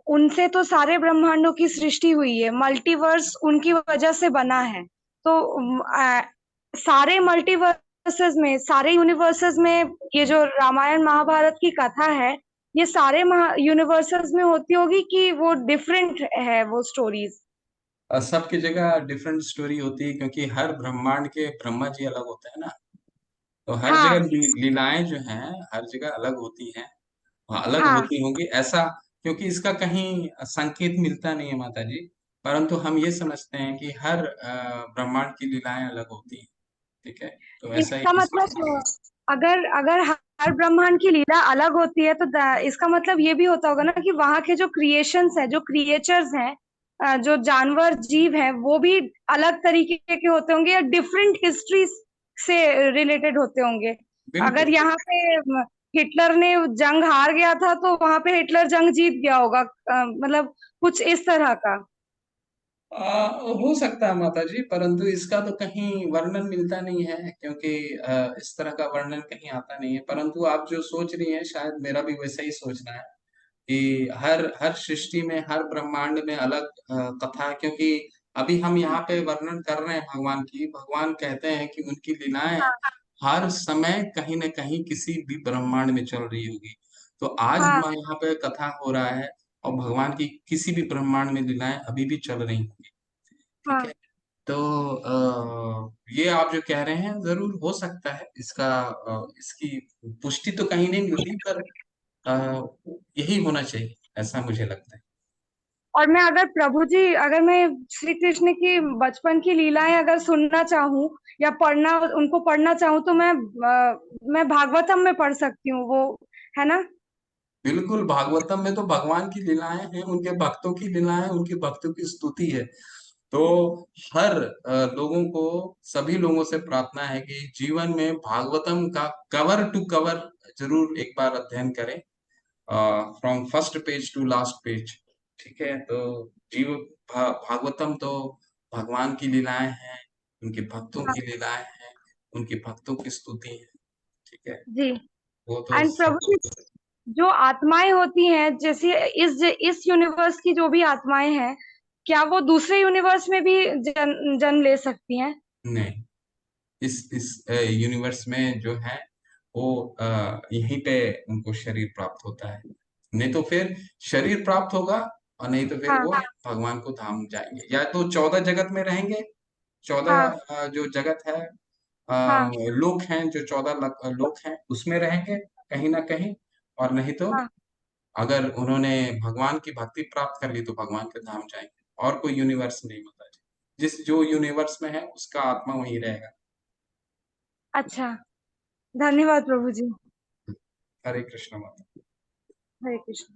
उनसे तो सारे ब्रह्मांडों की सृष्टि हुई है, मल्टीवर्स उनकी वजह से बना है। तो सारे मल्टीवर्सेस में, सारे यूनिवर्सेस में ये जो रामायण महाभारत की कथा है, ये सारे यूनिवर्सेस में होती होगी कि वो डिफरेंट है वो स्टोरीज? सबकी जगह डिफरेंट स्टोरी होती है, क्योंकि हर ब्रह्मांड के ब्रह्मा जी अलग होते हैं ना। तो हर जगह हाँ लीलाएं जो हैं हर जगह अलग होती हैं। हाँ, अलग हाँ होती होंगी ऐसा, क्योंकि इसका कहीं संकेत मिलता नहीं है माता जी। परंतु हम ये समझते हैं कि हर ब्रह्मांड की लीलाएं अलग होती हैं, ठीक है। तो ऐसा ही इसका मतलब अगर अगर हर ब्रह्मांड की लीला अलग होती है तो इसका मतलब ये भी होता होगा ना कि वहां के जो क्रिएशंस हैं, जो क्रिएचर्स हैं, जो जानवर जीव हैं, वो भी अलग तरीके के होते होंगे या डिफरेंट हिस्ट्री से रिलेटेड होते होंगे। अगर बिल्कुल। यहाँ पे हिटलर ने जंग हार गया था तो वहां पे हिटलर जंग जीत गया होगा, मतलब कुछ इस तरह का। हो सकता है माता जी, परंतु इसका तो कहीं वर्णन मिलता नहीं है, क्योंकि इस तरह का वर्णन कहीं आता नहीं है। परंतु आप जो सोच रही हैं शायद मेरा भी वैसा ही सोचना है कि हर हर सृष्टि में, हर ब्रह्मांड में अलग कथा है। क्योंकि अभी हम यहाँ पे वर्णन कर रहे हैं भगवान की, भगवान कहते हैं कि उनकी लीलाएं हर समय कहीं न कहीं किसी भी ब्रह्मांड में चल रही होगी। तो आज हाँ हमारे यहाँ पे कथा हो रहा है, और भगवान की किसी भी ब्रह्मांड में लीलाएं अभी भी चल रही होंगी, ठीक है। हाँ तो ये आप जो कह रहे हैं जरूर हो सकता है, इसका इसकी पुष्टि तो कहीं नहीं मिलती, पर अ, यही होना चाहिए, ऐसा मुझे लगता है। और मैं अगर प्रभु जी, अगर मैं श्री कृष्ण की बचपन की लीलाएं अगर सुनना चाहूँ या पढ़ना, उनको पढ़ना चाहूँ, तो मैं भागवतम में पढ़ सकती हूँ वो, है ना? बिल्कुल, भागवतम में तो भगवान की लीलाएं हैं, उनके भक्तों की लीलाएं, उनके भक्तों की स्तुति है। तो हर लोगों को, सभी लोगों से प्रार्थना है कि जीवन में भागवतम का कवर टू कवर जरूर एक बार अध्ययन करें, from first page to last page, ठीक है। तो जीव भागवतम तो भगवान की लीलाएं हैं, उनके भक्तों हाँ की लीलाएं हैं, उनके भक्तों की स्तुति है, ठीक है। जी। वो तो एंड प्रभु जी, जो आत्माएं होती हैं, जैसे इस यूनिवर्स की जो भी आत्माएं हैं, क्या वो दूसरे यूनिवर्स में भी जन्म ले सकती हैं? नहीं, इस यूनिवर्स में जो है वो यहीं पे उनको शरीर प्राप्त होता है। नहीं तो फिर शरीर प्राप्त होगा, और नहीं तो फिर हाँ वो भगवान को धाम जाएंगे, या तो 14 जगत में रहेंगे। 14 हाँ जो जगत है, हाँ लोक हैं, जो 14 लोक हैं उसमें रहेंगे कहीं ना कहीं। और नहीं तो हाँ अगर उन्होंने भगवान की भक्ति प्राप्त कर ली तो भगवान के धाम जाएंगे। और कोई यूनिवर्स नहीं होता जी, जिस जो यूनिवर्स में है उसका आत्मा वहीं रहेगा। अच्छा, धन्यवाद प्रभु जी। हरे कृष्ण माता। हरे कृष्ण।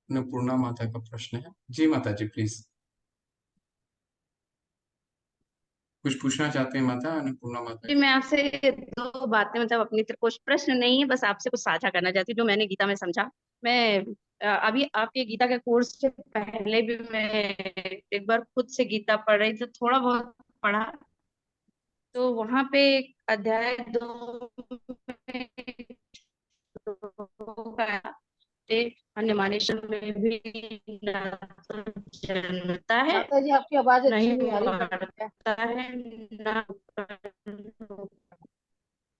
अन्नपूर्णा माता का प्रश्न है। जी माता जी, प्लीज कुछ पूछना चाहते हैं माता, अन्नपूर्णा माता जी, जी? मैं आपसे दो बातें, मतलब अपनी तरफ कुछ प्रश्न नहीं है, बस आपसे कुछ साझा करना चाहती हूँ जो मैंने गीता में समझा। मैं अभी आपके गीता के कोर्स से पहले भी मैं एक बार खुद से गीता पढ़ रही थी, थोड़ा बहुत पढ़ा, तो वहां पे अध्याय 2 में श्लोक आया, अन्य मानेश्वर में भी न तो जन्मता है, माता जी आपकी आवाज अच्छी नहीं नहीं आ रही, मरता है, न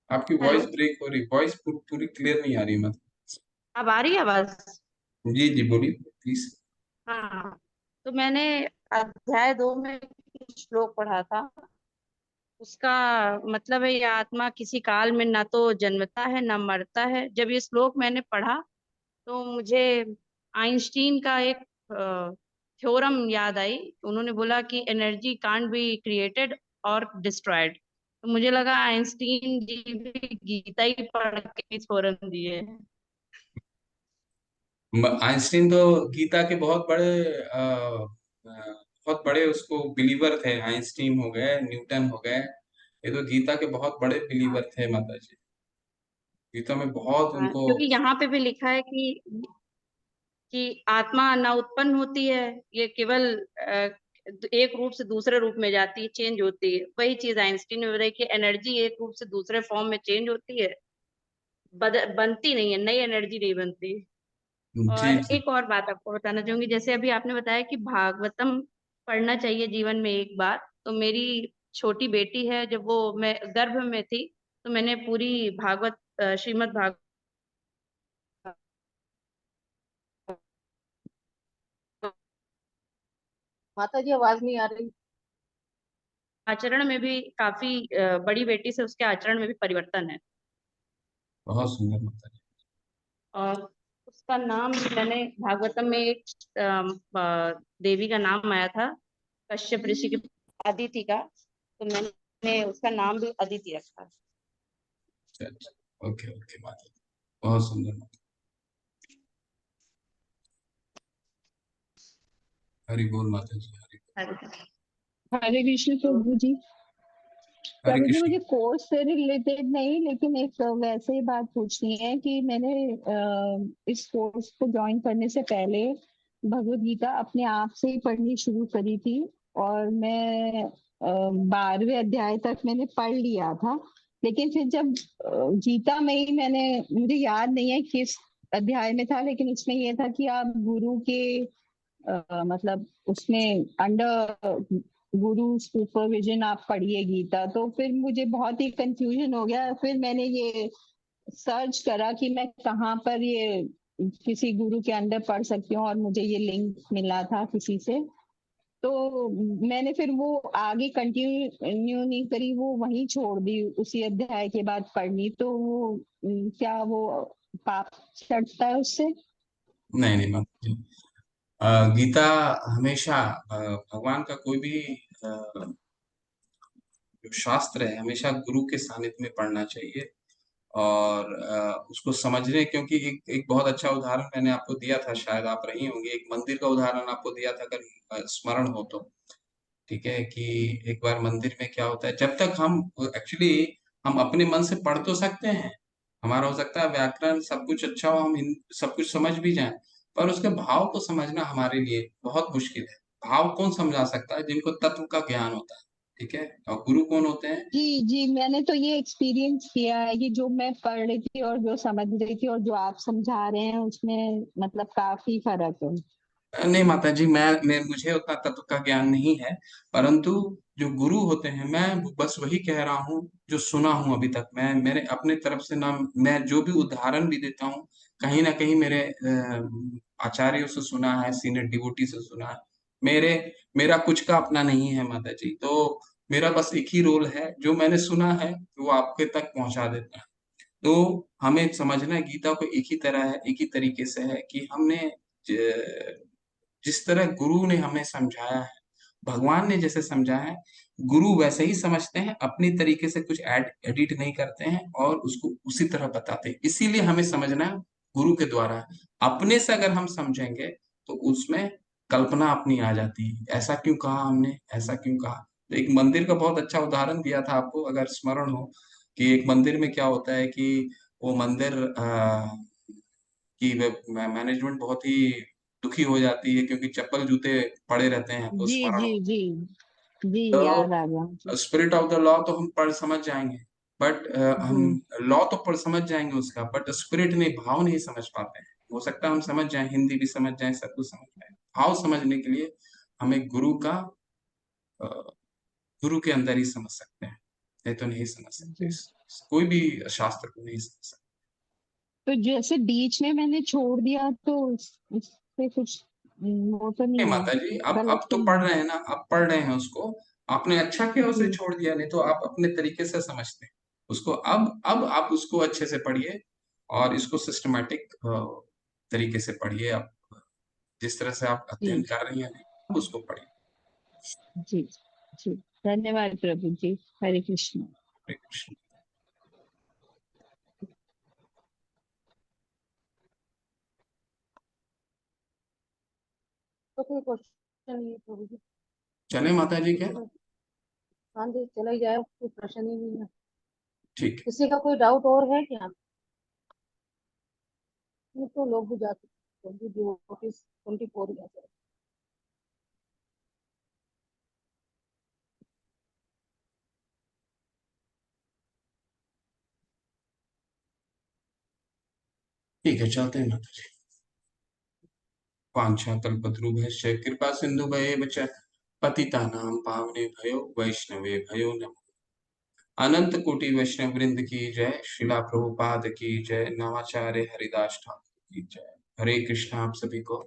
आपकी हेलो, वॉइस ब्रेक हो रही, वॉइस पूरी क्लियर नहीं आ रही मतलब। अब आ रही है आवाज? जी जी बोलिए प्लीज। हाँ, तो मैंने अध्याय 2 में श्लोक पढ़ा था, उसका मतलब है, यह आत्मा किसी काल में ना तो जन्मता है ना मरता है। जब ये श्लोक मैंने पढ़ा तो मुझे आइंस्टीन का एक थ्योरम याद आई। उन्होंने बोला कि एनर्जी कांट बी क्रिएटेड और डिस्ट्रॉयड। तो मुझे लगा आइंस्टीन जी भी गीता ही पढ़ के थ्योरम दिए हैं। आइंस्टीन तो गीता के बहुत बड़े बहुत बड़े उसको बिलीवर थे। आइंस्टीन हो गए, न्यूटन हो गए, ये तो गीता के बहुत बड़े बिलीवर थे माता जी। गीता में बहुत हाँ, उनको। क्योंकि यहाँ पे भी लिखा है कि आत्मा ना उत्पन्न होती है, ये केवल एक रूप से दूसरे रूप में जाती है, चेंज होती है। वही चीज आइंस्टीन ने बताई कि एनर्जी एक रूप से दूसरे फॉर्म में चेंज होती है, बनती नहीं है, नई एनर्जी नहीं बनती। जी और जी। एक और बात आपको बताना चाहूंगी, जैसे अभी आपने बताया कि भागवतम पढ़ना चाहिए जीवन में एक बार, तो मेरी छोटी बेटी है, जब वो मैं गर्भ में थी तो मैंने पूरी भागवत श्रीमद् भागवत माता जी आवाज नहीं आ रही। आचरण में भी काफी बड़ी बेटी से उसके आचरण में भी परिवर्तन है। बहुत सुंदर माता जी। और उसका नाम भी मैंने भागवतम में एक देवी का नाम आया था, कश्यप ऋषि की अदिति का, तो मैंने उसका नाम भी अदिति रखा। अच्छा अच्छा, ओके ओके माता जी, बहुत सुंदर माता। हरि बोल माता जी, हरि हरे कृष्ण तो प्रभु जी। हरे प्रभु जी कृष्ण। मुझे कोर्स से रिलेटेड नहीं, लेकिन एक वैसे ही बात पूछनी है कि मैंने इस कोर्स को ज्वाइन करने से पहले भगवत गीता अपने आप से ही पढ़नी शुरू करी थी, और मैं 12वें अध्याय तक मैंने पढ़ लिया था। लेकिन फिर जब गीता में ही मैंने, मुझे याद नहीं है किस अध्याय में था, लेकिन उसमें यह था कि आप गुरु के मतलब उसमें अंडर गुरु सुपरविजन आप पढ़िए गीता। तो फिर मुझे बहुत ही कंफ्यूजन हो गया। फिर मैंने ये सर्च करा कि मैं कहाँ पर ये किसी गुरु के अंडर पढ़ सकती हूँ, और मुझे ये लिंक मिला था किसी से। तो मैंने फिर वो आगे कंटिन्यू नहीं करी, वो वहीं छोड़ दी उसी अध्याय के बाद पढ़नी। तो वो क्या वो पाप चढ़ता है उससे? नहीं नहीं माता जी, गीता हमेशा भगवान का कोई भी जो शास्त्र है हमेशा गुरु के सानिध्य में पढ़ना चाहिए। और उसको समझने, क्योंकि एक बहुत अच्छा उदाहरण मैंने आपको दिया था, शायद आप रही होंगी, एक मंदिर का उदाहरण आपको दिया था, अगर स्मरण हो तो। ठीक है कि एक बार मंदिर में क्या होता है, जब तक हम एक्चुअली हम अपने मन से पढ़ तो सकते हैं, हमारा हो सकता है व्याकरण सब कुछ अच्छा हो, हम सब कुछ समझ भी जाएं, पर उसके भाव को समझना हमारे लिए बहुत मुश्किल है। भाव कौन समझा सकता है? जिनको तत्व का ज्ञान होता है। ठीक है, और गुरु कौन होते हैं? जी जी, मैंने तो ये एक्सपीरियंस किया है कि जो मैं पढ़ रही थी और जो समझ रही थी और जो आप समझा रहे हैं उसमें मतलब काफी फर्क है। नहीं माता जी, मैं मुझे उतना तत्व का ज्ञान नहीं है, परंतु जो गुरु होते हैं, मैं बस वही कह रहा हूँ जो सुना हूँ अभी तक। मैं मेरे अपने तरफ से ना, मैं जो भी उदाहरण भी देता हूँ कहीं ना कहीं मेरे आचार्यों से सुना है, सीनियर डिवोटी से सुना है। मेरे मेरा कुछ का अपना नहीं है माता जी। तो मेरा बस एक ही रोल है, जो मैंने सुना है वो आपके तक पहुंचा देता है। तो हमें समझना है, गीता को एक ही तरह है, एक ही तरीके से है कि हमने जिस तरह गुरु ने हमें समझाया है, भगवान ने जैसे समझाया है, गुरु वैसे ही समझते हैं, अपनी तरीके से कुछ एडिट नहीं करते हैं और उसको उसी तरह बताते हैं। इसीलिए हमें समझना है गुरु के द्वारा है। अपने से अगर हम समझेंगे तो उसमें कल्पना अपनी आ जाती है, ऐसा क्यों कहा हमने, ऐसा क्यों कहा। तो एक मंदिर का बहुत अच्छा उदाहरण दिया था आपको, अगर स्मरण हो, कि एक मंदिर में क्या होता है कि वो मंदिर की मैनेजमेंट बहुत ही दुखी हो जाती है, क्योंकि चप्पल जूते पड़े रहते हैं, तो जी स्मरण जी हो। जी जी याद आ गया मुझे। तो स्पिरिट ऑफ द लॉ तो हम पढ़ समझ जाएंगे, बट हम लॉ तो पढ़ समझ जाएंगे उसका, बट स्पिरिट नहीं, भाव नहीं समझ पाते हैं। हो सकता है हम समझ जाएं, हिंदी भी समझ जाएं, सब कुछ समझ जाएं, भाव समझने के लिए हमें अ, गुरु के अंदर ही समझ सकते हैं, नहीं तो नहीं समझ सकते। जी। कोई भी शास्त्र को नहीं समझ सकते। तो जैसे बीच में मैंने छोड़ दिया तो उससे कुछ वो तो नहीं नहीं है, माता जी, अब गलत तो तो नहीं? पढ़ रहे हैं ना, अब पढ़ रहे हैं उसको, आपने अच्छा किया उसे जी छोड़ दिया, नहीं तो आप अपने तरीके से समझते हैं उसको। अब आप उसको अच्छे से पढ़िए और इसको सिस्टमैटिक तरीके से पढ़िए। आप जिस तरह से आप अध्ययन जी कर रही हैं अब उसको पढ़िए। जी जी। धन्यवाद प्रभु जी। हरे कृष्ण। हरे कृष्ण। तो कोई क्वेश्चन नहीं है प्रभु जी। चले माता जी क्या? हाँ जी, चला ही जाए, कोई प्रश्न ही नहीं है। ठीक है। किसी का कोई डाउट और है क्या? नहीं तो लोग भी जाते हैं, जो 24 जाते हैं। ठीक है, चलते हैं माता जी। वाञ्छाकल्पतरुभ्यश्च कृपा सिन्धुभ्येव च पतितानां पावनेभ्यो वैष्णवे भयो नमः। अनंत कोटि वैष्णव वृंद की जय, शिला प्रभुपाद की जय, नवाचार्य हरिदास ठाकुर की जय। हरे कृष्णा आप सभी को।